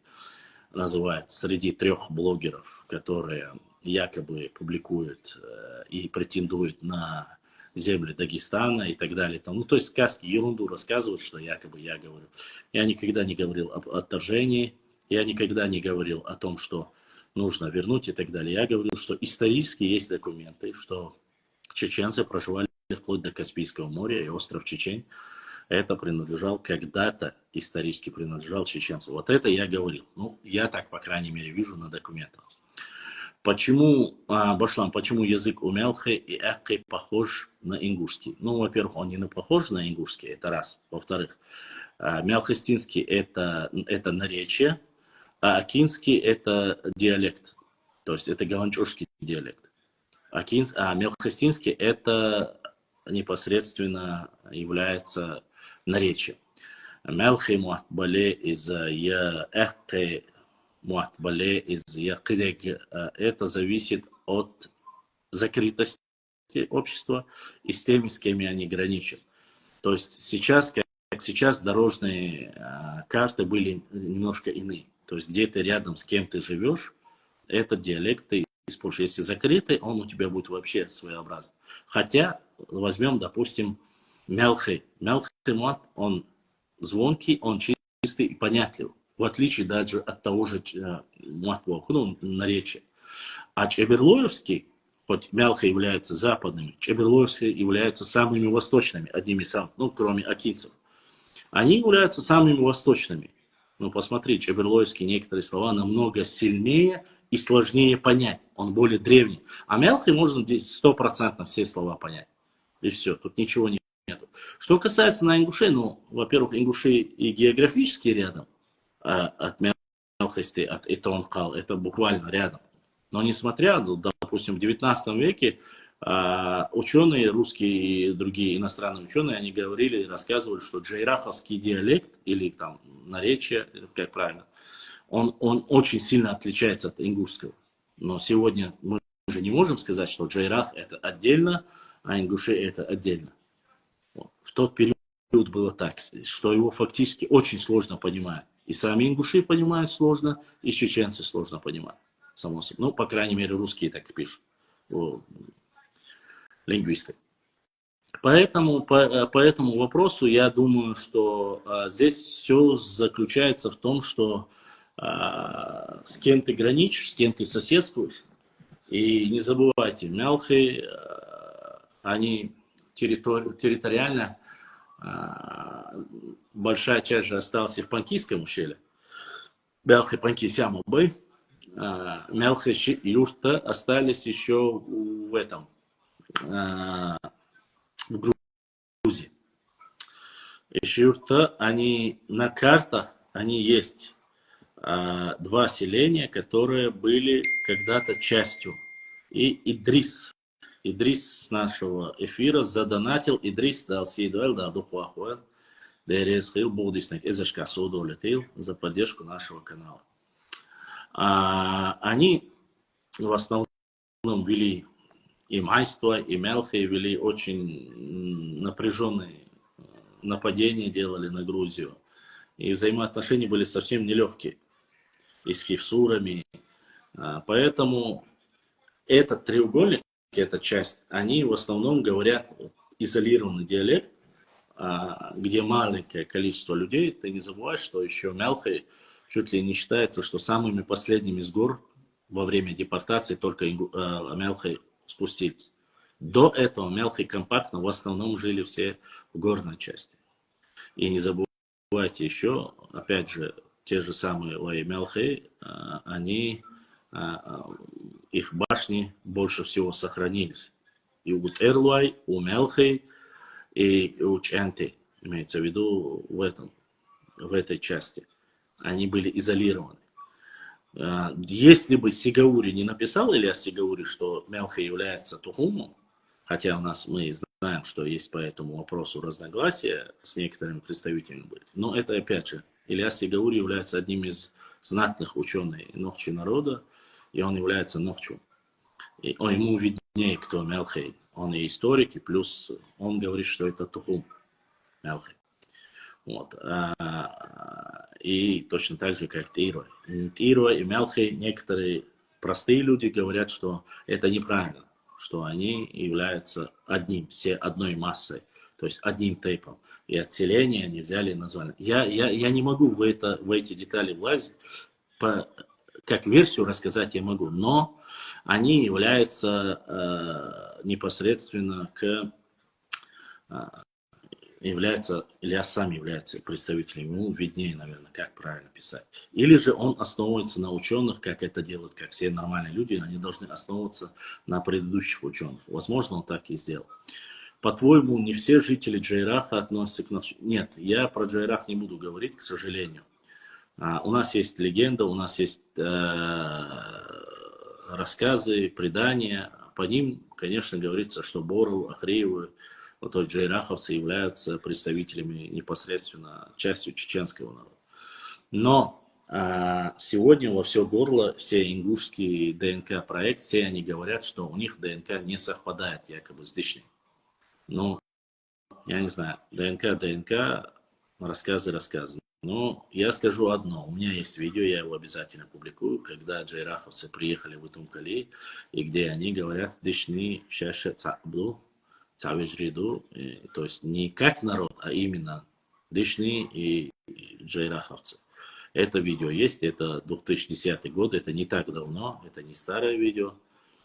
называют среди 3 блогеров, которые якобы публикуют и претендуют на земли Дагестана и так далее. Ну, то есть сказки, ерунду рассказывают, что якобы я говорю. Я никогда не говорил об отторжении, я никогда не говорил о том, что нужно вернуть и так далее. Я говорил, что исторически есть документы, что чеченцы проживали вплоть до Каспийского моря, и остров Чечень, это принадлежал когда-то, исторически принадлежал чеченцам. Вот это я говорил. Ну, я так, по крайней мере, вижу на документах. Почему, Башлам, почему язык у Мелхи и Эхки похож на ингушский? Ну, во-первых, он не похож на ингушский, это раз. Во-вторых, мелхистинский это наречие, а акинский это диалект. То есть это галанчурский диалект. А мелхистинский это непосредственно является наречием. Мелхи муатбале из я Эхки муатбале из якидег, это зависит от закрытости общества и с теми, с кем они граничат. То есть сейчас, как сейчас, дорожные карты были немножко иные. То есть где ты рядом с кем ты живешь, этот диалект ты используешь. Если закрытый, он у тебя будет вообще своеобразный. Хотя, возьмем, допустим, Мелхи. Мелхи муат, он звонкий, он чистый и понятливый. В отличие даже от того же ну, наречия. А Чеберлоевский, хоть Мелхи являются западными, Чеберлоевские являются самыми восточными, одними из самых, ну, кроме акинцев. Они являются самыми восточными. Ну, посмотри, Чеберлоевский некоторые слова намного сильнее и сложнее понять. Он более древний. А Мелхи можно здесь 100% все слова понять. И все, тут ничего нету. Что касается на ингушей, ну, во-первых, ингушей и географически рядом, от Мелхисти, от Итонкал, это буквально рядом. Но несмотря, допустим, в 19 веке ученые, русские и другие иностранные ученые, они говорили, рассказывали, что джейраховский диалект, или там наречие, как правильно, он очень сильно отличается от ингушского. Но сегодня мы уже не можем сказать, что джейрах это отдельно, а ингуши это отдельно. В тот период было так, что его фактически очень сложно понимать. И сами ингуши понимают сложно, и чеченцы сложно понимают. Само собой. Ну, по крайней мере, русские так и пишут. Лингвисты. По этому вопросу я думаю, что здесь все заключается в том, что с кем ты граничишь, с кем ты соседствуешь. И не забывайте, Мелхи, они территориально, большая часть же осталась и в Панкийском ущелье. Мелхи, Панки, Сямалбы. Мелхи и Юрта остались еще в этом, в Грузии. И Юрта, они на картах, они есть 2 селения, которые были когда-то частью. И Идрис с нашего эфира задонатил, Идрис дал Сидуэль, да, Духуахуэл, Дересхил, Будиснек, Эзешкасуду улетел за поддержку нашего канала. Они в основном вели и майство, и Мелхи вели очень напряженные нападения, делали на Грузию. И взаимоотношения были совсем нелегкие. И с хивсурами. Поэтому этот треугольник, эта часть, они в основном говорят изолированный диалект. где маленькое количество людей, ты не забывай, что еще Мелхий чуть ли не считается, что самыми последними с гор во время депортации только Мелхий спустились. До этого Мелхий компактно в основном жили все в горной части. И не забывайте еще, опять же, те же самые Мелхи, они, их башни больше всего сохранились. И у Эрлуай, у Мелхи и у Ченти, имеется в виду в этой части. Они были изолированы. Если бы Сигаури не написал, Ильяс Сигаури, что Мелхи является Тухумом, хотя у нас мы знаем, что есть по этому вопросу разногласия с некоторыми представителями были. Но это опять же, Ильяс Сигаури является одним из знатных ученых Нохчи народа, и он является Нохчу. И ему виднее, кто Мелхи. Он и историк, и плюс он говорит, что это Тухум Мелхи. Вот. И точно так же, как Тирва. Тирва и Мелхи, некоторые простые люди говорят, что это неправильно, что они являются все одной массой, то есть одним тейпом. И отселение они взяли название. Я не могу в эти детали влазить, как версию рассказать я могу, но они являются непосредственно Ильяс сам является представителем, ему виднее, наверное, как правильно писать. Или же он основывается на ученых, как это делают, как все нормальные люди, они должны основываться на предыдущих ученых. Возможно, он так и сделал. По-твоему, не все жители Джейраха относятся к Нохчу? Нет, я про Джейрах не буду говорить, к сожалению. У нас есть легенда, у нас есть рассказы, предания. По ним, конечно, говорится, что Бору, Ахреевы, то есть джейраховцы являются представителями непосредственно частью чеченского народа. Но сегодня во все горло все ингушские ДНК-проекты, все они говорят, что у них ДНК не совпадает якобы с лишним. Но я не знаю, ДНК, рассказы. Но я скажу одно, у меня есть видео, я его обязательно публикую, когда джейраховцы приехали в Итумкали, и где они говорят «Дишни шеше цабду», Цавежриду, то есть не как народ, а именно Дишни и джейраховцы. Это видео есть, это 2010 год, это не так давно, это не старое видео.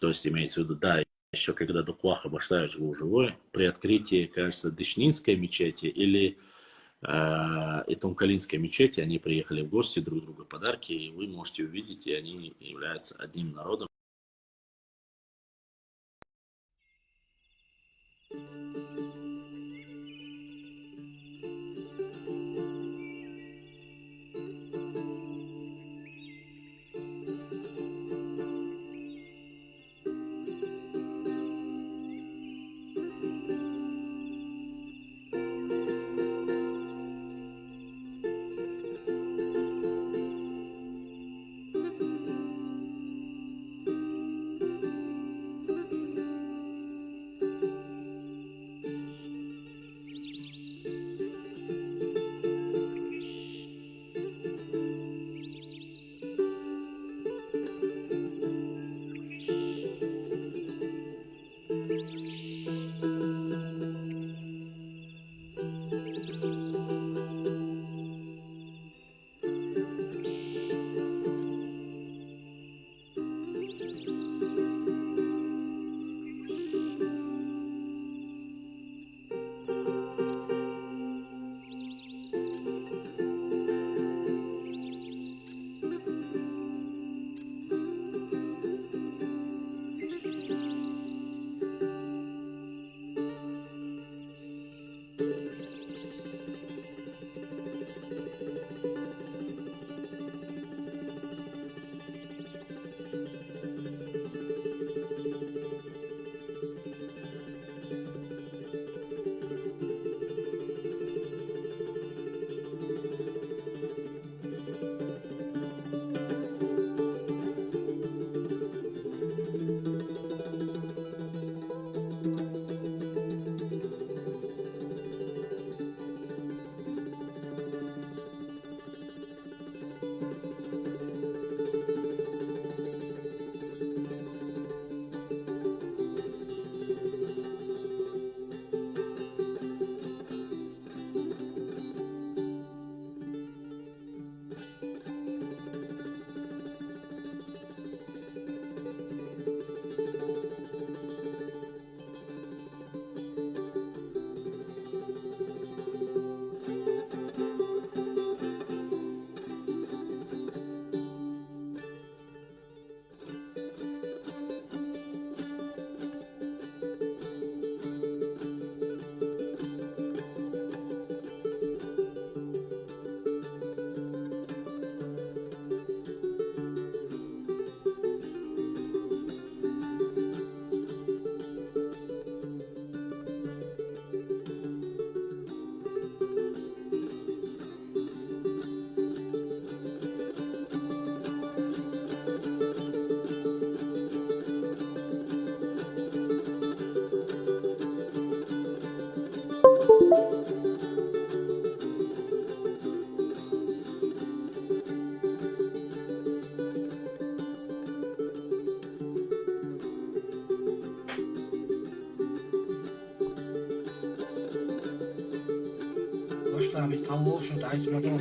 То есть имеется в виду, да, еще когда Дукваха Баштаевич был живой, при открытии, кажется, Дышнинской мечети или Итумкалинской мечети, они приехали в гости, друг другу подарки, и вы можете увидеть, и они являются одним народом. mit Tausch und Eismadon.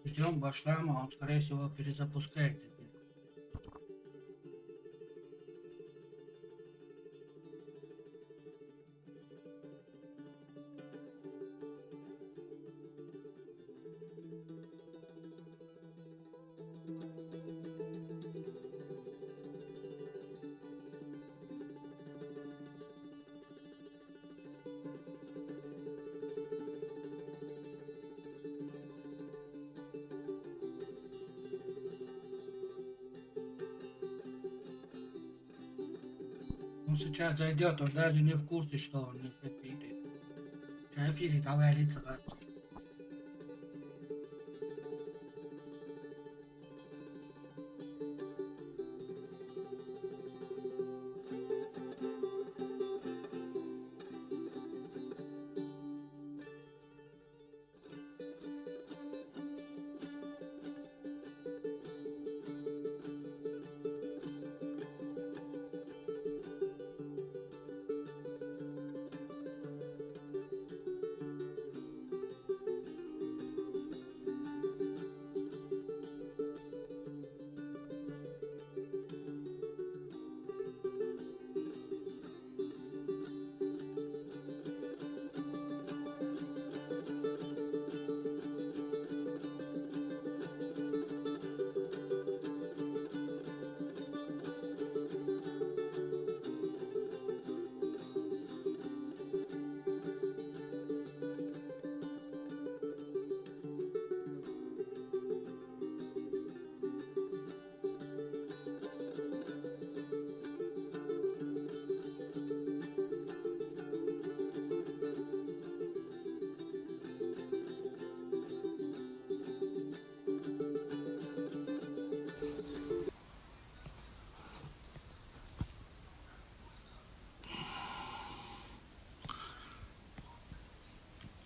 Ждем башлама, он, скорее всего, перезапускает. Он сейчас зайдет, он даже не в курсе, что он не в эфире. В эфире говорится как.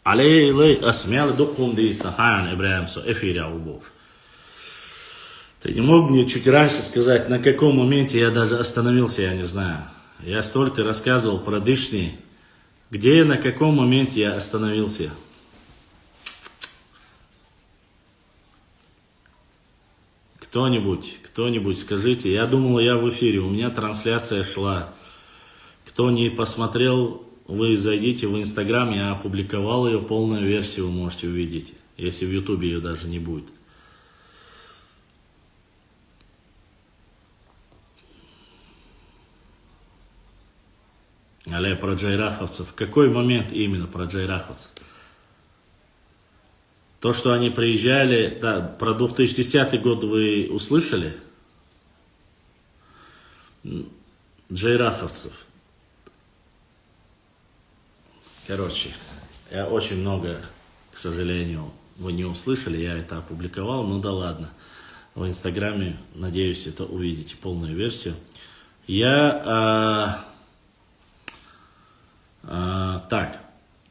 Allez, смело докум дейстахан Ибрahim эфире убор. Ты не мог мне чуть раньше сказать, на каком моменте я даже остановился, я не знаю. Я столько рассказывал про дышни. Где, на каком моменте я остановился? Кто-нибудь скажите. Я думал, я в эфире, у меня трансляция шла. Кто не посмотрел, вы зайдите в Инстаграм, я опубликовал ее, полную версию вы можете увидеть, если в Ютубе ее даже не будет. Але про джайраховцев. В какой момент именно про джайраховцев? То, что они приезжали, да, про 2010 год вы услышали? Джайраховцев. Короче, я очень много, к сожалению, вы не услышали, я это опубликовал, ну да ладно. В Инстаграме, надеюсь, это увидите полную версию. Так,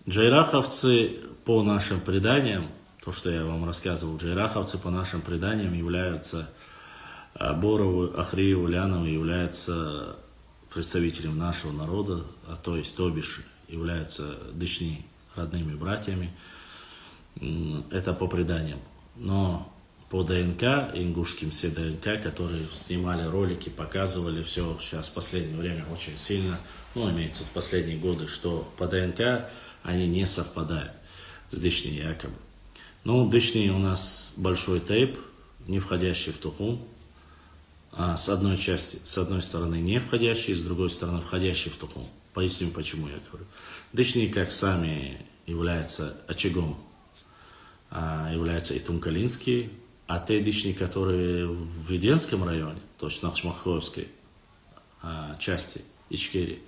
джайраховцы по нашим преданиям, то, что я вам рассказывал, джайраховцы по нашим преданиям являются, Боровы, Ахриеву, Лянову являются представителем нашего народа, то есть тобишь являются дышни родными братьями. Это по преданиям. Но по ДНК, ингушским все ДНК, которые снимали ролики, показывали все сейчас в последнее время очень сильно, ну, имеется в последние годы, что по ДНК они не совпадают с дышни якобы. Ну, дышни у нас большой тейп, не входящий в тухум. С одной стороны не входящий, с другой стороны входящий в тухум. Поясню, почему я говорю. Дышни, как сами, являются очагом, являются и Тумкалинские, а те дышни, которые в Веденском районе, то есть Нахчмахровской части Ичкерии,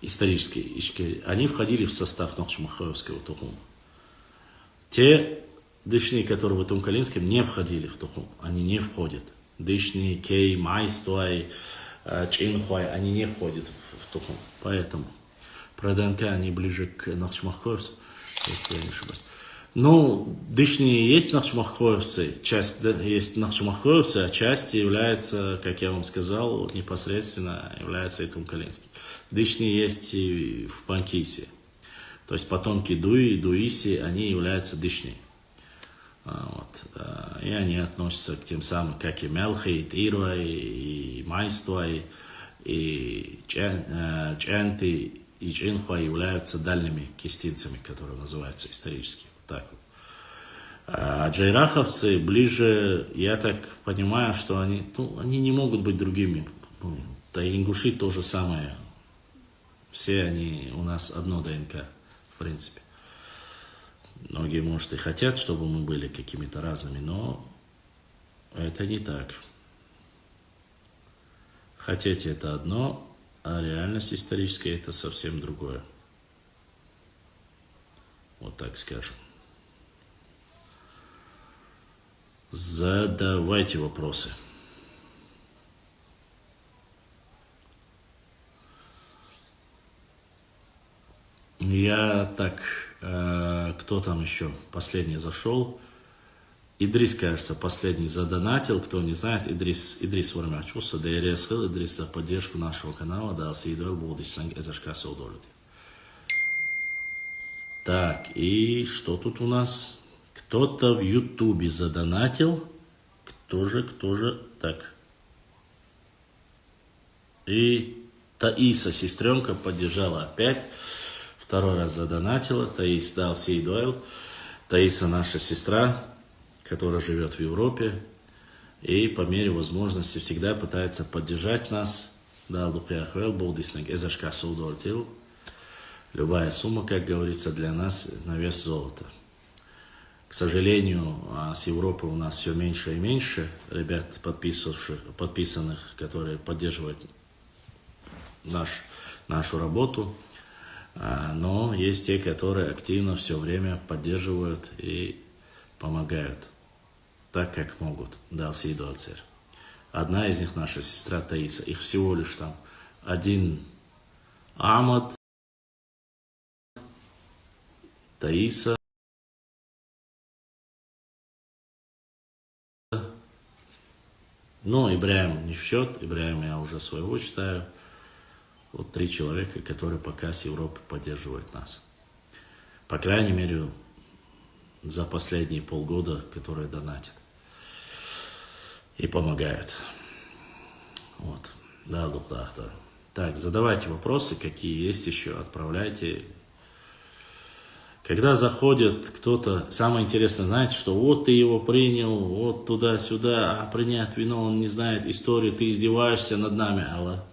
исторической Ичкерии, они входили в состав Нахчмахровского тухума. Те дышни, которые в Тумкалинском, не входили в тухум, они не входят. Дышни, Кей, Майстуай, Чинхуай, они не входят в тухум. Поэтому про ДНК они ближе к Нахчмахровцу, если я не ошибаюсь. Ну, дышни есть нахчмахровцы, часть есть нахчмахровцы, а часть является, как я вам сказал, непосредственно является и Тумкалинский. Дышни есть и в Панкисе. То есть потомки Дуи, Дуиси, они являются дышни. Вот. И они относятся к тем самым, как и Мелхи, и Тируай, и Майстуай, и Ченты, и Чинхуай являются дальними кистинцами, которые называются исторически. Так вот. А джайраховцы ближе, я так понимаю, что они не могут быть другими. Да и ингуши то же самое. Все они у нас одно ДНК, в принципе. Многие, может, и хотят, чтобы мы были какими-то разными, но это не так. Хотеть это одно, а реальность историческая это совсем другое. Вот так скажем. Задавайте вопросы. Я так, кто там еще последний зашел? Идрис, кажется, последний задонатил. Кто не знает, Идрис Вармячуса, да и Ресхил, Идрис за поддержку нашего канала, да, Сейдуэл Болдисланг Эзашкаса удолит. Так, и что тут у нас? Кто-то в Ютубе задонатил. Кто же? Так. И Таиса, сестренка, поддержала опять. Второй раз задонатила. Таис дал Сейдуэл. Таиса наша сестра, которая живет в Европе. И по мере возможности всегда пытается поддержать нас. Да, Лукьяхвел, Болдиснег, Эзашкаса удолтил. Любая сумма, как говорится, для нас на вес золота. К сожалению, с Европы у нас все меньше и меньше ребят, подписанных, которые поддерживают нашу работу. Но есть те, которые активно все время поддерживают и помогают так, как могут. Да, Сейдуальцер. Одна из них наша сестра Таиса. Их всего лишь там один Ахмад, Таиса, ну, Ибраим не в счет, Ибраим я уже своего считаю. Вот 3 человека, которые пока с Европы поддерживают нас. По крайней мере, за последние полгода, которые донатят и помогают. Вот. Да, Лухлах, да. Так, задавайте вопросы, какие есть еще, отправляйте. Когда заходит кто-то, самое интересное, знаете, что вот ты его принял, вот туда-сюда, а принять вино, он не знает историю, ты издеваешься над нами,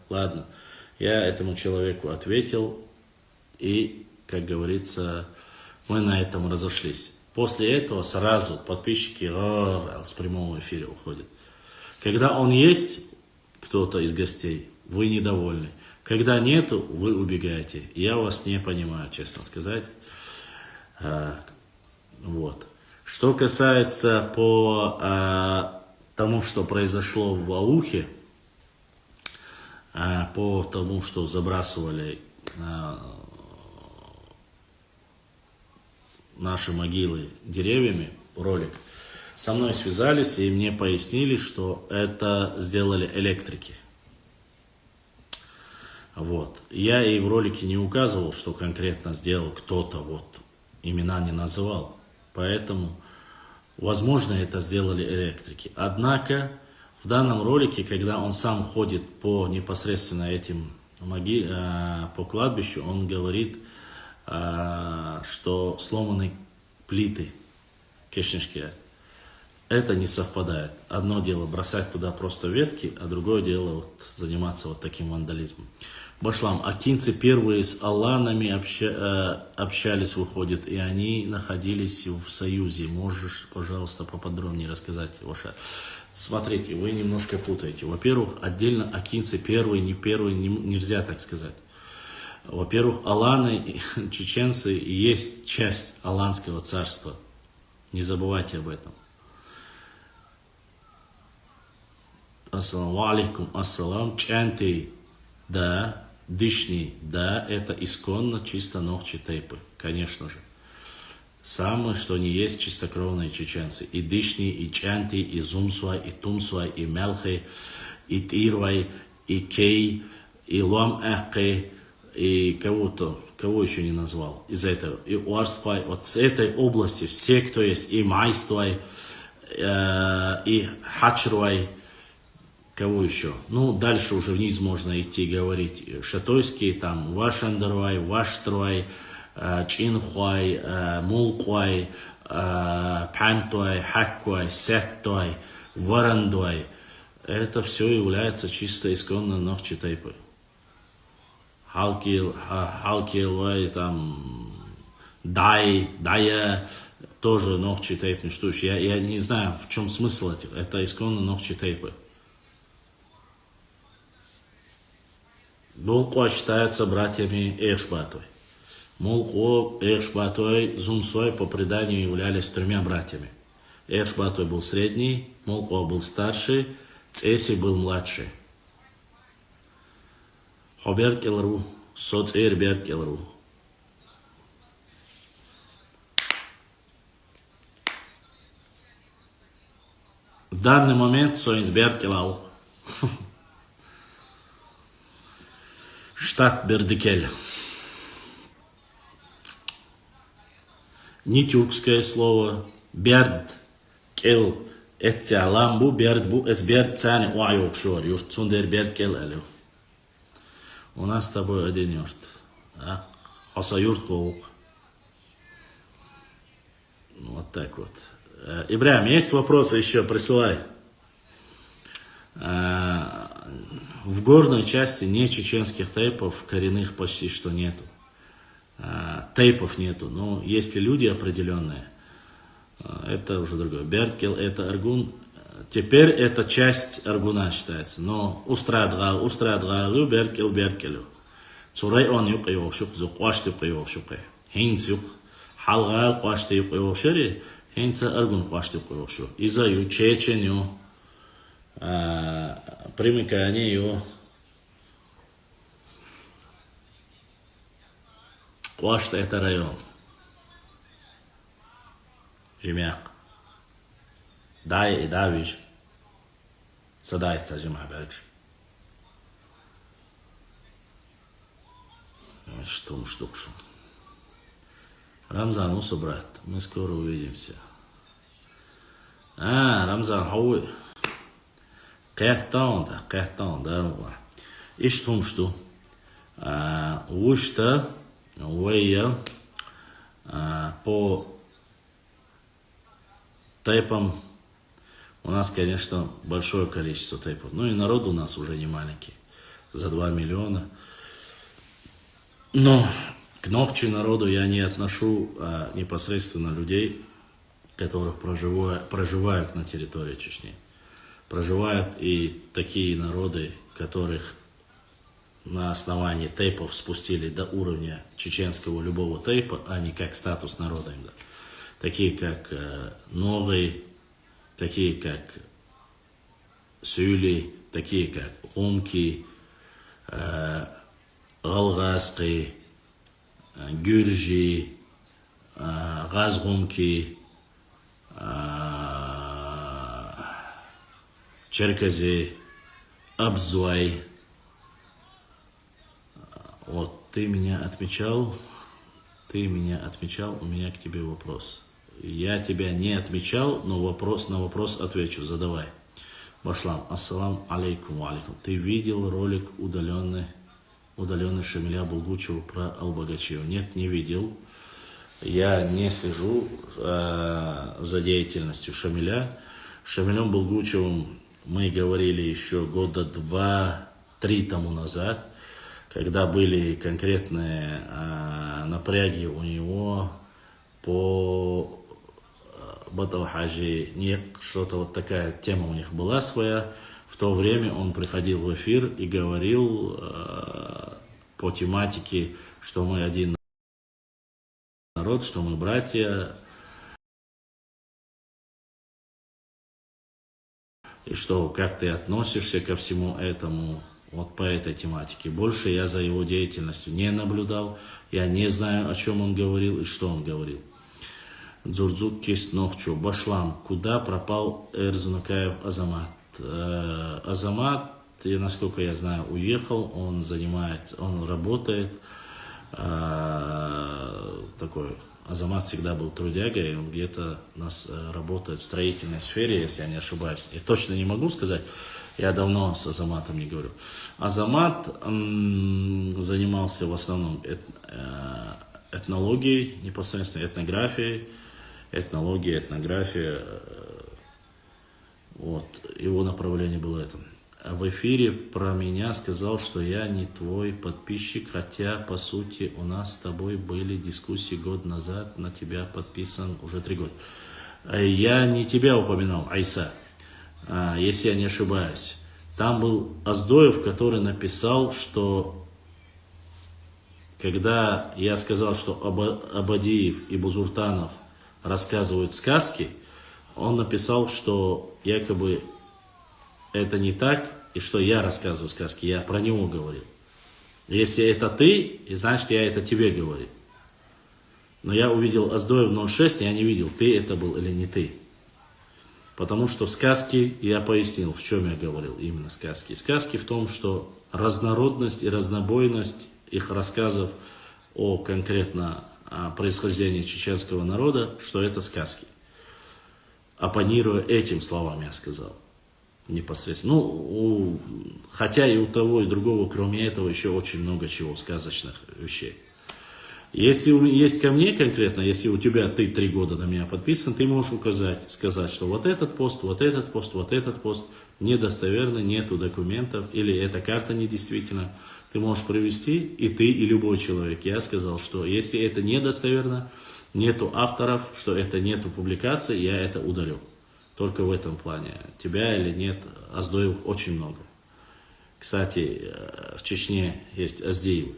ладно. Я этому человеку ответил, И, как говорится, мы на этом разошлись. После этого сразу подписчики с прямого эфира уходят. Когда он есть, кто-то из гостей, вы недовольны. Когда нету, вы убегаете. Я вас не понимаю, честно сказать. Вот. Что касается по тому, что произошло в Аухе, по тому, что забрасывали наши могилы деревьями, ролик, со мной связались и мне пояснили, что это сделали электрики. Вот. Я и в ролике не указывал, что конкретно сделал кто-то, вот, имена не называл. Поэтому, возможно, это сделали электрики. Однако, в данном ролике, когда он сам ходит по непосредственно этим по кладбищу, он говорит, что сломаны плиты Кешнишке. Это не совпадает. Одно дело бросать туда просто ветки, а другое дело вот заниматься вот таким вандализмом. Башлам, акинцы первые с аланами общались, выходит, и они находились в союзе. Можешь, пожалуйста, поподробнее рассказать, Ваша? Смотрите, вы немножко путаете. Во-первых, отдельно акинцы первые, не первые, нельзя так сказать. Во-первых, аланы, чеченцы, есть часть аланского царства. Не забывайте об этом. Ассаламу алейкум, ассалам. Чанты, да. Дышни, да. Это исконно чисто ногчи тейпы. Конечно же. Самое, что не есть чистокровные чеченцы. И дышни, и чанты, и зумсвай, и тумсвай, и мелхи, и тирвай, и кей, и лом эхкей, и кого еще не назвал из этого. И уарствай, вот с этой области все, кто есть, и майствай, и хачрвай, кого еще? Ну, дальше уже вниз можно идти и говорить. Шатойские, там, Вашандервай, Ваштрвай, Чинхвай, Мулквай, Пантвай, Хаквай, Сеттвай, Варандвай. Это все является чисто исконно ногчи тайпой. Халкилвай, там, Дая, тоже ногчи тайпный штуч. Я не знаю, в чем смысл этих. Это исконно ногчи тайпы. Мулква считается братьями Эхшбатой. Мулква, Эхшбатой, Зумсой по преданию являлись тремя братьями. Эхшбатой был средний, Мулква был старший, Цеси был младший. Хоберт Келру, Соцер Берт Келру. В данный момент Соинс Берт Келау. Штат Бердикель. Не тюркское слово. Берд, кел, этцалам бу, берд бу, эс берд цани уайок шор. Юрт сундер берд кел элю. У нас с тобой один юрт. Хоса юрт ковук. Вот так вот. Ибрahim, есть вопросы еще? Присылай. В горной части не чеченских тейпов коренных почти что нету. Тейпов нету, но есть ли люди определенные, это уже другое. Берткел это Аргун. Теперь это часть Аргуна считается. Но устрадгал, Берткел, Берткелю. Цурай он юк его шук, зуквашти его шуке. Хинц юк, халгал квашти его шери, хинца Аргун квашти его шу. Изаю, чеченю, примыканию, Квашта это район. Жемяк. Дай и давиш. Садается жемя бергш. Что штукшу. Рамзан, усу, брат. Мы скоро увидимся. Рамзан, хауи. Кэттаун, да. И что? Ушта. Уэя по тейпам у нас, конечно, большое количество тейпов. Ну и народ у нас уже не маленький. За 2 миллиона. Но К Нохчи народу я не отношу непосредственно людей, которых проживают на территории Чечни. Проживают и такие народы, которых на основании тейпов спустили до уровня чеченского любого тейпа, а не как статус народа. Такие как Новый, такие как Сюли, такие как Умки, Галгаски, Гюржи, Газгумки, Черкази, Абзуай. Вот, ты меня отмечал, у меня к тебе вопрос. Я тебя не отмечал, но на вопрос отвечу, задавай. Башлам, ассалам алейкум. Ты видел ролик удаленный Шамиля Булгучева про Албогачева? Нет, не видел. Я не слежу за деятельностью Шамиля. Шамилем Булгучевым мы говорили еще года 2-3 тому назад, когда были конкретные напряги у него по Баталхаджи, что-то вот такая тема у них была своя. В то время он приходил в эфир и говорил по тематике, что мы один народ, что мы братья, и что как ты относишься ко всему этому, вот по этой тематике. Больше я за его деятельностью не наблюдал, я не знаю, о чем он говорил и что он говорил. Дзурдзук Кист Нохчу. Башлам, куда пропал Эрзунакаев Азамат? Азамат, насколько я знаю, уехал, он работает, такой, Азамат всегда был трудягой, он где-то работает в строительной сфере, если я не ошибаюсь. Я точно не могу сказать, я давно с Азаматом не говорю. Азамат занимался в основном этнологией, непосредственно этнографией, этнография, вот, его направление было это. В эфире про меня сказал, что я не твой подписчик, хотя, по сути, у нас с тобой были дискуссии год назад, на тебя подписан уже 3 года. Я не тебя упоминал, Айса, если я не ошибаюсь. Там был Аздоев, который написал, что когда я сказал, что Абадиев и Бузуртанов рассказывают сказки, он написал, что якобы это не так, и что я рассказываю сказки, я про него говорил. Если это ты, значит я это тебе говорю. Но я увидел Аздоев 06, я не видел, ты это был или не ты. Потому что сказки, я пояснил, в чем я говорил, именно сказки. Сказки в том, что разнородность и разнобойность их рассказов о конкретно происхождении чеченского народа, что это сказки. Оппонируя этим словам, я сказал. Непосредственно. Хотя и у того, и другого, кроме этого, еще очень много чего, сказочных вещей. Если есть ко мне конкретно, если у тебя, ты 3 года на меня подписан, ты можешь сказать, что вот этот пост недостоверный, нету документов, или эта карта недействительна. Ты можешь привести, и ты, и любой человек. Я сказал, что если это недостоверно, нету авторов, что это нету публикаций, я это удалю. Только в этом плане. Тебя или нет, Аздоевых очень много. Кстати, в Чечне есть Аздеевы.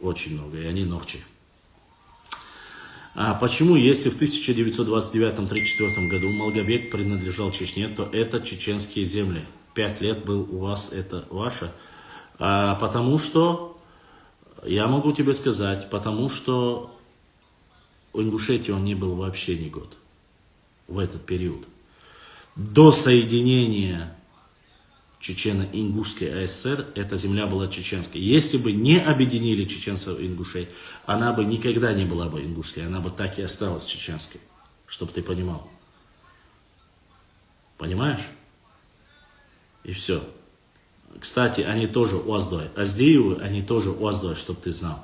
Очень много, и они Нохчи. Почему, если в 1929-1934 году Малгобек принадлежал Чечне, то это чеченские земли? 5 лет был у вас, это ваше? Потому что, я могу тебе сказать, потому что у Ингушетии он не был вообще ни год. В этот период. До соединения Чечено-Ингушской АСР, эта земля была чеченской. Если бы не объединили чеченцев и ингушей, она бы никогда не была бы ингушской, она бы так и осталась чеченской, чтобы ты понимал. Понимаешь? И все. Кстати, они тоже Уаздой. Аздеевы, они тоже Уаздой, чтобы ты знал.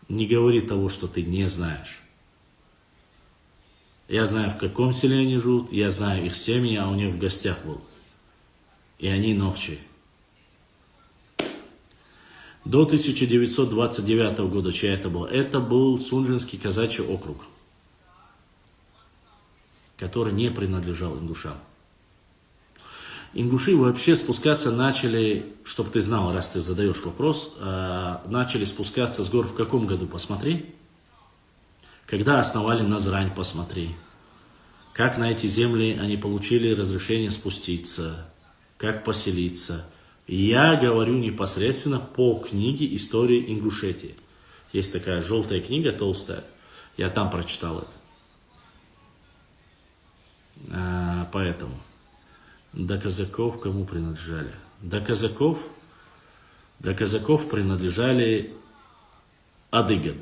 Не говори того, что ты не знаешь. Я знаю, в каком селе они живут, я знаю их семьи, а у них в гостях был. И они Нохчи. До 1929 года, чья это была? Это был Сунжинский казачий округ, который не принадлежал ингушам. Ингуши вообще спускаться начали, чтобы ты знал, раз ты задаешь вопрос, начали спускаться с гор в каком году? Посмотри. Когда основали Назрань, посмотри. Как на эти земли они получили разрешение спуститься, как поселиться. Я говорю непосредственно по книге «История Ингушетии». Есть такая желтая книга, толстая. Я там прочитал это. Поэтому до казаков кому принадлежали? До казаков принадлежали адыгам.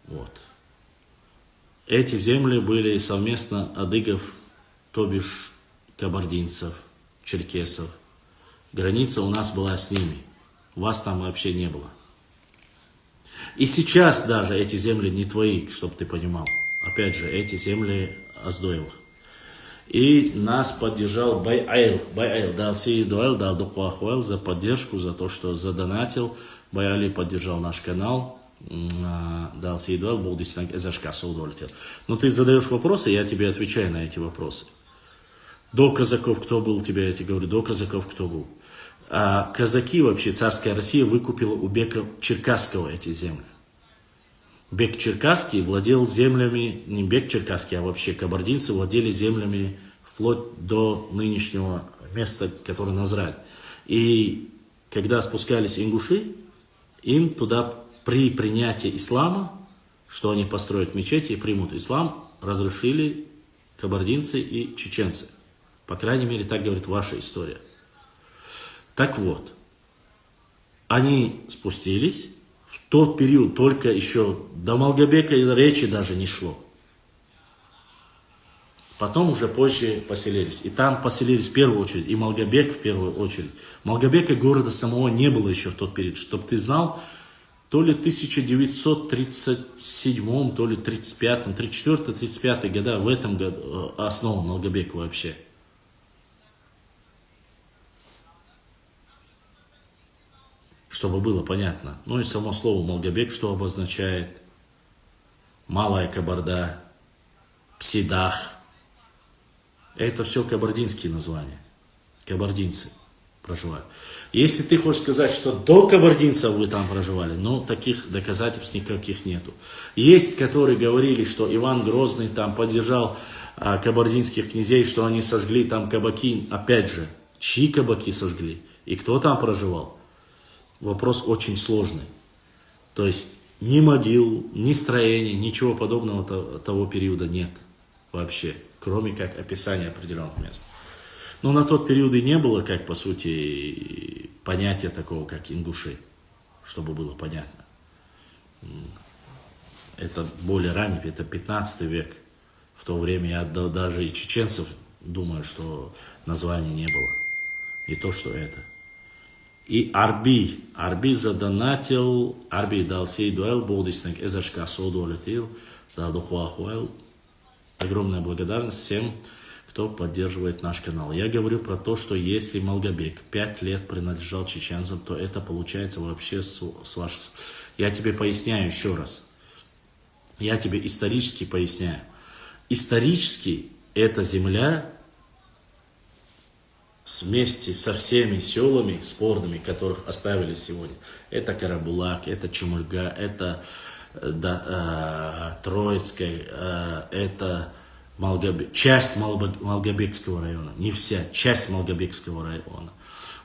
Вот. Эти земли были совместно адыгов, то бишь кабардинцев, черкесов. Граница у нас была с ними. Вас там вообще не было. И сейчас даже эти земли не твои, чтобы ты понимал. Опять же, эти земли Оздоевых. И нас поддержал Байайл. Байайл дал Сиидуэл, дал Духуахуэл за поддержку, за то, что задонатил. Байали поддержал наш канал. Дал Сиидуэл, был действительно Эзашкаса удовлетворил. Но ты задаешь вопросы, я тебе отвечаю на эти вопросы. До казаков кто был, тебе я тебе говорю, до казаков кто был. Казаки вообще, царская Россия выкупила у Бека Черкасского эти земли. Бек Черкасский владел землями, не Бек Черкасский, а вообще кабардинцы владели землями вплоть до нынешнего места, которое Назрань. И когда спускались ингуши, им туда при принятии ислама, что они построят мечети и примут ислам, разрешили кабардинцы и чеченцы. По крайней мере, так говорит ваша история. Так вот, они спустились. В тот период только еще до Малгобека речи даже не шло. Потом уже позже поселились. И там поселились в первую очередь, и Малгобек в первую очередь. Малгобека города самого не было еще в тот период. Чтобы ты знал, то ли в 1937, то ли 35, 34-35 года, в этом году основан Малгобек вообще. Чтобы было понятно. Ну и само слово Малгобек, что обозначает? Малая Кабарда, Псидах. Это все кабардинские названия. Кабардинцы проживают. Если ты хочешь сказать, что до кабардинцев вы там проживали, ну таких доказательств никаких нету. Есть, которые говорили, что Иван Грозный там поддержал кабардинских князей, что они сожгли там кабаки. Опять же, чьи кабаки сожгли? И кто там проживал? Вопрос очень сложный. То есть ни могил, ни строений, ничего подобного того периода нет вообще, кроме как описания определенных мест. Но на тот период и не было, как по сути, понятия такого, как ингуши, чтобы было понятно. Это более ранний, это 15 век. В то время я даже и чеченцев думаю, что названия не было. Не то, что это. И Арби задонатил, Арби дал Сейдуэл, Болдиснек Эзашкаса удовлетворил, дал Духуахуэл. Огромная благодарность всем, кто поддерживает наш канал. Я говорю про то, что если Малгобек 5 лет принадлежал чеченцам, то это получается вообще с вашей... Я тебе поясняю еще раз. Я тебе исторически поясняю. Исторически эта земля... вместе со всеми селами спорными, которых оставили сегодня. Это Карабулак, это Чумульга, это Троицкая, это часть Малгобекского района. Не вся, часть Малгобекского района.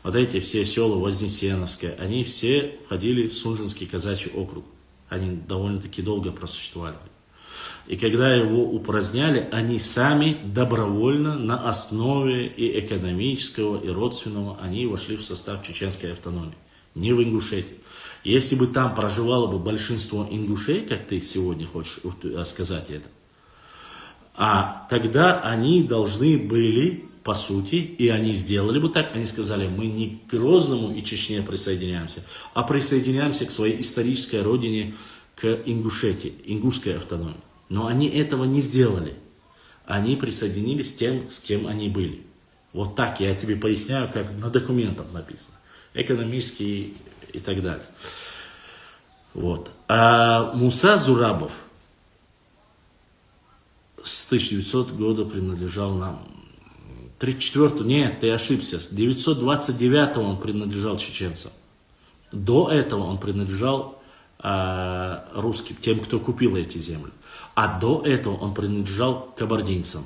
Вот эти все села Вознесеновское, они все входили в Сунжинский казачий округ. Они довольно-таки долго просуществовали. И когда его упраздняли, они сами добровольно на основе и экономического, и родственного, они вошли в состав чеченской автономии, не в Ингушетии. Если бы там проживало бы большинство ингушей, как ты сегодня хочешь сказать это, тогда они должны были, по сути, и они сделали бы так, они сказали, мы не к Грозному и Чечне присоединяемся, а присоединяемся к своей исторической родине, к Ингушетии, ингушской автономии. Но они этого не сделали. Они присоединились с тем, с кем они были. Вот так я тебе поясняю, как на документах написано. экономический и так далее. Вот. А Муса Зурабов с 1900 года принадлежал нам. 34 нет, ты ошибся. С 929 он принадлежал чеченцам. До этого он принадлежал русским, тем, кто купил эти земли. А до этого он принадлежал кабардинцам,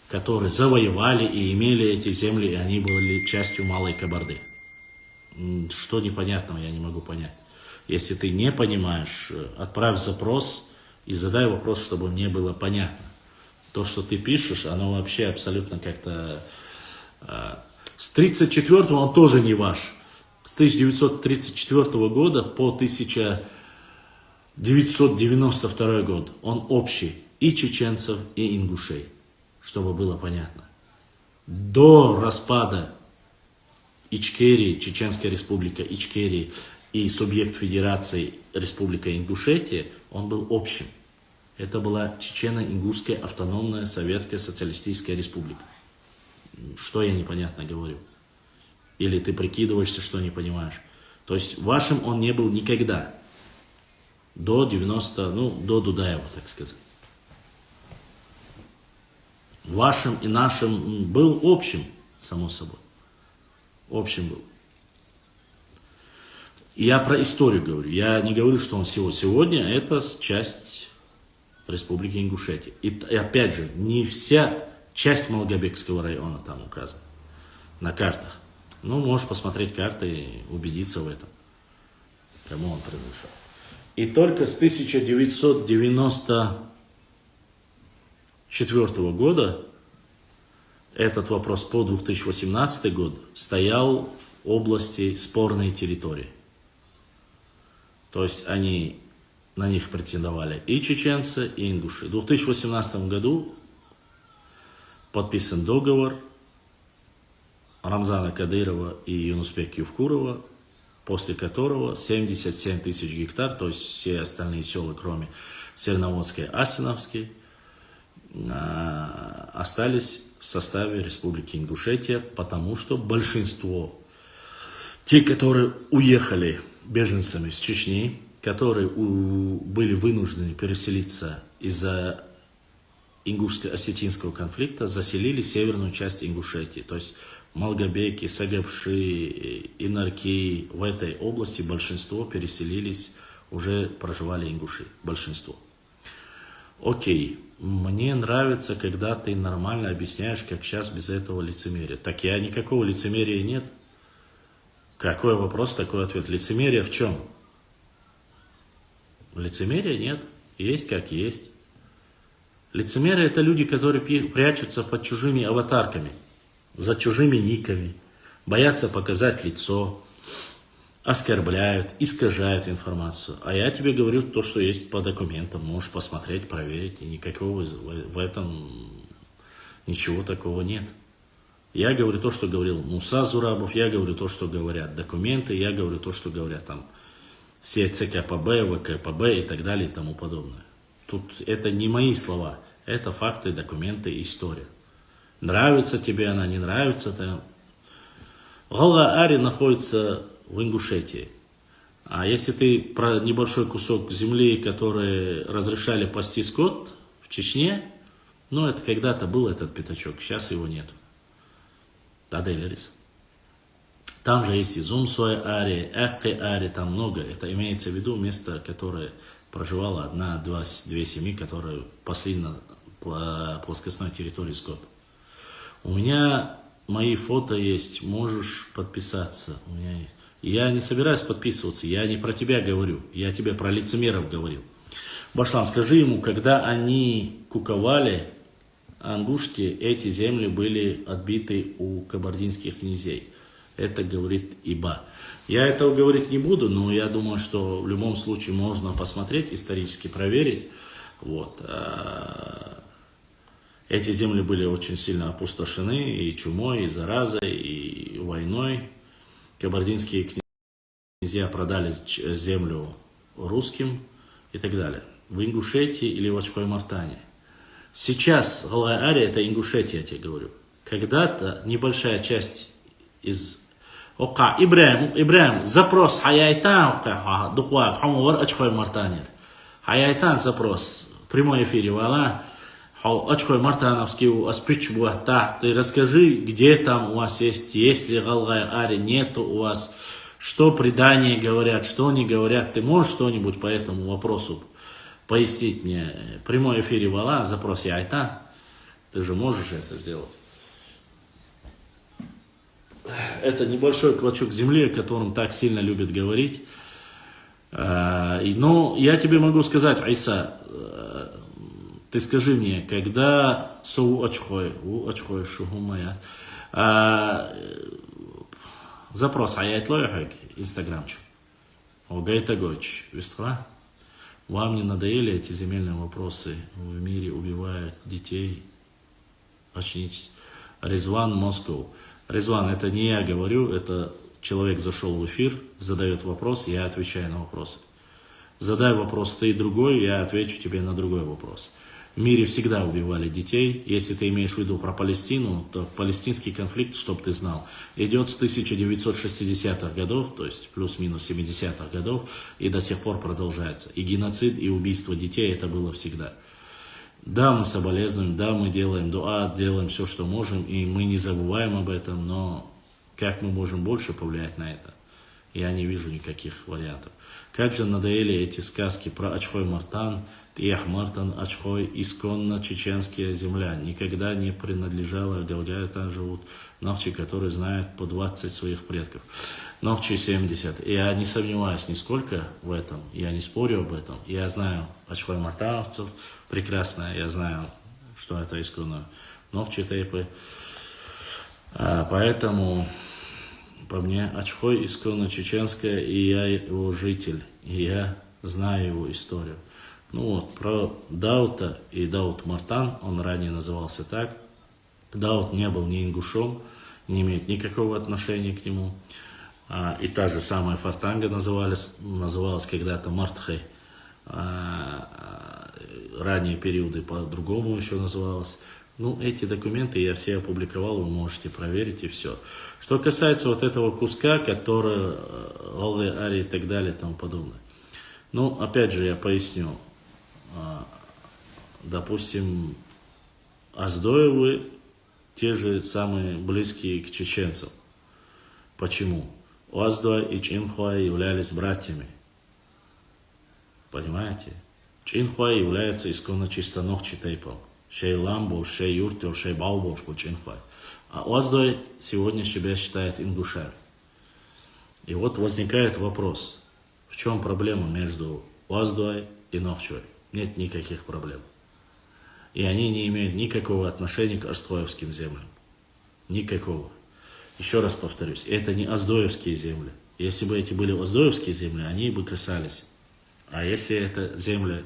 которые завоевали и имели эти земли, и они были частью Малой Кабарды. Что непонятного, я не могу понять. Если ты не понимаешь, отправь запрос и задай вопрос, чтобы мне было понятно. То, что ты пишешь, оно вообще абсолютно как-то... С 1934 он тоже не ваш. С 1934 года по 1992 год он общий и чеченцев, и ингушей, чтобы было понятно. До распада Ичкерии, Чеченская республика Ичкерии и субъект федерации Республика Ингушетия, он был общим. Это была Чечено-Ингушская автономная советская социалистическая республика. Что я непонятно говорю? Или ты прикидываешься, что не понимаешь? То есть вашим он не был никогда. До 90, до Дудаева, так сказать. Вашим и нашим был общим, само собой. Общим был. Я про историю говорю. Я не говорю, что он сегодня это часть Республики Ингушетия. И опять же, не вся часть Малгобекского района там указана на картах. Можешь посмотреть карты и убедиться в этом, кому он принадлежал. И только с 1994 года этот вопрос по 2018 год стоял в области спорной территории. То есть на них претендовали и чеченцы, и ингуши. В 2018 году подписан договор Рамзана Кадырова и Юнусбека Ювкурова, после которого 77 тысяч гектар, то есть все остальные села, кроме Серноводской и Асиновской, остались в составе Республики Ингушетия, потому что большинство, те, которые уехали беженцами с Чечни, которые были вынуждены переселиться из-за ингушско-осетинского конфликта, заселили северную часть Ингушетии. То есть Малгобеки, Сагабши, Инарки, в этой области большинство переселились, уже проживали ингуши, большинство. Окей, мне нравится, когда ты нормально объясняешь, как сейчас без этого лицемерия. Так никакого лицемерия нет. Какой вопрос, такой ответ. Лицемерие в чем? Лицемерия нет. Есть как есть. Лицемерие это люди, которые прячутся под чужими аватарками, за чужими никами, боятся показать лицо, оскорбляют, искажают информацию. А я тебе говорю то, что есть по документам. Можешь посмотреть, проверить. И никакого в этом ничего такого нет. Я говорю то, что говорил Муса Зурабов, я говорю то, что говорят документы, я говорю то, что говорят там все ЦКПБ, ВКПБ и так далее и тому подобное. Тут это не мои слова, это факты, документы, история. Нравится тебе она, не нравится. Галга-Ари находится в Ингушетии. А если ты про небольшой кусок земли, который разрешали пасти скот в Чечне, это когда-то был этот пятачок, сейчас его нет. Там же есть и Зумсуай-Ари, Эхке-Ари, там много. Это имеется в виду место, которое проживало две семьи, которые пасли на плоскостной территории скот. У меня мои фото есть, можешь подписаться. Я не собираюсь подписываться, я не про тебя говорю, я тебе про лицемеров говорил. Башлам, скажи ему, когда они куковали, ангушки, эти земли были отбиты у кабардинских князей. Это говорит Иба. Я этого говорить не буду, но я думаю, что в любом случае можно посмотреть, исторически проверить. Эти земли были очень сильно опустошены и чумой, и заразой, и войной. Кабардинские князья продали землю русским и так далее. В Ингушетии или в Ачкой-Мартане. Сейчас Галга-Ари это Ингушетия, я тебе говорю. Когда-то небольшая часть из Ока, Ибраим, запрос Хаяйтан, ока, дуквак, хамувар очхой мартанер. Хаяйтан запрос, в прямой эфире, вала, очхой мартановский у аспич буахта, ты расскажи, где там у вас есть ли галгай ари, нету у вас, что предания говорят, что не говорят, ты можешь что-нибудь по этому вопросу пояснить мне? В прямой эфире, вала, запрос Яйта, ты же можешь это сделать. Это небольшой клочок земли, о котором так сильно любят говорить. Но я тебе могу сказать, Айса, ты скажи мне, когда у шухумая, запрос аят лояхак, инстаграмчу, огайта гоч, вества, вам не надоели эти земельные вопросы, в мире убивают детей, очнитесь. Резван Москва. Резван, это не я говорю, это человек зашел в эфир, задает вопрос, я отвечаю на вопросы. Задай вопрос ты другой, я отвечу тебе на другой вопрос. В мире всегда убивали детей. Если ты имеешь в виду про Палестину, то палестинский конфликт, чтобы ты знал, идет с 1960-х годов, то есть плюс-минус 70-х годов, и до сих пор продолжается. И геноцид, и убийство детей, это было всегда. Да, мы соболезнуем, да, мы делаем дуа, делаем все, что можем, и мы не забываем об этом, но как мы можем больше повлиять на это? Я не вижу никаких вариантов. Как же надоели эти сказки про Очхой Мартан, Тиях Мартан, Очхой, исконно чеченская земля. Никогда не принадлежала Галгаю, там живут Нохчи, которые знают по 20 своих предков. Нохчи 70. Я не сомневаюсь нисколько в этом, я не спорю об этом. Я знаю Очхой Мартановцев прекрасно, я знаю, что это исконно Нохчи тейпы. Поэтому по мне Очхой исконно чеченская, и я его житель, и я знаю его историю. Ну вот, про Даута и Даут Мартан, он ранее назывался так. Даут не был ни ингушом, не имеет никакого отношения к нему. И та же самая Фартанга называлась когда-то Мартхай. Ранние периоды по-другому еще называлась. Ну, эти документы я все опубликовал, вы можете проверить и все. Что касается вот этого куска, который Алве, Ари и так далее и тому подобное. Ну, опять же, я поясню. Допустим, Аздоевы те же самые близкие к чеченцам. Почему? Аздой и Чинхуай являлись братьями. Понимаете? Чинхуай является исконно чистоногчий тейпом. Шей ламбо, шей юртер, шей баубо, по Чинхуай. А Аздой сегодня себя считает ингушами. И вот возникает вопрос. В чем проблема между Аздой и Нохчой? Нет никаких проблем. И они не имеют никакого отношения к аздоевским землям. Никакого. Еще раз повторюсь, это не аздоевские земли. Если бы эти были аздоевские земли, они бы касались. А если это земли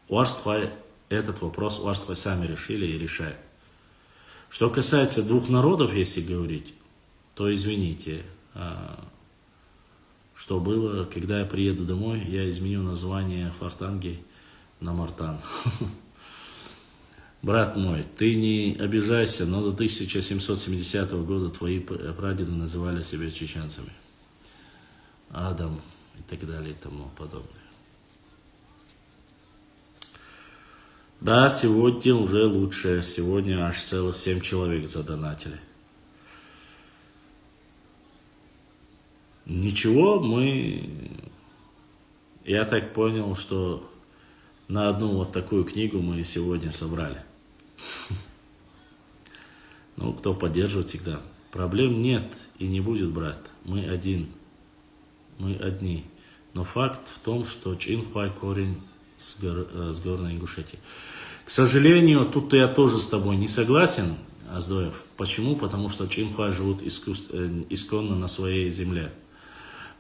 Уарствай, этот вопрос Уарствай сами решили и решают. Что касается двух народов, если говорить, то извините, что было, когда я приеду домой, я изменю название Фартанги на Мартан. Брат мой, ты не обижайся, но до 1770 года твои прадеды называли себя чеченцами. Адам и так далее и тому подобное. Да, сегодня уже лучше. Сегодня аж целых 7 человек задонатили. Ничего, я так понял, что на одну вот такую книгу мы сегодня собрали. Ну, кто поддерживает всегда. Проблем нет и не будет, брат. Мы одни. Но факт в том, что Чинхуай корень с Горной Ингушетии. К сожалению, тут я тоже с тобой не согласен, Аздоев. Почему? Потому что Чинхуай живут исконно на своей земле.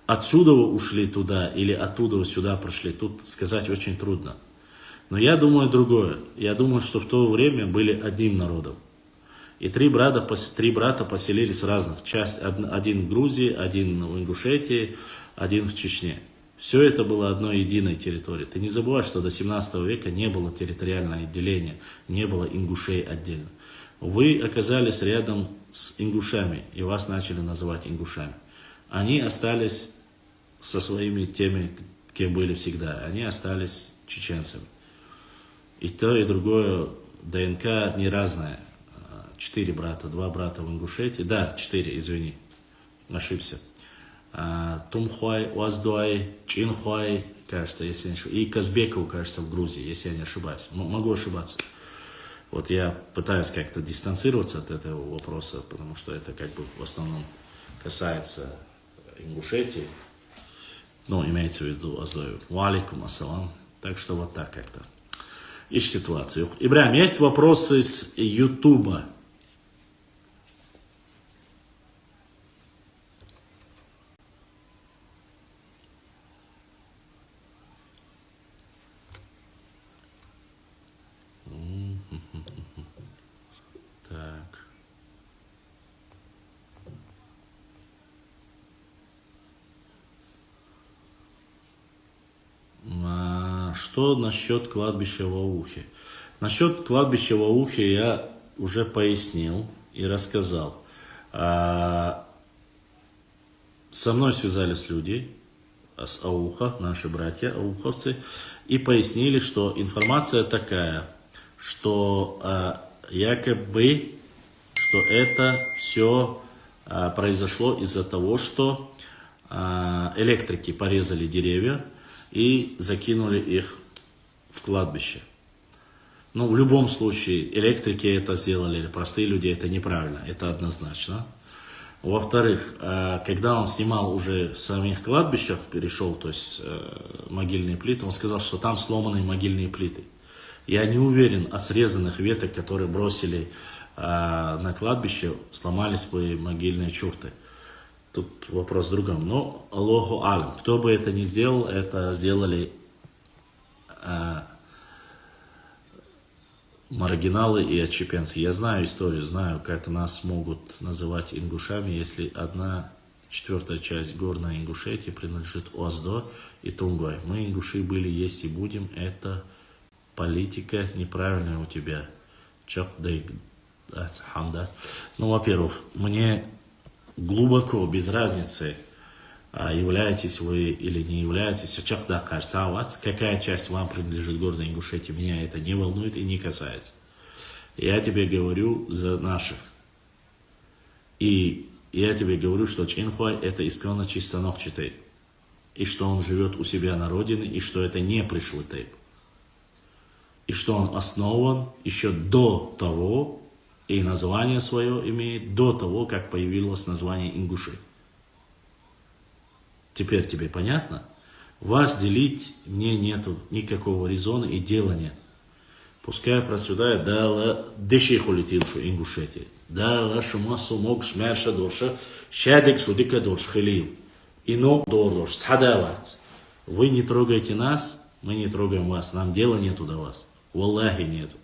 Отсюда ушли туда или оттуда сюда прошли, тут сказать очень трудно. Но я думаю другое. Я думаю, что в то время были одним народом. И три брата поселились в разных частях. Один в Грузии, один в Ингушетии, один в Чечне. Все это было одной единой территорией. Ты не забывай, что до 17 века не было территориального отделения, не было ингушей отдельно. Вы оказались рядом с ингушами, и вас начали называть ингушами. они остались со своими теми, кем были всегда. Они остались чеченцами. И то, и другое ДНК не разное. 4 брата, 2 брата в Ингушетии. Да, 4, извини, ошибся. Тумхуай, Уаздуай, Чинхуай, кажется, если не ошибаюсь. И Казбеков, кажется, в Грузии, если я не ошибаюсь. Могу ошибаться. Вот я пытаюсь как-то дистанцироваться от этого вопроса, потому что это как бы в основном касается Ингушетии. Ну, имеется в виду Аздою. Валикум ассалам. Так что вот так как-то. Ищ ситуацию. Ибрахим, есть вопросы с Ютуба? Так. Что насчет кладбища в Аухе? Насчет кладбища в Аухе я уже пояснил и рассказал. Со мной связались люди с Ауха, наши братья ауховцы, и пояснили, что информация такая, что якобы, что это все произошло из-за того, что электрики порезали деревья и закинули их в кладбище. Но в любом случае, электрики это сделали, или простые люди, это неправильно, это однозначно. Во-вторых, когда он снимал уже самих кладбищах, перешел, то есть могильные плиты, он сказал, что там сломанные могильные плиты. Я не уверен, от срезанных веток, которые бросили на кладбище, сломались бы могильные чурты. Тут вопрос в другом. Но Аллаху алям. Кто бы это ни сделал, это сделали маргиналы и отщепенцы. Я знаю историю, знаю, как нас могут называть ингушами, если 1/4 часть горной Ингушетии принадлежит Оаздо и Тунгай. Мы ингуши были, есть и будем. Это политика неправильная у тебя. Ну, во-первых, мне глубоко, без разницы, являетесь вы или не являетесь, какая часть вам принадлежит горной Ингушетии, меня это не волнует и не касается. Я тебе говорю за наших. И я тебе говорю, что Чинхуай это исконно чистоногчий тейп. И что он живет у себя на родине, и что это не пришлый тейп. И что он основан еще до того, и название свое имеет до того, как появилось название ингуши. Теперь тебе понятно? Вас делить мне нету никакого резона и дела нет. Пускай просветает, да ла деших улетел шу Ингушетия. Да ла шумасу мог шмерша дорша, шадик шудика дорш хилил. И но дорш, схадавац. Вы не трогайте нас, мы не трогаем вас. Нам дела нету до вас. Валлахи нету.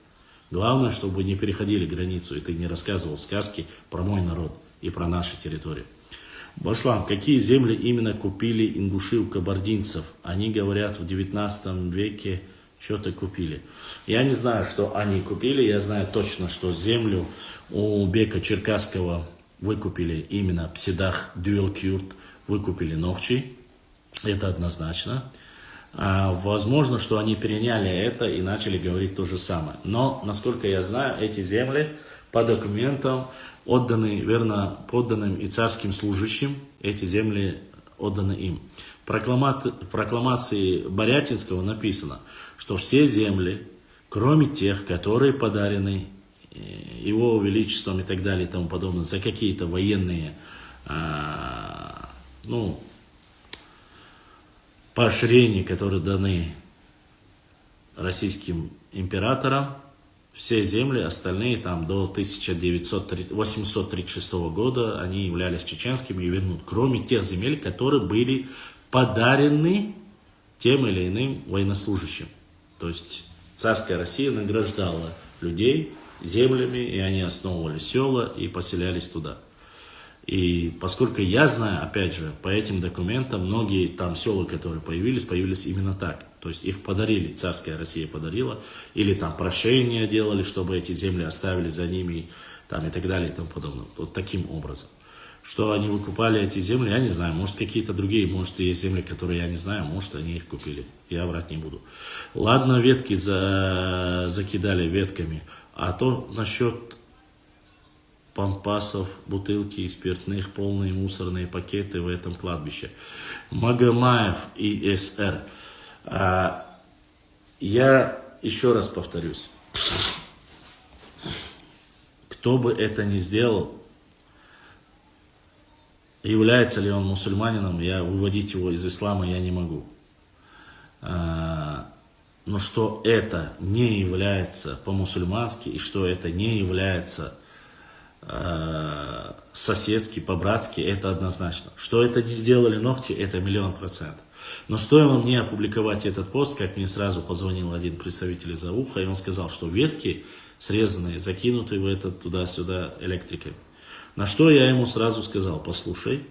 Главное, чтобы не переходили границу, и ты не рассказывал сказки про мой народ и про наши территории. Башлам, какие земли именно купили ингуши у кабардинцев? Они говорят, в 19 веке что-то купили. Я не знаю, что они купили, я знаю точно, что землю у Бека Черкасского выкупили именно Псидах Дюэлкюрт, выкупили Нохчи, это однозначно. Возможно, что они переняли это и начали говорить то же самое. Но, насколько я знаю, эти земли по документам отданы, верно, подданным и царским служащим, эти земли отданы им. В прокламации Борятинского написано, что все земли, кроме тех, которые подарены его величеством и так далее и тому подобное, за какие-то военные, поощрения, которые даны российским императорам, все земли, остальные там до 1836 года, они являлись чеченскими и вернут, кроме тех земель, которые были подарены тем или иным военнослужащим. То есть царская Россия награждала людей землями, и они основывали села и поселялись туда. И поскольку я знаю, опять же, по этим документам, многие там села, которые появились именно так. То есть их подарили, царская Россия подарила, или там прошение делали, чтобы эти земли оставили за ними, там, и так далее и тому подобное. Вот таким образом. Что они выкупали эти земли, я не знаю. Может, какие-то другие, может, есть земли, которые я не знаю, может, они их купили. Я врать не буду. Ладно, ветки закидали ветками, а то насчет пампасов, бутылки и спиртных, полные мусорные пакеты в этом кладбище. Магомаев и СР. Я еще раз повторюсь. Кто бы это ни сделал, является ли он мусульманином, я выводить его из ислама я не могу. Но что это не является по-мусульмански и что это не является соседски, по-братски, это однозначно. Что это не сделали ногти, это 1000000%. Но стоило мне опубликовать этот пост, как мне сразу позвонил один представитель из Ауха, и он сказал, что ветки срезанные, закинуты в этот туда-сюда электрикой. На что я ему сразу сказал: послушай,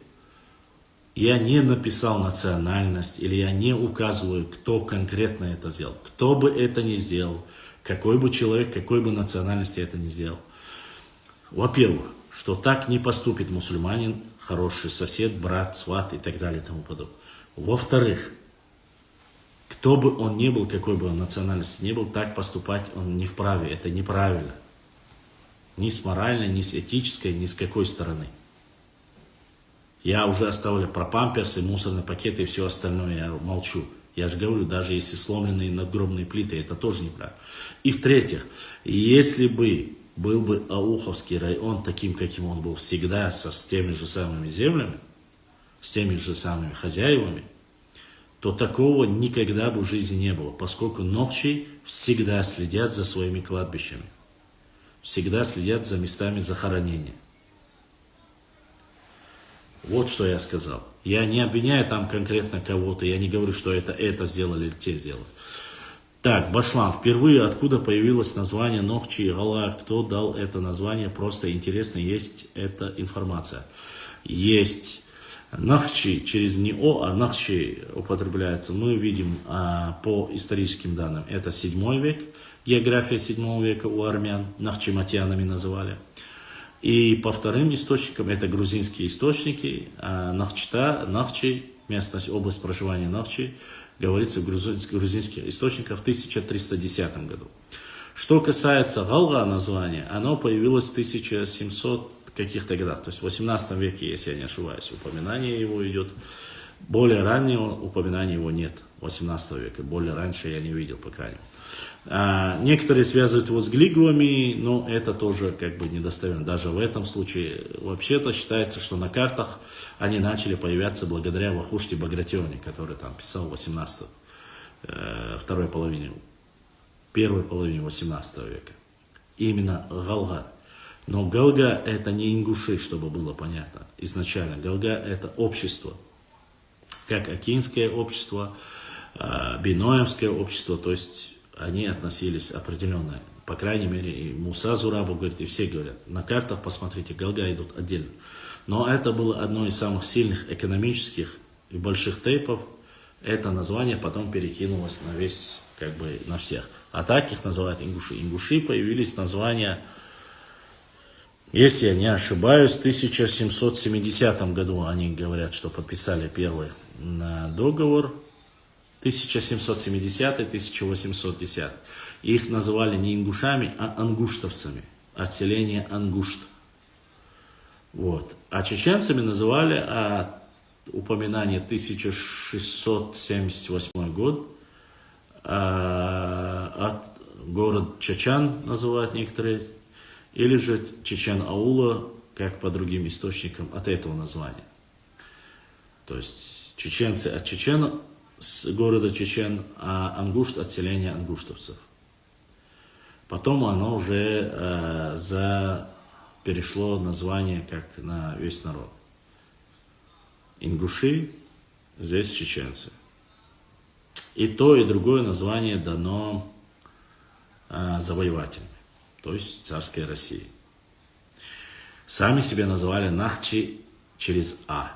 я не написал национальность, или я не указываю, кто конкретно это сделал. Кто бы это ни сделал, какой бы человек, какой бы национальности это ни сделал. Во-первых, что так не поступит мусульманин, хороший сосед, брат, сват и так далее и тому подобное. Во-вторых, кто бы он ни был, какой бы он национальности ни был, так поступать он не вправе, это неправильно. Ни с моральной, ни с этической, ни с какой стороны. Я уже оставлю про памперсы, мусорные пакеты и все остальное, я молчу. Я же говорю, даже если сломленные надгробные плиты, это тоже неправильно. И в-третьих, если бы был бы Ауховский район таким, каким он был всегда, с теми же самыми землями, с теми же самыми хозяевами, то такого никогда бы в жизни не было, поскольку нохчи всегда следят за своими кладбищами, всегда следят за местами захоронения. Вот что я сказал. Я не обвиняю там конкретно кого-то, я не говорю, что это сделали или те сделали. Так, Башлам, впервые откуда появилось название Нохчи и Гала? Кто дал это название? Просто интересно, есть эта информация. Есть. Нахчи через не О, а Нахчи употребляется. Мы видим по историческим данным. Это 7 век, география 7 века у армян, нахчиматьянами называли. И по вторым источникам, это грузинские источники, Нахчита, Нахчи, местность, область проживания Нахчи, говорится в грузинских источниках в 1310 году. Что касается Галга названия, оно появилось в 1700 каких-то годах, то есть в 18 веке, если я не ошибаюсь, упоминание его идет. Более раннего упоминания его нет, 18 века, более раньше я не видел, по крайней мере. Некоторые связывают его с глигвами, но это тоже как бы недостоверно. Даже в этом случае вообще-то считается, что на картах они начали появляться благодаря Вахушти Багратионе, который там писал в 18 первой половине 18 века. Именно Галга. Но Галга это не ингуши, чтобы было понятно изначально. Галга это общество, как Акинское общество, Биноевское общество, то есть они относились определенно, по крайней мере, и Муса Зурабов говорит, и все говорят, на картах посмотрите, Галга идут отдельно. Но это было одно из самых сильных экономических и больших тейпов. Это название потом перекинулось на весь, как бы на всех. А так их называют ингуши. Ингуши появились названия, если я не ошибаюсь, в 1770 году они говорят, что подписали первый договор. 1770-1810. Их называли не ингушами, а ангуштовцами. Отселение Ангушт. Вот. А чеченцами называли упоминание 1678 год. От город Чачан называют некоторые. Или же Чечен-Аула, как по другим источникам, от этого названия. То есть чеченцы от Чечена, с города Чечен, а Ангушт от селения ангуштовцев. Потом оно уже перешло название как на весь народ. Ингуши, здесь чеченцы. И то, и другое название дано завоевателями, то есть царской России. Сами себя называли Нахчи через А.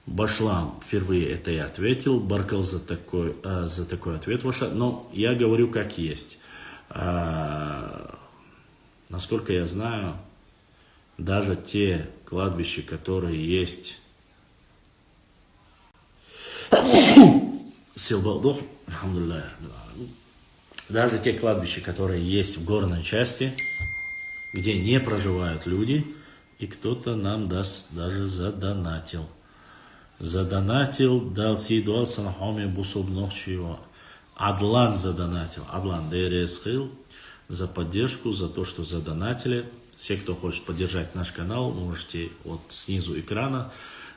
Башлам, впервые это я ответил, Баркал за такой ответ ваш, но я говорю как есть. Насколько я знаю, даже те кладбища, которые есть... Даже те кладбища, которые есть в горной части, где не проживают люди, и кто-то нам даже задонатил. Задонатил, дал сейдуал санахоме бусуб нохчио. Адлан задонатил. Адлан Дересхил за поддержку, за то, что задонатили. Все, кто хочет поддержать наш канал, можете вот снизу экрана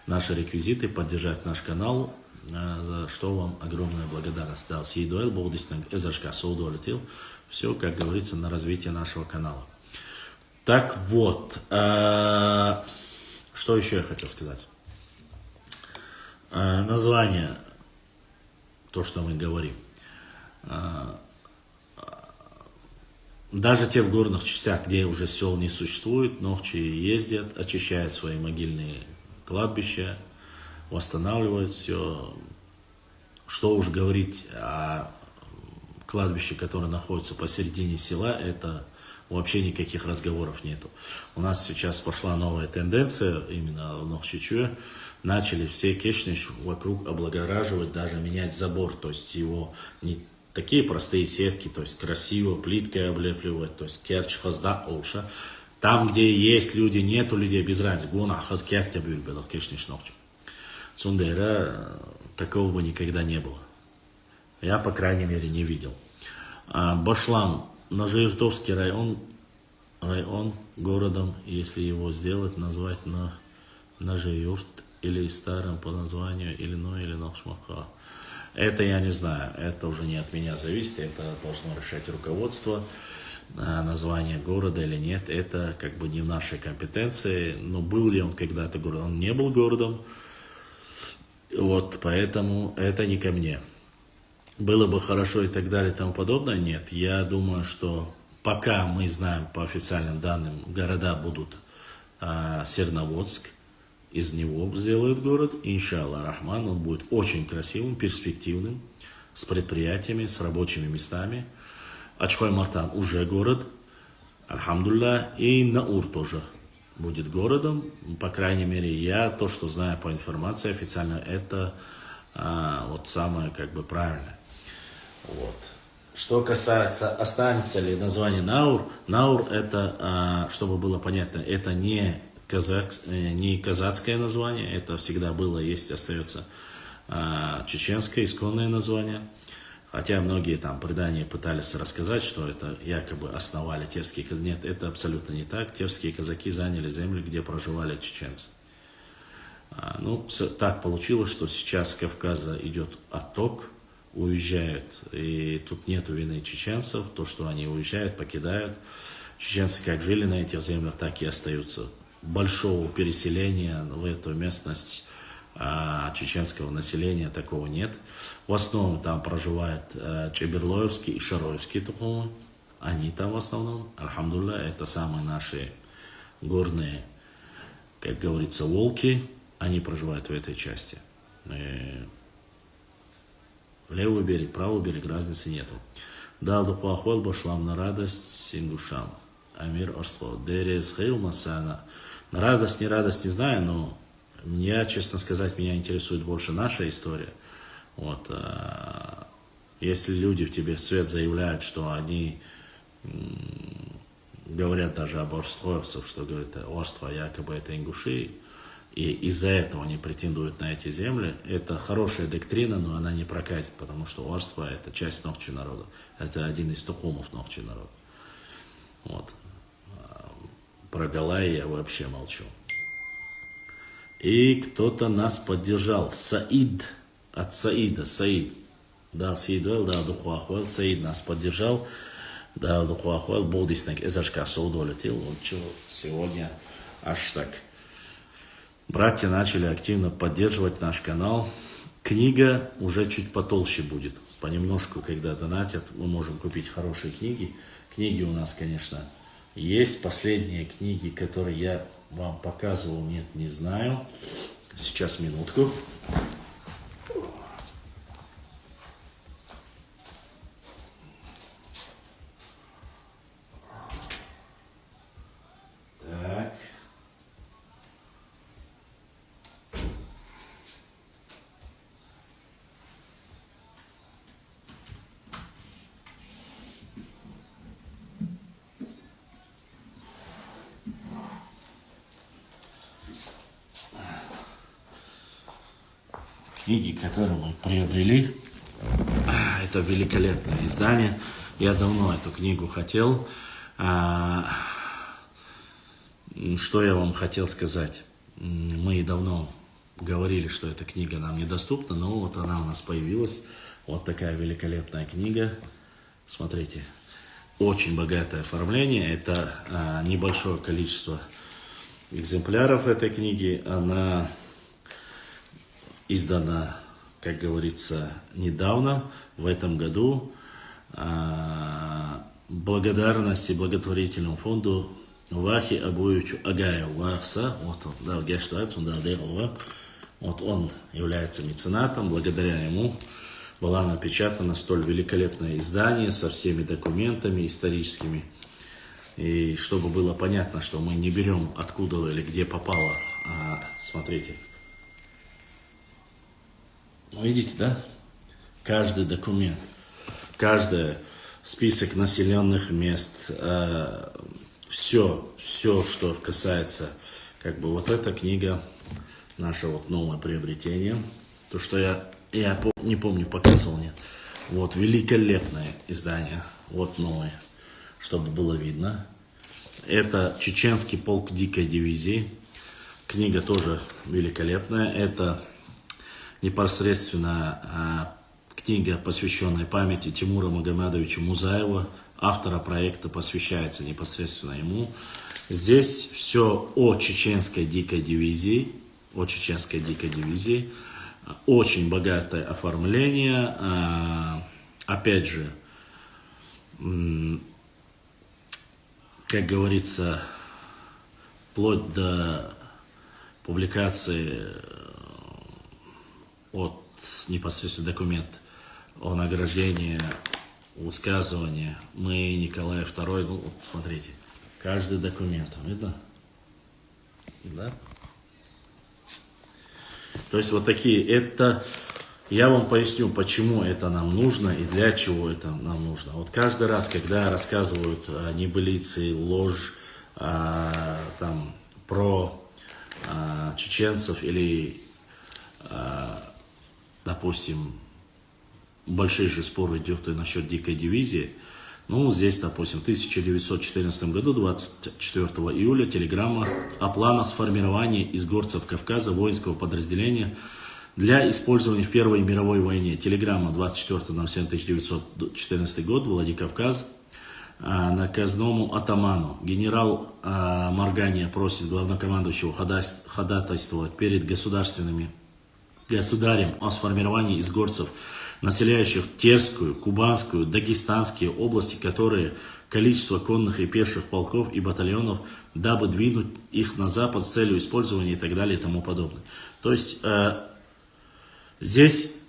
наши реквизиты поддержать наш канал, за что вам огромная благодарность. Дал сейдуэл, болдиснаг эзашка соудолетил. Все, как говорится, на развитие нашего канала. Так вот, что еще я хотел сказать? Название, то, что мы говорим. Даже те в горных частях, где уже сел не существует, нохчи ездят, очищают свои могильные кладбища, восстанавливают все. Что уж говорить о кладбище, которое находится посередине села, это вообще никаких разговоров нету. У нас сейчас пошла новая тенденция, именно в Нохчичуе. Начали все кешниш вокруг облагораживать, даже менять забор. То есть его не такие простые сетки, то есть красиво плиткой облепливать, то есть керч хазда олша. Там, где есть люди, нету людей, без разницы. Гуна хаз кертя бюльбелах кешниш нохчу. Цундера такого бы никогда не было. Я, по крайней мере, не видел. Башлам, Ножеиртовский район городом, если его сделать, назвать на Ножеирт или старым по названию Иллиной или Нохшмаха. Это я не знаю, это уже не от меня зависит, это должно решать руководство. Название города или нет, это как бы не в нашей компетенции. Но был ли он когда-то городом? Он не был городом. Вот, поэтому это не ко мне. Было бы хорошо и так далее и тому подобное. Нет, я думаю, что пока мы знаем по официальным данным, города будут Серноводск, из него сделают город. Иншаллах Рахман, он будет очень красивым, перспективным, с предприятиями, с рабочими местами. Ачхой-Мартан уже город, альхамдулилля, и Наур тоже будет городом. По крайней мере, я то, что знаю по информации официально, это вот самое как бы правильное. Вот. Что касается, останется ли название Наур, Наур это, чтобы было понятно, это не казацкое название, это всегда было, есть, остается чеченское исконное название. Хотя многие там предания пытались рассказать, что это якобы основали терские казаки. Нет, это абсолютно не так. Терские казаки заняли земли, где проживали чеченцы. Ну, так получилось, что сейчас с Кавказа идет отток, уезжают, и тут нет вины чеченцев, то, что они уезжают, покидают. Чеченцы как жили на этих землях, так и остаются. Большого переселения в эту местность чеченского населения такого нет. В основном там проживают чеберлоевские и шароевские тухумы. Они там в основном, альхамдулилля, это самые наши горные, как говорится, волки. Они проживают в этой части. Левый берег, правый берег, разницы нету. Дал духуахуэл башлам на радость син душам. Амир орство. Дерез хейл масана. На радость, не знаю, но я, честно сказать, меня интересует больше наша история. Вот. Если люди в тебе в цвет заявляют, что они говорят даже об орствоевцах, что говорят, орство якобы это ингуши, и из-за этого они претендуют на эти земли, это хорошая доктрина, но она не прокатит, потому что орство это часть нохчи народа. Это один из тухумов нохчи народа. Вот. Про Галай я вообще молчу. И кто-то нас поддержал. Саид. От Саида. Саид. Да, Саидуэл, да, Духуахуэл. Саид нас поддержал. Да, Духуахуэл. Болдиснак Эзашка соудолетил. Вот чего сегодня аж так. Братья начали активно поддерживать наш канал. Книга уже чуть потолще будет. Понемножку, когда донатят, мы можем купить хорошие книги. Книги у нас, конечно, есть. Последние книги, которые я вам показывал, нет, не знаю. Сейчас, минутку. Так. книги, которые мы приобрели. Это великолепное издание. Я давно эту книгу хотел. Что я вам хотел сказать? Мы давно говорили, что эта книга нам недоступна, но вот она у нас появилась. Вот такая великолепная книга. Смотрите, очень богатое оформление. Это небольшое количество экземпляров этой книги. Она издана, как говорится, недавно, в этом году. Благодарности благотворительному фонду Вахи Абуевичу Агаеву Вахса. Вот он, да, вот он является меценатом. Благодаря ему была напечатана столь великолепное издание со всеми документами историческими. И чтобы было понятно, что мы не берем откуда или где попало. Смотрите. Ну, видите, да? Каждый документ, каждый список населенных мест, все, что касается, как бы, вот эта книга, наше вот новое приобретение. То, что я не помню, показывал, нет. Вот великолепное издание, вот новое, чтобы было видно. Это Чеченский полк дикой дивизии. Книга тоже великолепная. Это непосредственно книга, посвященная памяти Тимура Магомедовича Музаева. Автора проекта посвящается непосредственно ему. Здесь все о чеченской дикой дивизии. О чеченской дикой дивизии. Очень богатое оформление. Опять же, как говорится, вплоть до публикации от непосредственно документ о награждении, высказывания мы Николая II. Ну, вот смотрите, каждый документ, видно? Да? То есть вот такие, это, я вам поясню, почему это нам нужно и для чего это нам нужно. Вот каждый раз, когда рассказывают небылицы, ложь там, про чеченцев или, допустим, большие же споры идет и насчет дикой дивизии. Ну, здесь, допустим, в 1914 году, 24 июля, телеграмма о планах сформирования из горцев Кавказа воинского подразделения для использования в Первой мировой войне. Телеграмма 24.07.1914 год, Владикавказ, наказному атаману. Генерал Маргания просит главнокомандующего ходатайствовать перед государем о сформировании из горцев, населяющих Терскую, Кубанскую, Дагестанские области, которые количество конных и пеших полков и батальонов, дабы двинуть их на запад с целью использования и так далее и тому подобное. То есть здесь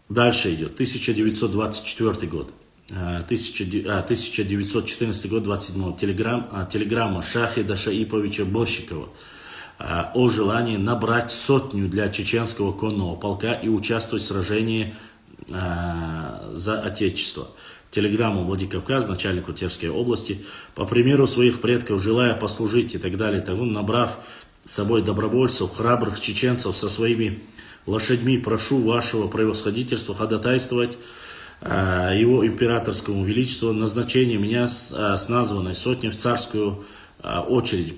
дальше идет 1924 год, 1914 год, 27 телеграмма Шахида Шаиповича Борщикова о желании набрать 100 для чеченского конного полка и участвовать в сражении за Отечество. Телеграмму Владикавказ, начальнику Терской области, по примеру своих предков, желая послужить и так далее, набрав с собой добровольцев, храбрых чеченцев со своими лошадьми, прошу вашего превосходительства ходатайствовать его императорскому величеству назначение меня с названной сотней в царскую очередь,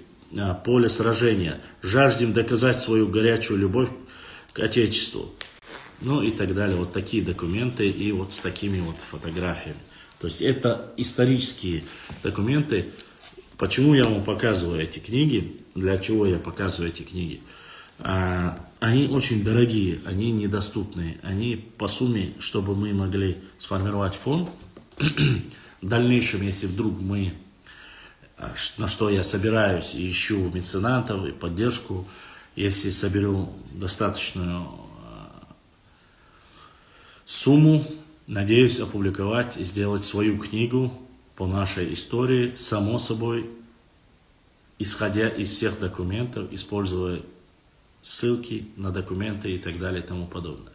поле сражения. Жаждем доказать свою горячую любовь к Отечеству. Ну и так далее. Вот такие документы и вот с такими вот фотографиями. То есть это исторические документы. Почему я вам показываю эти книги? Для чего я показываю эти книги? Они очень дорогие, они недоступные. Они по сумме, чтобы мы могли сформировать фонд. В дальнейшем, если вдруг мы, на что я собираюсь и ищу меценатов и поддержку, если соберу достаточную сумму, надеюсь опубликовать и сделать свою книгу по нашей истории, само собой, исходя из всех документов, используя ссылки на документы и так далее и тому подобное.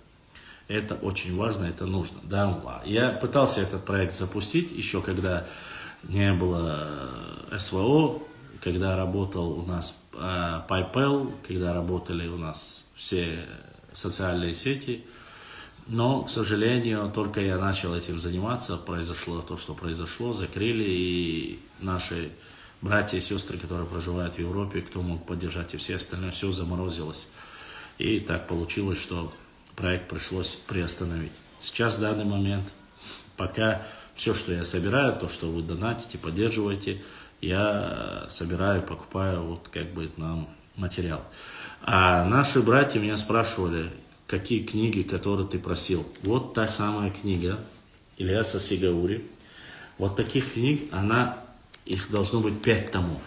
Это очень важно, это нужно. Да, я пытался этот проект запустить еще когда не было СВО, когда работал у нас PayPal, когда работали у нас все социальные сети. Но, к сожалению, только я начал этим заниматься, произошло то, что произошло, закрыли, и наши братья и сестры, которые проживают в Европе, кто мог поддержать, и все остальное, все заморозилось. И так получилось, что проект пришлось приостановить. Сейчас, в данный момент, пока все, что я собираю, то, что вы донатите, поддерживаете, я собираю, покупаю вот как бы нам материал. А наши братья меня спрашивали, какие книги, которые ты просил. Вот та самая книга Ильяса Сигаури. Вот таких книг, их должно быть 5 томов.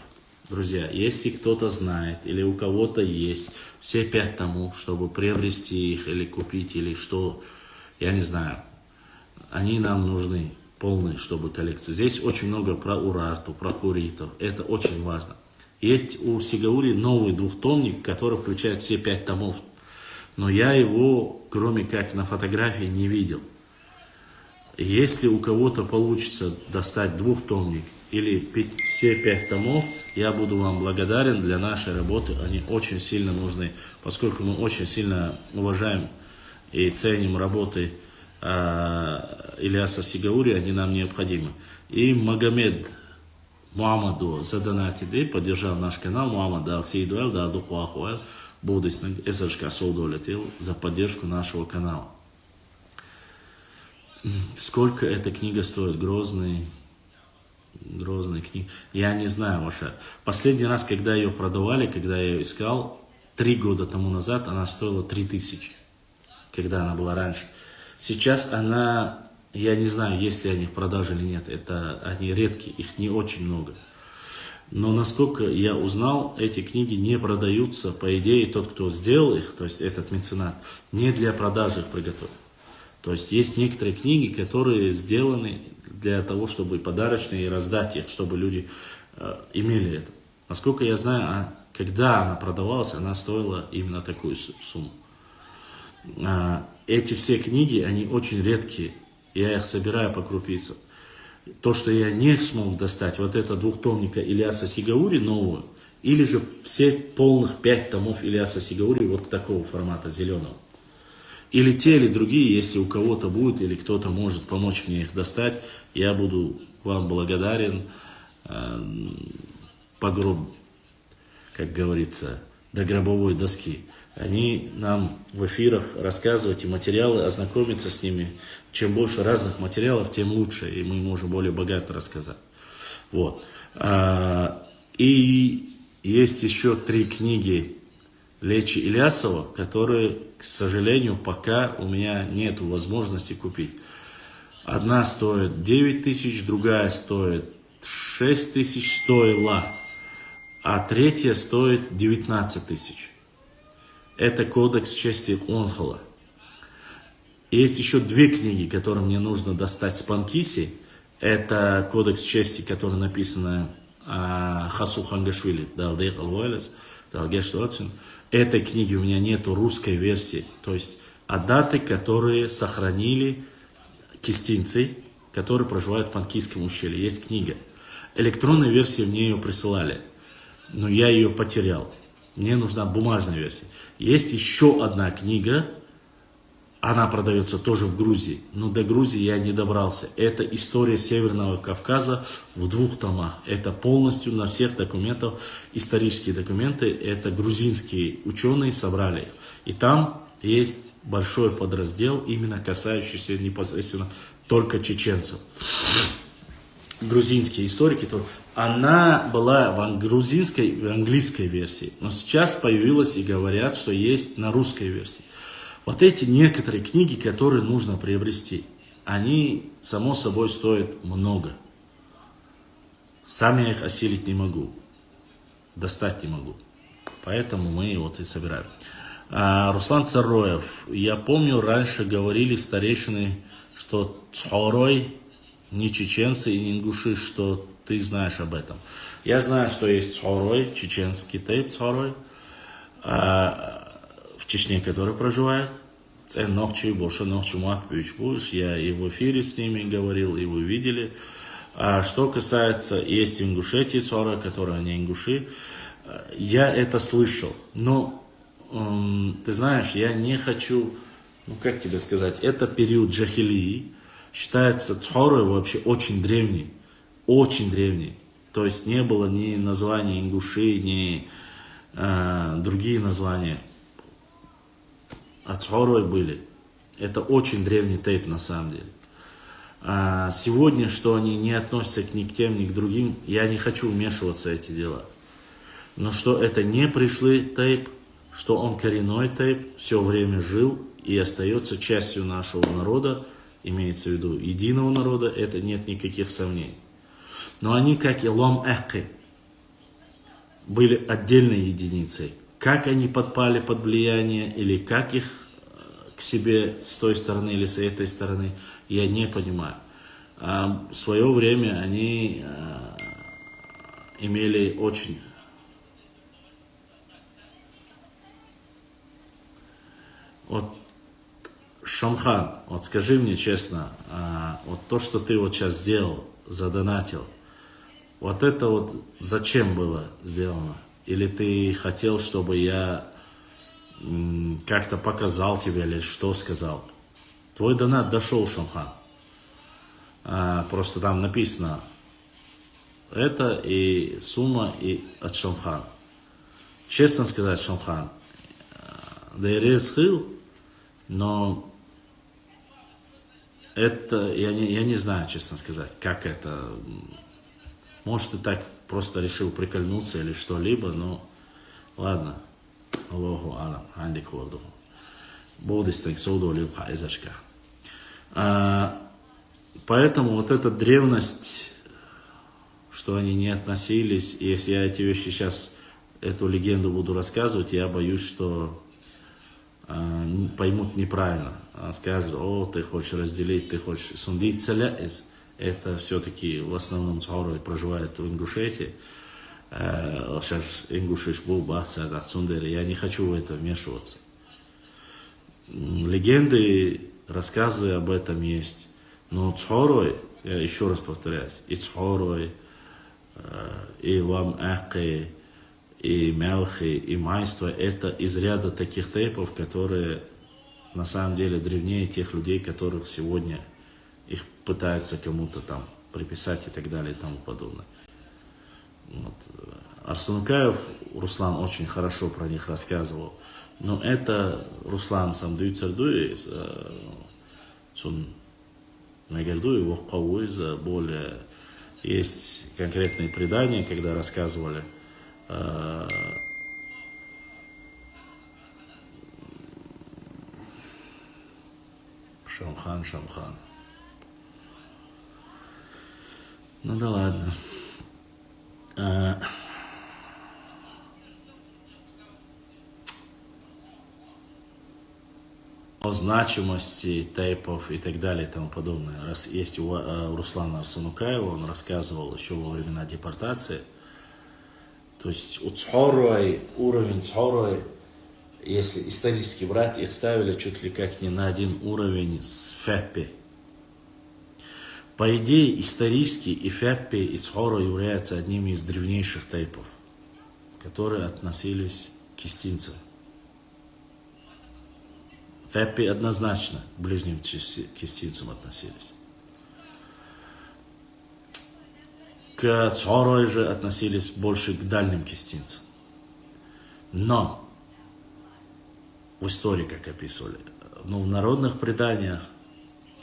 Друзья, если кто-то знает или у кого-то есть все 5 томов, чтобы приобрести их или купить, или что, я не знаю. Они нам нужны, полные, чтобы коллекция. Здесь очень много про Урарту, про хуритов. Это очень важно. Есть у Сигаури новый двухтомник, который включает все 5 томов. Но я его, кроме как на фотографии, не видел. Если у кого-то получится достать двухтомник или все 5 томов, я буду вам благодарен. Для нашей работы они очень сильно нужны, поскольку мы очень сильно уважаем и ценим работы Ильяса Сигаури, они нам необходимы. И Магомед Муаммаду задонатиди, поддержал наш канал. Муаммад дал сейдуэл, дал духуахуэл. Будущий СРШК удовлетворил за поддержку нашего канала. Сколько эта книга стоит? Грозная книга. Я не знаю, Маша. Последний раз, когда ее продавали, когда я ее искал, 3 года тому назад, она стоила 3000. Когда она была раньше. Сейчас она, я не знаю, есть ли они в продаже или нет. Они редкие, их не очень много. Но насколько я узнал, эти книги не продаются. По идее, тот, кто сделал их, то есть этот меценат, не для продажи их приготовил. То есть есть некоторые книги, которые сделаны для того, чтобы подарочные и раздать их, чтобы люди имели это. Насколько я знаю, когда она продавалась, она стоила именно такую сумму. Эти все книги, они очень редкие. Я их собираю по крупицам. То, что я не смог достать, вот это двухтомника Ильяса Сигаури новую, или же все полных 5 томов Ильяса Сигаури вот такого формата, зеленого. Или те, или другие, если у кого-то будет, или кто-то может помочь мне их достать, я буду вам благодарен по гроб, как говорится, до гробовой доски. Они нам в эфирах рассказывают и материалы, ознакомиться с ними. Чем больше разных материалов, тем лучше, и мы можем более богато рассказать. Вот. И есть еще 3 книги Лечи Ильясова, которые, к сожалению, пока у меня нет возможности купить. Одна стоит 9000, другая стоит 6000 стоила, а третья стоит 19 000. Это кодекс чести Онхола. Есть еще 2 книги, которые мне нужно достать с Панкиси. Это кодекс чести, который написан Хасу Хангашвили. Этой книги у меня нету русской версии. То есть адаты, которые сохранили кистинцы, которые проживают в Панкийском ущелье. Есть книга. Электронной версии мне ее присылали, но я ее потерял. Мне нужна бумажная версия. Есть еще одна книга, она продается тоже в Грузии, но до Грузии я не добрался. Это история Северного Кавказа в 2 томах. Это полностью на всех документах, исторические документы, это грузинские ученые собрали их. И там есть большой подраздел, именно касающийся непосредственно только чеченцев. Грузинские историки, она была в грузинской, в английской версии, но сейчас появилась и говорят, что есть на русской версии. Вот эти некоторые книги, которые нужно приобрести, они, само собой, стоят много. Сам я их осилить не могу, достать не могу. Поэтому мы вот и собираем. Руслан Цароев. Я помню, раньше говорили старейшины, что Цхорой не чеченцы и не ингуши, что ты знаешь об этом. Я знаю, что есть Цхорой, чеченский тейп Цхорой, в Чечне, который проживает. Нохчи, больше Нохчи Матвич будешь. Я и в эфире с ними говорил, и вы видели. А что касается, есть ингушетии Цхорой, которые не ингуши. Я это слышал, но ты знаешь, я не хочу, ну как тебе сказать, это период джахилии. Считается Цхорой вообще очень древний. Очень древний. То есть не было ни названий ингушей, ни другие названия. А Цхорой были. Это очень древний тейп на самом деле. Сегодня, что они не относятся ни к тем, ни к другим, я не хочу вмешиваться в эти дела. Но что это не пришлый тейп, что он коренной тейп, все время жил и остается частью нашего народа, имеется в виду единого народа, это нет никаких сомнений. Но они, как и лом-эхки, были отдельной единицей. Как они подпали под влияние, или как их к себе с той стороны или с этой стороны, я не понимаю. В свое время они имели очень... Вот, Шамхан, вот скажи мне честно, вот то, что ты вот сейчас сделал, задонатил, вот это вот зачем было сделано? Или ты хотел, чтобы я как-то показал тебе, или что сказал? Твой донат дошел, Шамхан. Просто там написано это и сумма и от Шамхан. Честно сказать, Шамхан, но это я не знаю, честно сказать, как это. Может, ты так просто решил прикольнуться или что-либо, но ладно. Аллаху алам, ханди корду. Бодистек соду либха изачка. Поэтому вот эта древность, что они не относились, и если я эти вещи сейчас, эту легенду буду рассказывать, я боюсь, что поймут неправильно. Скажут, о, ты хочешь разделить, ты хочешь сундить целяис. Это все-таки в основном Цхорой проживает в Ингушетии. Сейчас ингушиш был бахца, я не хочу в это вмешиваться. Легенды, рассказы об этом есть. Но Цхорой, я еще раз повторяюсь, и Цхорой, и Лам-Эхи, и Мелхи, и Майство, это из ряда таких тейпов, которые на самом деле древнее тех людей, которых сегодня их пытаются кому-то там приписать и так далее и тому подобное. Вот. Арсенукаев Руслан очень хорошо про них рассказывал. Но это Руслан сам дюйцердуй, более есть конкретные предания, когда рассказывали Шамхан. Ну да ладно. О значимости тейпов и так далее и тому подобное. Раз есть у Руслана Арсенукаева, он рассказывал еще во времена депортации. То есть у Цхорой, уровень Цхорой, если исторически брать, их ставили чуть ли как не на один уровень с Феппи. По идее, исторически и Феппи, и Цхоро являются одними из древнейших тейпов, которые относились к кистинцам. Феппи однозначно к ближним кистинцам относились. К Цхорой же относились больше к дальним кистинцам. Но в истории, как описывали, но в народных преданиях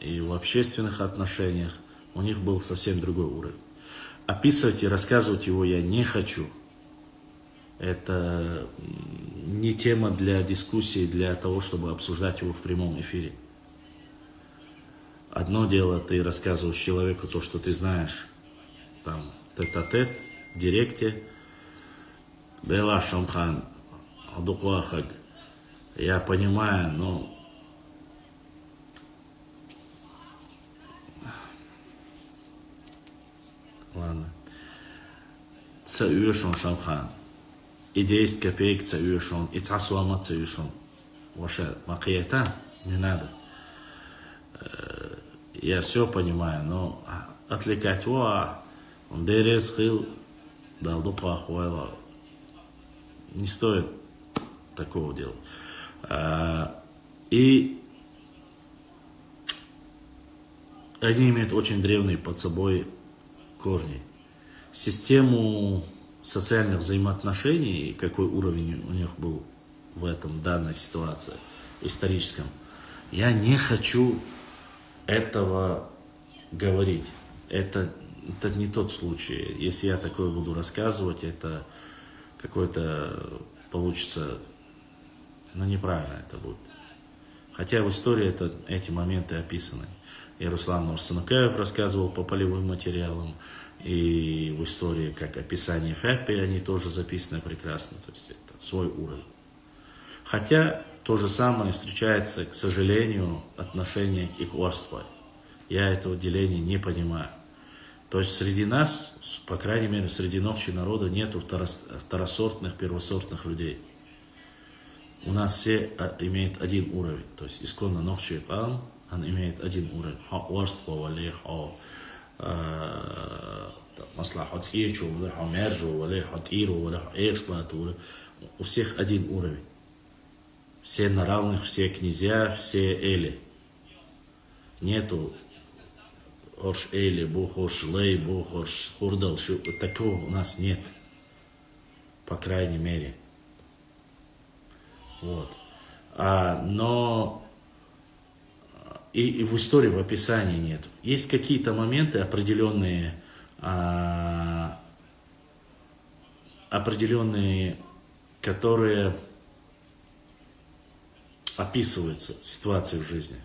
и в общественных отношениях у них был совсем другой уровень. Описывать и рассказывать его я не хочу. Это не тема для дискуссии, для того, чтобы обсуждать его в прямом эфире. Одно дело, ты рассказываешь человеку то, что ты знаешь, там, тет-а-тет, в директе. Бела Шамхан, Адуквахаг. Я понимаю, но ладно. Цаюшон Шамхан. И 10 копеек цаюшон, и цасуама цаюшон. Ваша макията не надо. Я все понимаю, но отвлекать его, он дерез хил, дал духва хуайла. Не стоит. такого делать. И они имеют очень древние под собой корни. Систему социальных взаимоотношений, какой уровень у них был в этом данной ситуации историческом, я не хочу этого говорить. Это не тот случай. Если я такое буду рассказывать, это какой-то получится, неправильно это будет. Хотя в истории эти моменты описаны. И Руслан Нурсанукаев рассказывал по полевым материалам, и в истории, как описание Фэппи, они тоже записаны прекрасно. То есть это свой уровень. Хотя то же самое встречается, к сожалению, отношение к икварству. Я этого деления не понимаю. То есть среди нас, по крайней мере, среди ногчи народа нету второсортных, первосортных людей. У нас все имеют один уровень. То есть исконно ногчи он имеет один уровень. Икварство, вали, маслаху цьечу, вали, мержу, вали, тиру, вали, эксплуатуру. У всех один уровень. Все на равных, все князья, все эли. Нету хорш эли, бу хорш лей, бу хорш хурдал. Такого у нас нет. По крайней мере. Вот. Но и в истории, в описании нет. Есть какие-то моменты определенные, которые описываются ситуации в жизни.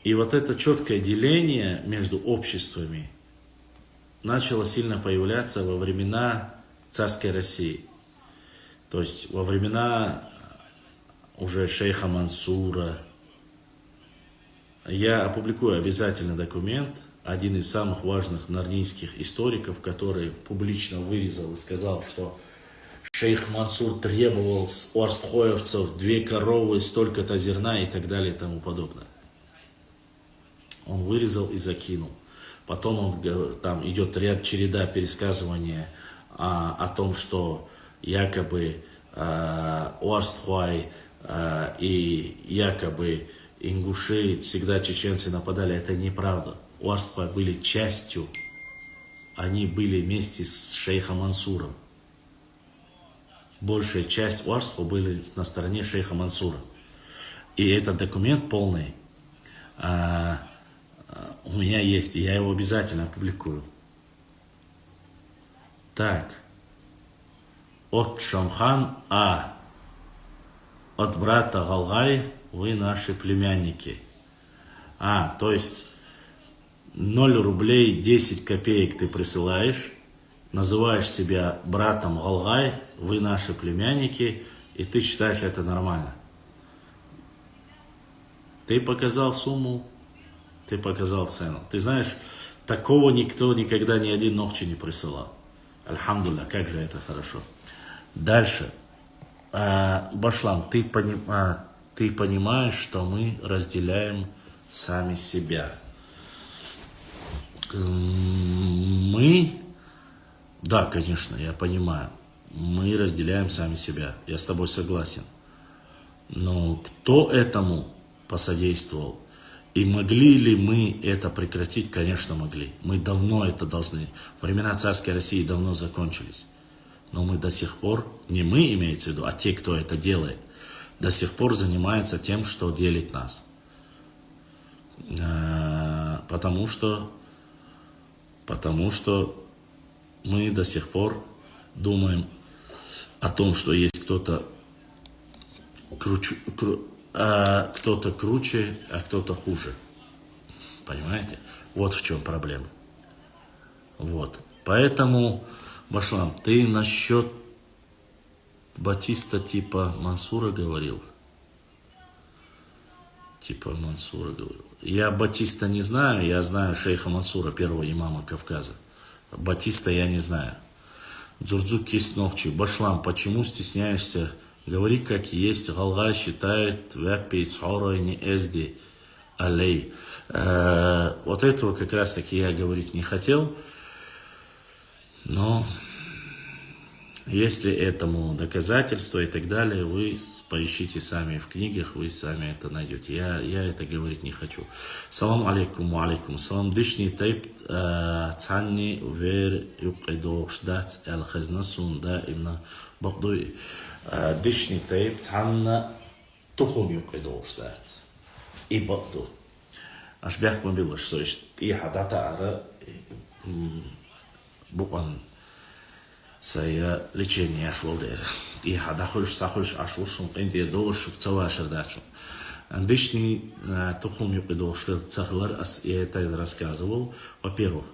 И вот это четкое деление между обществами начало сильно появляться во времена царской России. То есть во времена уже шейха Мансура. Я опубликую обязательно документ, один из самых важных нарнийских историков, который публично вырезал и сказал, что шейх Мансур требовал с орстхоевцев 2 коровы, столько-то зерна и так далее и тому подобное. Он вырезал и закинул. Потом там идет череда пересказывания о том, что якобы Орстхуай и якобы ингуши, всегда чеченцы нападали. Это неправда. Орстхуай были частью, они были вместе с шейхом Мансуром. Большая часть Орстху были на стороне шейха Мансура. И этот документ полный у меня есть, и я его обязательно опубликую. Так. От Шамхан от брата Галгай вы наши племянники. То есть 0 рублей 10 копеек ты присылаешь, называешь себя братом Галгай, вы наши племянники, и ты считаешь это нормально. Ты показал сумму, ты показал цену. Ты знаешь, такого никто никогда ни один ногчи не присылал. Альхамдулилля, как же это хорошо. Дальше. Башлам, ты понимаешь, что мы разделяем сами себя. Да, конечно, я понимаю. Мы разделяем сами себя. Я с тобой согласен. Но кто этому посодействовал? И могли ли мы это прекратить? Конечно, могли. Мы давно это должны. Времена царской России давно закончились. Но мы до сих пор, не мы имеется в виду, а те, кто это делает, до сих пор занимаются тем, что делит нас. Потому что мы до сих пор думаем о том, что есть кто-то круче, а кто-то хуже. Понимаете? Вот в чем проблема. Вот. Поэтому, Башлам, ты насчет Батиста типа Мансура говорил? Я Батиста не знаю, я знаю шейха Мансура, первого имама Кавказа. Батиста я не знаю. Дзурдзук Киснохчи. Башлам, почему стесняешься? Говори как есть. Галгай считает вяпи цхора не эзди алей. Вот этого как раз таки я говорить не хотел. Но Если этому доказательство и так далее, вы поищите сами в книгах, вы сами это найдете. Я это говорить не хочу. Салам алейкум, ва алейкум. Салам дышни тайп цанни вер юқидош дац эл хазна сунда имна багдой дышни тайп цанна тухум юқидош дац. И багдой. Аш бях мобила, что и хадата ара букван saya лечение ашвал дер. И хадахулш сахулш ашвушум энди долш цавашер дачу. Андышни тухум юқидош цахлар я это рассказывал. Во-первых,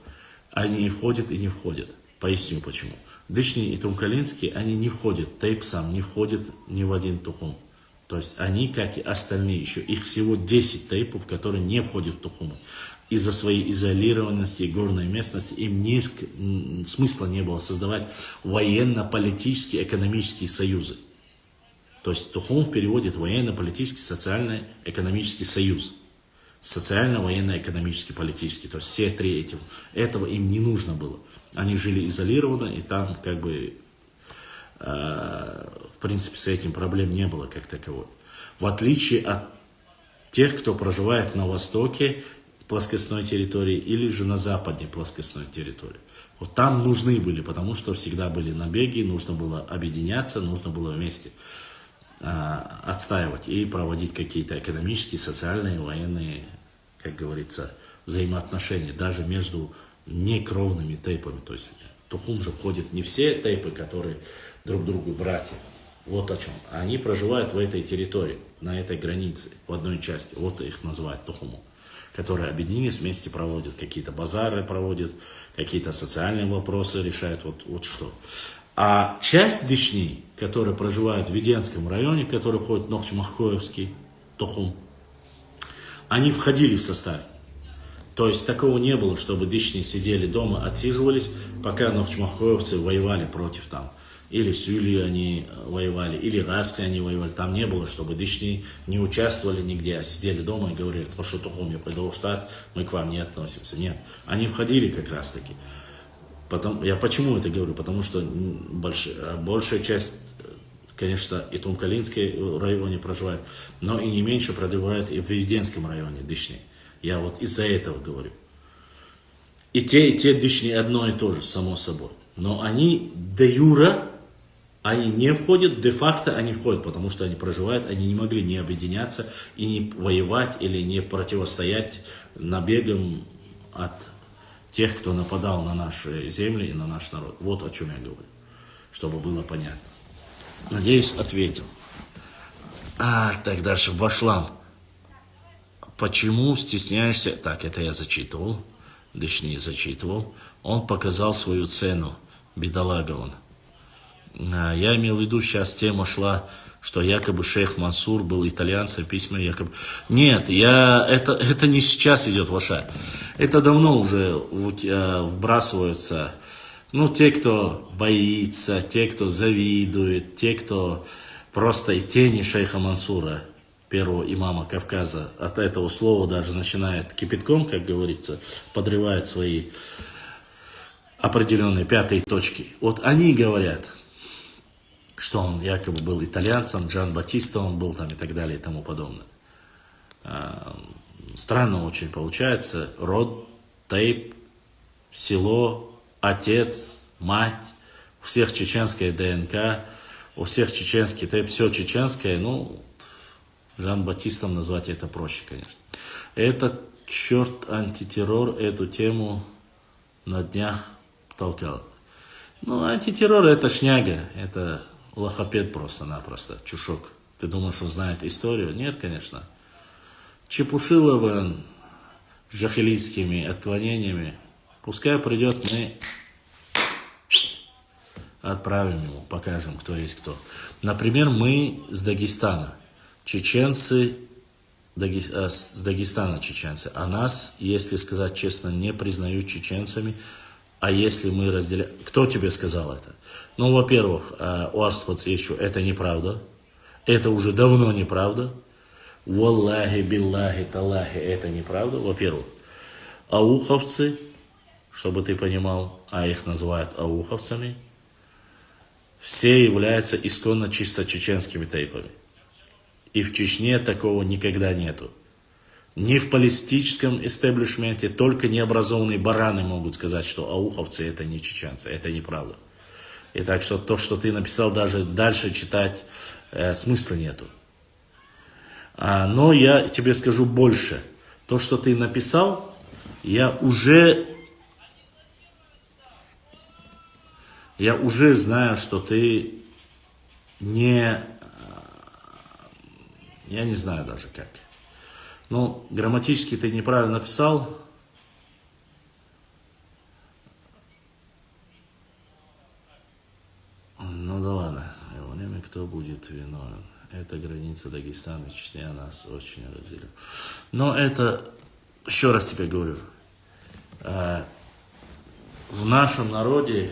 они входят и не входят. Поясню почему. Дышни и Тумкалинский, они не входят, тейп сам не входит ни в один тухум. То есть они, как и остальные еще, их всего 10 тейпов, которые не входят в тухумы. Из-за своей изолированности и горной местности им смысла не было создавать военно-политические, экономические союзы. То есть тухум в переводе военно-политический, социально-экономический союз. Социально-военно-экономический, политический. То есть все три этих. Этого им не нужно было. Они жили изолированно, и там как бы в принципе с этим проблем не было как таковой. В отличие от тех, кто проживает на востоке плоскостной территории или же на западной плоскостной территории. Вот там нужны были, потому что всегда были набеги, нужно было объединяться, нужно было вместе отстаивать и проводить какие-то экономические, социальные, военные, как говорится, взаимоотношения, даже между некровными тейпами. То есть тухум же входит не все тейпы, которые друг другу братья. Вот о чем. Они проживают в этой территории, на этой границе, в одной части. Вот их называют тухуму. Которые объединились, вместе проводят какие-то базары, проводят какие-то социальные вопросы, решают вот что. А часть дышней, которые проживают в Веденском районе, который входит в Нохчмахкоевский тухум, они входили в состав. То есть такого не было, чтобы дышни сидели дома, отсиживались, пока нохчмахкоевцы воевали против там. Или с Юлией они воевали, или Гаской они воевали. Там не было, чтобы дышни не участвовали нигде, а сидели дома и говорили, что тухум я пойду в штат, мы к вам не относимся. Нет, они входили как раз таки. Я почему это говорю? Потому что большая часть, конечно, и в Тумкалинском районе проживает, но и не меньше проживает и в Веденском районе дышни. Я вот из-за этого говорю. И те дышни одно и то же, само собой. Но они де юра, они не входят, де-факто они входят, потому что они проживают, они не могли не объединяться и не воевать или не противостоять набегам от тех, кто нападал на наши земли и на наш народ. Вот о чем я говорю, чтобы было понятно. Надеюсь, ответил. Так дальше, Башлам. Почему стесняешься? Так, это я зачитывал, точнее зачитывал. Он показал свою цену, бедолага он. Я имел в виду, сейчас тема шла, что якобы шейх Мансур был итальянцем, письма якобы. Нет, это не сейчас идет ваша. Это давно уже вбрасываются. Те, кто боится, те, кто завидует, те, кто просто и тени шейха Мансура, первого имама Кавказа, от этого слова даже начинает кипятком, как говорится, подрывает свои определенные пятые точки. Вот они говорят, что он якобы был итальянцем, Джан Батиста он был там и так далее и тому подобное. Странно очень получается. Род, тейп, село, отец, мать, у всех чеченская ДНК, у всех чеченский тейп, все чеченское, Жан Батистом назвать это проще, конечно. Этот черт антитеррор эту тему на днях толкал. Антитеррор это шняга, это лохопед просто-напросто, чушок. Ты думаешь, он знает историю? Нет, конечно. Чепушилова с джахилийскими отклонениями. Пускай придет, мы отправим ему, покажем, кто есть кто. Например, мы с Дагестана. Чеченцы, с Дагестана чеченцы. А нас, если сказать честно, не признают чеченцами. А если мы разделяем... Кто тебе сказал это? Во-первых, это неправда. Это уже давно неправда. Валлахи, биллахи, таллахи, это неправда, во-первых. Ауховцы, чтобы ты понимал, их называют ауховцами. все являются исконно чисто чеченскими тейпами. И в Чечне такого никогда нету. Ни в политическом истеблишменте, только необразованные бараны могут сказать, что ауховцы это не чеченцы. Это неправда. И так что то, что ты написал, даже дальше читать смысла нету. Но я тебе скажу больше. То, что ты написал, я уже знаю, что ты не... Я не знаю даже как. Ну, грамматически ты неправильно написал. Ну да ладно. Время, кто будет виновен. Это граница Дагестана и Чечня нас очень разделила. Но это, еще раз тебе говорю, в нашем народе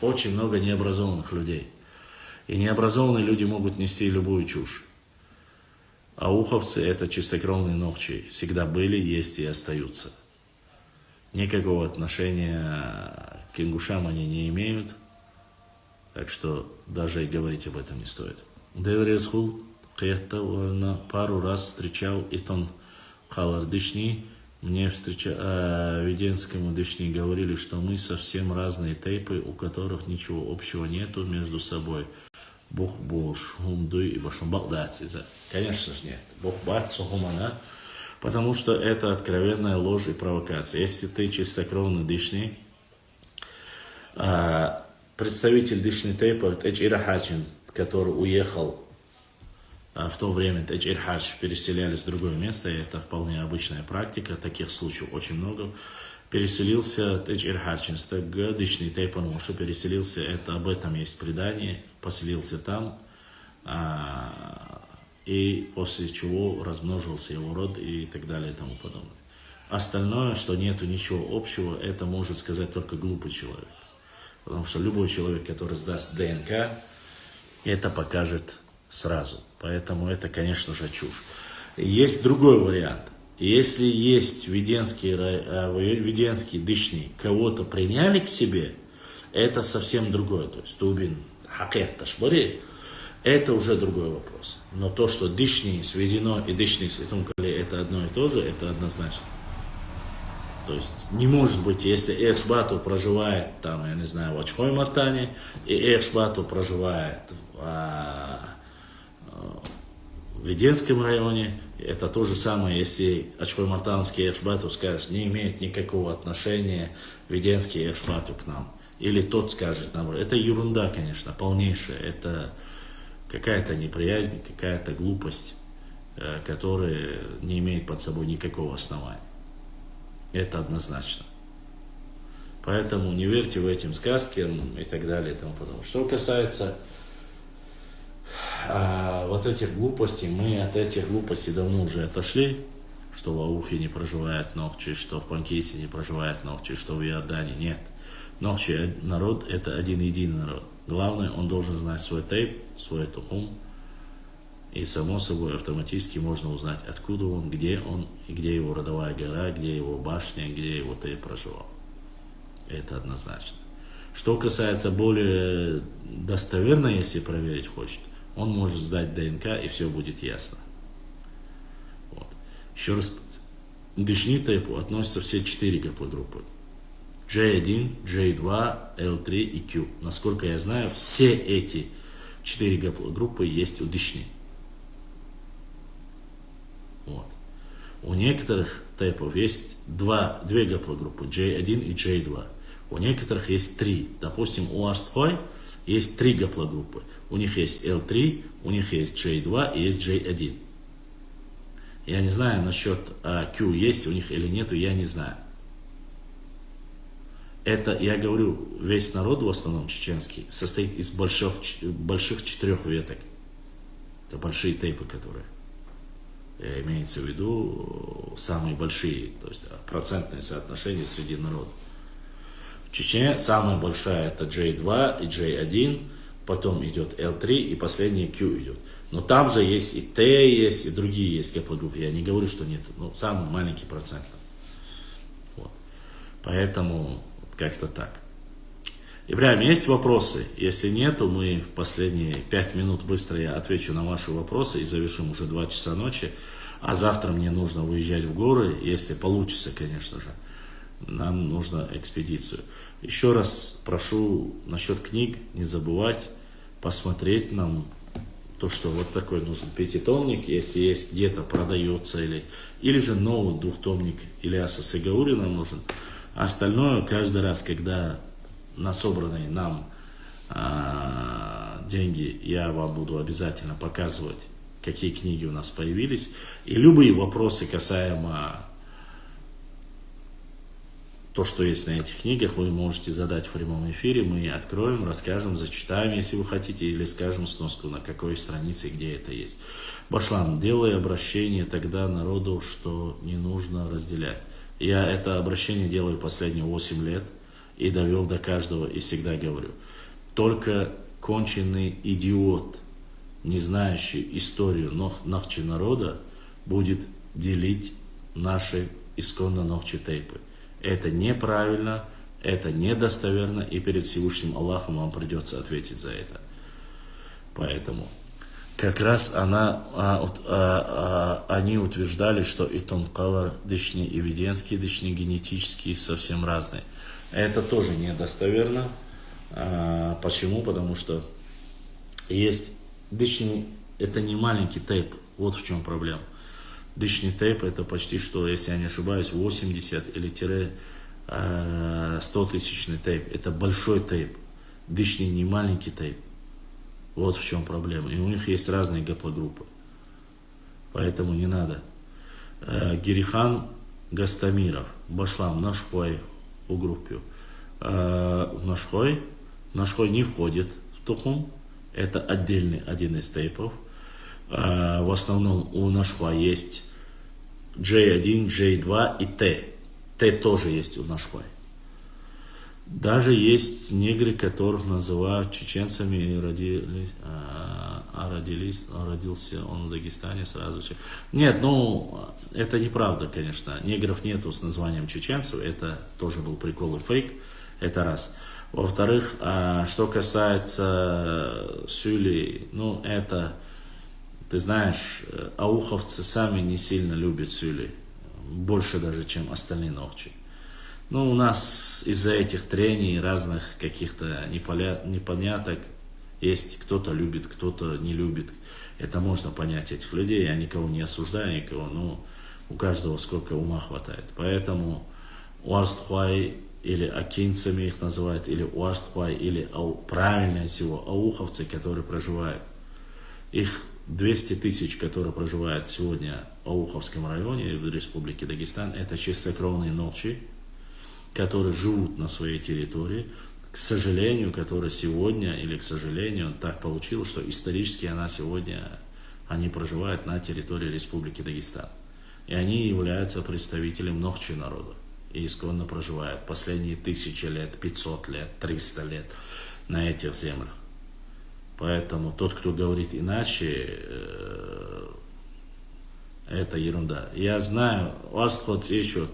очень много необразованных людей. И необразованные люди могут нести любую чушь. Ауховцы это чистокровные ногчи. Всегда были, есть и остаются. Никакого отношения к ингушам они не имеют. Так что даже и говорить об этом не стоит. Деврезхул Кьяттаварна пару раз встречал Итон Халардышни. Мне Веденскому Дышни говорили, что мы совсем разные тейпы, у которых ничего общего нету между собой. Бог Бош, Хумдуй и Башамбал Дациза. Конечно же нет. Бог Бацу Хумана. Потому что это откровенная ложь и провокация. Если ты чистокровный Дышни, представитель Дышни тейпа Тэчира Хачин, который уехал в то время, Тэчир Хадж переселялись в другое место, и это вполне обычная практика, таких случаев очень много. Переселился Тэчир Хачин с Дышни тейпа, потому что переселился, это об этом есть предание, поселился там, и после чего размножился его род и так далее и тому подобное. Остальное, что нету ничего общего, это может сказать только глупый человек. Потому что любой человек, который сдаст ДНК, это покажет сразу. Поэтому это, конечно же, чушь. Есть другой вариант. Если есть веденские Дышни кого-то приняли к себе, это совсем другое. То есть Тубин, Хакет, Ташбари, это уже другой вопрос. Но то, что Дышни сведено и Дышни Святом Кале это одно и то же, это однозначно. То есть не может быть, если Эхшбату проживает там, я не знаю, в Ачхой-Мартане, и Эхшбату проживает в Веденском районе, это то же самое, если Ачхой-Мартановский Эхшбату скажет, не имеет никакого отношения Веденский Эхшбату к нам. Или тот скажет нам, это ерунда, конечно, полнейшая, это какая-то неприязнь, какая-то глупость, которая не имеет под собой никакого основания. Это однозначно. Поэтому не верьте в эти сказки и так далее и тому подобное. Что касается вот этих глупостей, мы от этих глупостей давно уже отошли, что в Аухе не проживает Нохчи, что в Панкейсе не проживает Нохчи, что в Иордании нет. Нохчи народ это один единый народ. Главное, он должен знать свой тейп, свой тухум. И само собой автоматически можно узнать, откуда он, и где его родовая гора, где его башня, где его тейп проживал. Это однозначно. Что касается более достоверно, если проверить хочет, он может сдать ДНК и все будет ясно. Вот. Еще раз, к Дышни тейпу относятся все 4 гаплогруппы. J1, J2, L3 и Q. Насколько я знаю, все эти 4 гаплогруппы есть у Дышни. Вот. У некоторых тейпов есть две гаплогруппы, J1 и J2. У некоторых есть 3. Допустим, у Астхой есть 3 гаплогруппы. У них есть L3, у них есть J2 и есть J1. Я не знаю насчет Q, есть у них или нету, я не знаю. Это, я говорю, весь народ в основном чеченский состоит из больших 4 веток. Это большие тейпы, которые имеется в виду самые большие, то есть процентное соотношение среди народа. В Чечне самая большая это J2 и J1, потом идет L3 и последний Q идет. Но там же есть и T, есть и другие есть гаплогруппы. Я не говорю, что нет, но самый маленький процент. Вот. Поэтому как-то так. Ибрагим, есть вопросы? Если нету, мы в последние 5 минут быстро я отвечу на ваши вопросы и завершим уже 2 часа ночи. А завтра мне нужно уезжать в горы, если получится, конечно же. Нам нужно экспедицию. Еще раз прошу насчет книг не забывать посмотреть нам то, что вот такой нужен 5-томник, если есть где-то продается, или же новый 2-томник Ильяса Сегаули нам нужен. А остальное каждый раз, когда на собранные нам деньги, я вам буду обязательно показывать, какие книги у нас появились. И любые вопросы касаемо то, что есть на этих книгах, вы можете задать в прямом эфире. Мы откроем, расскажем, зачитаем, если вы хотите, или скажем сноску, на какой странице, где это есть. Башлам, делай обращение тогда народу, что не нужно разделять. Я это обращение делаю последние 8 лет и довел до каждого, и всегда говорю. Только конченый идиот, не знающий историю Нохчи народа, будет делить наши исконно Нохчи тейпы. Это неправильно, это недостоверно, и перед Всевышним Аллахом вам придется ответить за это. Поэтому как раз они утверждали, что и тонкалар дышни, и веденские дышни генетические совсем разные. Это тоже недостоверно. Почему? Потому что есть дышни, это не маленький тейп, вот в чем проблема. Дышный тейп это почти что, если я не ошибаюсь, 80 или 100 тысячный тейп. Это большой тейп. Дышный не маленький тейп. Вот в чем проблема. И у них есть разные гаплогруппы. Поэтому не надо. Гирихан Гастамиров. Башлам Нашхой у группе. Нашхой не входит в Тухум. Это отдельный один из тейпов. В основном у Нашхуа есть J1, J2 и T. T тоже есть у Нашхуа. Даже есть негры, которых называют чеченцами, и родился он в Дагестане сразу все. Нет, это неправда, конечно. Негров нету с названием чеченцев, это тоже был прикол и фейк, это раз. Во-вторых, что касается Сюли, это, ты знаешь, ауховцы сами не сильно любят Сюли, больше даже, чем остальные нохчи. У нас из-за этих трений, разных каких-то непоняток, есть кто-то любит, кто-то не любит. Это можно понять этих людей, я никого не осуждаю, никого, у каждого сколько ума хватает. Поэтому уарстхуай, или акинцами их называют, или уарстхуай, или правильнее всего ауховцы, которые проживают. Их 200 тысяч, которые проживают сегодня в Ауховском районе в Республике Дагестан, это чистокровные нохчи, которые живут на своей территории, к сожалению, которые сегодня, или к сожалению, так получилось, что исторически они проживают на территории Республики Дагестан. И они являются представителем нохчи народа. И исконно проживают последние 1000 лет, 500 лет, 300 лет на этих землях. Поэтому тот, кто говорит иначе, это ерунда. Я знаю,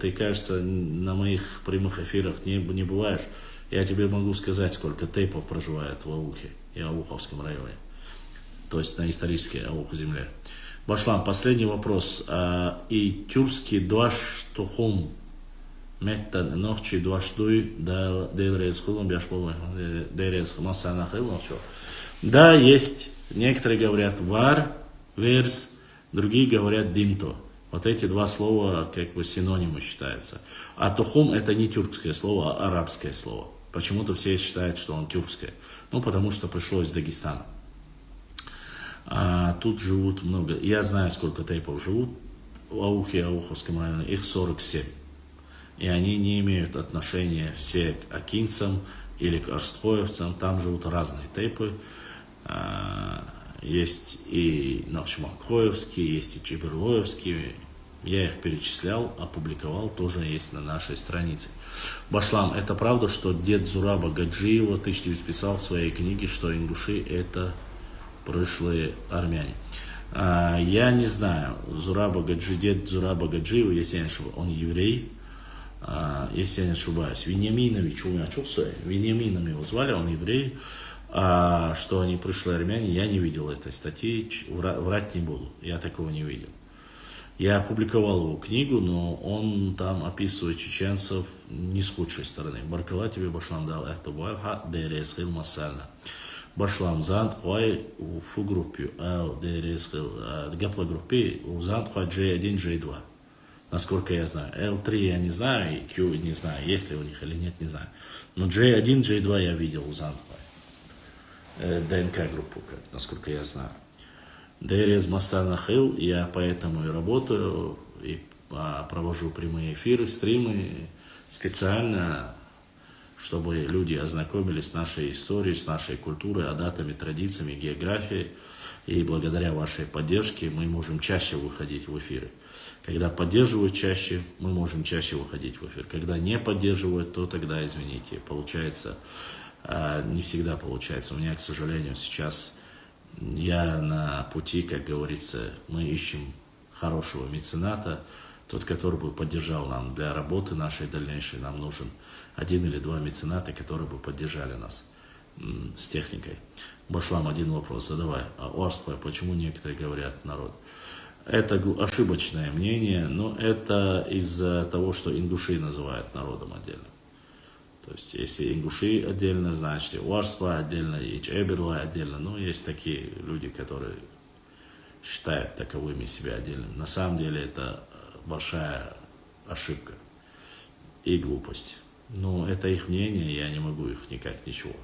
ты, кажется, на моих прямых эфирах не бываешь. Я тебе могу сказать, сколько тейпов проживает в Аухе и Ауховском районе. То есть на исторической Аух земле. Башлам, последний вопрос. И тюркский дуаш тухум меттан нохчи дуашдуй дерез хулум бяшбол дерез масанахил нохчо. Да, есть. Некоторые говорят вар, верс, другие говорят димто. Вот эти два слова синонимы считаются. А тухум это не тюркское слово, а арабское слово. Почему-то все считают, что он тюркское. Потому что пришло из Дагестана. Тут живут много. Я знаю, сколько тейпов живут в Аухе и Ауховском районе. Их 47. И они не имеют отношения все к акинцам или к арстхоевцам. Там живут разные тейпы. Есть и Нахчимакхоевские, есть и Чеберлоевские. Я их перечислял, опубликовал, тоже есть на нашей странице. Башлам, это правда, что дед Зураба Гаджиева 1900 писал в своей книге, что ингуши это прошлые армяне? Я не знаю, дед Зураба Гаджиева, если я не ошибаюсь, он еврей. если я не ошибаюсь, Вениаминович Умячуксой, Вениамином его звали, он еврей, что они пришли армяне, я не видел этой статьи, врать не буду, я такого не видел. Я опубликовал его книгу, но он там описывает чеченцев не с худшей стороны. Баркала тебе башлам дал это вальха дересхил масальна. Башлам зант хвай в фу группе, дересхил гапла группе, в зант хвай J1, J2. Насколько я знаю. L3 я не знаю, и Q не знаю, есть ли у них или нет, не знаю. Но J1, J2 я видел у зант хвай. ДНК группу, насколько я знаю. Дерез Масана Хил, я поэтому и работаю, и провожу прямые эфиры, стримы специально, чтобы люди ознакомились с нашей историей, с нашей культурой, адатами, традициями, географией. И благодаря вашей поддержке мы можем чаще выходить в эфиры. Когда поддерживают чаще, мы можем чаще выходить в эфир. Когда не поддерживают, то тогда, извините, получается, не всегда получается. У меня, к сожалению, сейчас... Я на пути, как говорится, мы ищем хорошего мецената, тот, который бы поддержал нам для работы нашей дальнейшей. Нам нужен 1 или 2 мецената, которые бы поддержали нас с техникой. Башлам, один вопрос задавай. Орство, почему некоторые говорят народ? Это ошибочное мнение, но это из-за того, что ингуши называют народом отдельно. То есть, если ингуши отдельно, значит и уарства отдельно, и чеберла отдельно. Но есть такие люди, которые считают таковыми себя отдельными. На самом деле, это большая ошибка и глупость. Но это их мнение, я не могу их никак ничего.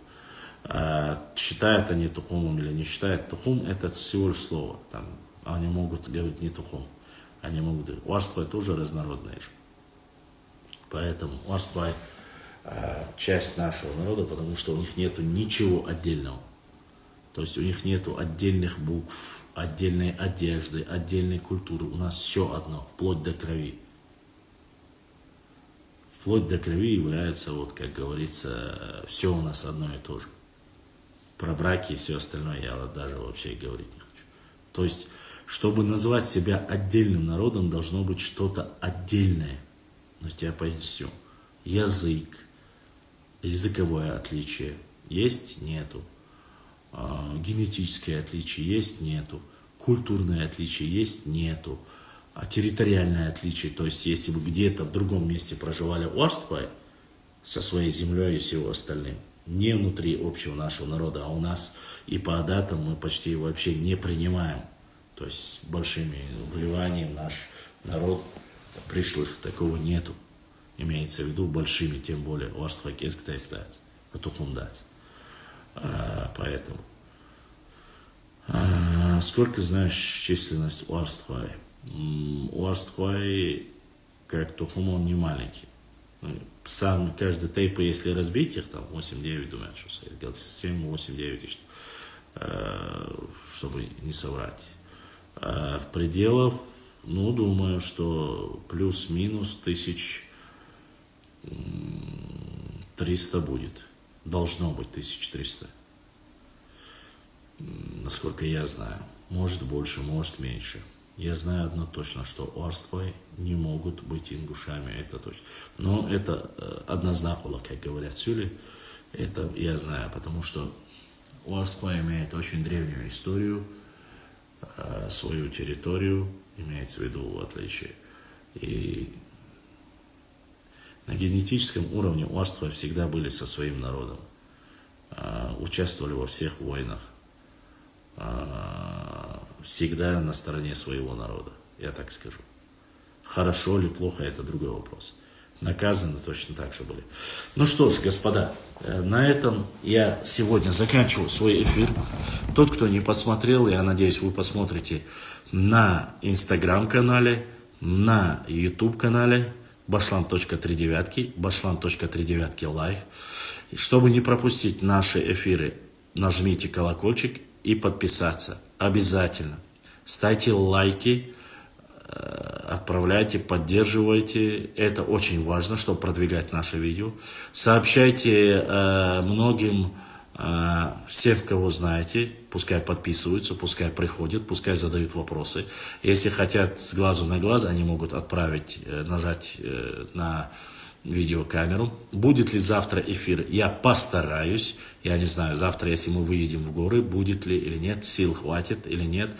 Считают они тухумом или не считают. Тухум – это всего лишь слово. Там, они могут говорить не тухум. Они могут говорить. Уарства тоже разнородные же. Поэтому уарства – часть нашего народа, потому что у них нету ничего отдельного. То есть у них нету отдельных букв, отдельной одежды, отдельной культуры. У нас все одно, вплоть до крови. Вплоть до крови является, вот как говорится, все у нас одно и то же. Про браки и все остальное я даже вообще говорить не хочу. То есть, чтобы назвать себя отдельным народом, должно быть что-то отдельное. Но я поясню. Язык. Языковое отличие есть, нету. Генетическое отличие есть, нету. Культурное отличие есть, нету. Территориальное отличие, то есть если вы где-то в другом месте проживали уарствой со своей землей и всего остальным, не внутри общего нашего народа, а у нас и по датам мы почти вообще не принимаем. То есть с большими вливанием наш народ пришлых такого нету. Имеется в виду большими, тем более уарства кескта дать, атухум дать. Поэтому сколько знаешь численность уарства? Уарства, как тухум, он не маленький. Сам каждый тейп, если разбить их, там 8-9, думаю, что 7, 8, 9, чтобы не соврать. В пределах, ну, думаю, что плюс-минус 1300 будет. Должно быть 1300. Naсколько я знаю. Может больше, может меньше. Я знаю одно точно, что уарства не могут быть ингушами. Это точно. Но это однозначно, как говорят сюли. Это я знаю, потому что уарства имеет очень древнюю историю, свою территорию, имеется в виду в отличие. И на генетическом уровне уарства всегда были со своим народом. Участвовали во всех войнах. Всегда на стороне своего народа, я так скажу. Хорошо или плохо, это другой вопрос. Наказаны точно так же были. Ну что ж, господа, на этом я сегодня заканчиваю свой эфир. Тот, кто не посмотрел, я надеюсь, вы посмотрите на Инстаграм-канале, на YouTube-канале Башлан.39, Башлан.39 лайв. Чтобы не пропустить наши эфиры, нажмите колокольчик и подписаться. Обязательно. Ставьте лайки, отправляйте, поддерживайте. Это очень важно, чтобы продвигать наше видео. Сообщайте многим, всем, кого знаете. Пускай подписываются, пускай приходят, пускай задают вопросы. Если хотят с глазу на глаз, они могут отправить, нажать на видеокамеру. Будет ли завтра эфир? Я постараюсь. Я не знаю, завтра, если мы выедем в горы, будет ли или нет, сил хватит или нет,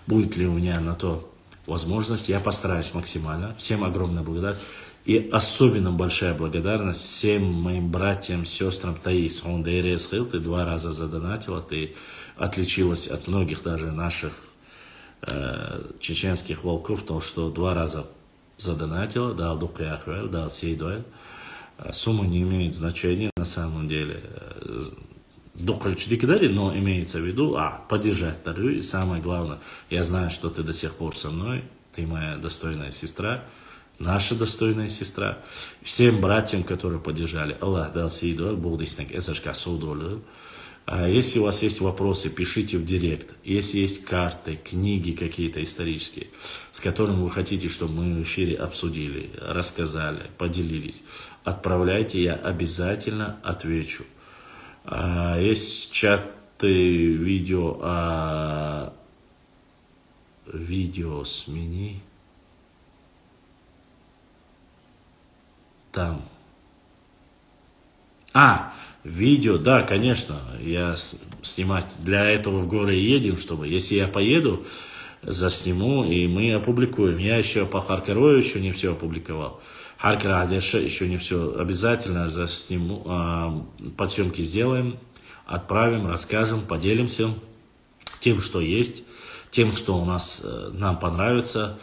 будет ли у меня на то возможность. Я постараюсь максимально. Всем огромная благодарность. И особенно большая благодарность всем моим братьям, сестрам. Таис, ты 2 раза задонатила, ты отличилась от многих даже наших чеченских волков, то, что 2 раза задонатила, дал дукаяхвел, дал сейдуэль. Сумма не имеет значения на самом деле. Докольчдикдари, но имеется в виду, поддержать дарю. И самое главное, я знаю, что ты до сих пор со мной, ты моя достойная сестра, наша достойная сестра. Всем братьям, которые поддержали, Аллах дал сейдуэль, Бог дистинг, эсашка судуэль. Если у вас есть вопросы, пишите в директ. Если есть карты, книги какие-то исторические, с которыми вы хотите, чтобы мы в эфире обсудили, рассказали, поделились, отправляйте, я обязательно отвечу. Есть чаты, видео, видео смени. Там. Видео, да, конечно, я снимать для этого в горы едем, чтобы, если я поеду, засниму и мы опубликуем. Я еще по Харкарою еще не все опубликовал. Харкара Адерша еще не все. Обязательно засниму, подсъемки сделаем, отправим, расскажем, поделимся тем, что есть, тем, что у нас нам понравится.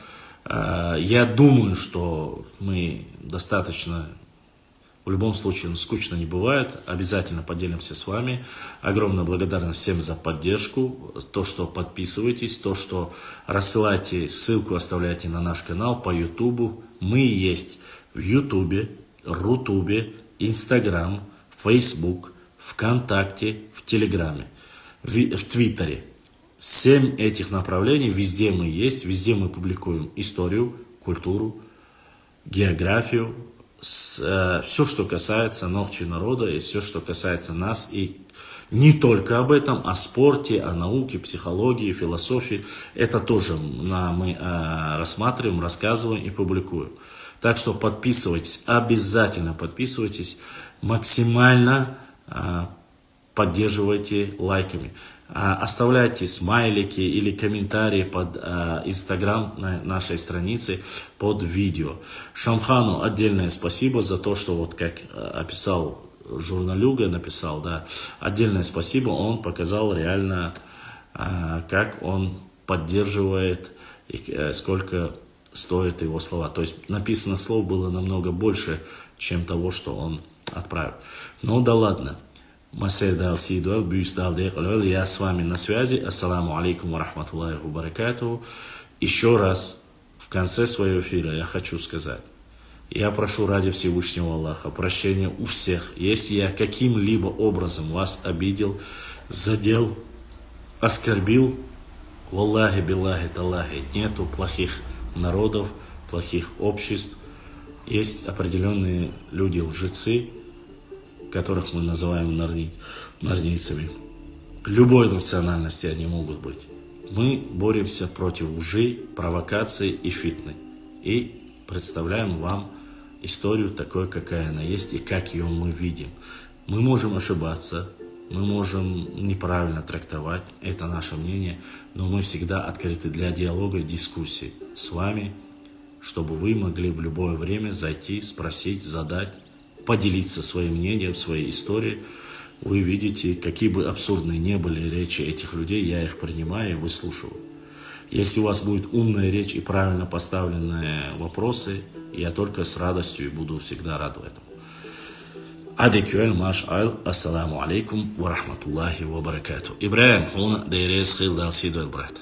Я думаю, что мы достаточно... В любом случае, скучно не бывает. Обязательно поделимся с вами. Огромная благодарность всем за поддержку. То, что подписываетесь, то, что рассылаете ссылку, оставляете на наш канал по Ютубу. Мы есть в Ютубе, Рутубе, Инстаграм, Фейсбук, ВКонтакте, в Телеграме, в Твиттере. 7 этих направлений, везде мы есть, везде мы публикуем историю, культуру, географию, все, что касается Новчи народа, и все, что касается нас, и не только об этом, о спорте, о науке, психологии, философии, это тоже мы рассматриваем, рассказываем и публикуем. Так что подписывайтесь, обязательно подписывайтесь, максимально поддерживайте лайками. Оставляйте смайлики или комментарии под Инстаграм на нашей странице под видео. Шамхану отдельное спасибо за то, что вот как описал журналюга, написал, да, отдельное спасибо, он показал реально, как он поддерживает и сколько стоят его слова. То есть написанных слов было намного больше, чем того, что он отправил. Ну да ладно. Я с вами на связи. Ассаламу алейкум ва рахматуллахи ва баракатуху. Еще раз в конце своего эфира я хочу сказать. Я прошу ради Всевышнего Аллаха прощения у всех. Если я каким-либо образом вас обидел, задел, оскорбил, валлахи, биллахи, таллахи, нету плохих народов, плохих обществ. Есть определенные люди лжецы, которых мы называем нарнийцами. Любой национальности они могут быть. Мы боремся против лжи, провокации и фитны. И представляем вам историю такой, какая она есть и как ее мы видим. Мы можем ошибаться, мы можем неправильно трактовать, это наше мнение, но мы всегда открыты для диалога и дискуссии с вами, чтобы вы могли в любое время зайти, спросить, задать, поделиться своим мнением, своей историей. Вы видите, какие бы абсурдные не были речи этих людей, я их принимаю и выслушиваю. Если у вас будет умная речь и правильно поставленные вопросы, я только с радостью и буду всегда рад в этом. Адекюэль маш айл, ассаламу алейкум ва рахматуллахи ва баракату. Ибраим, хуна дейрес хил дал сидвел брат.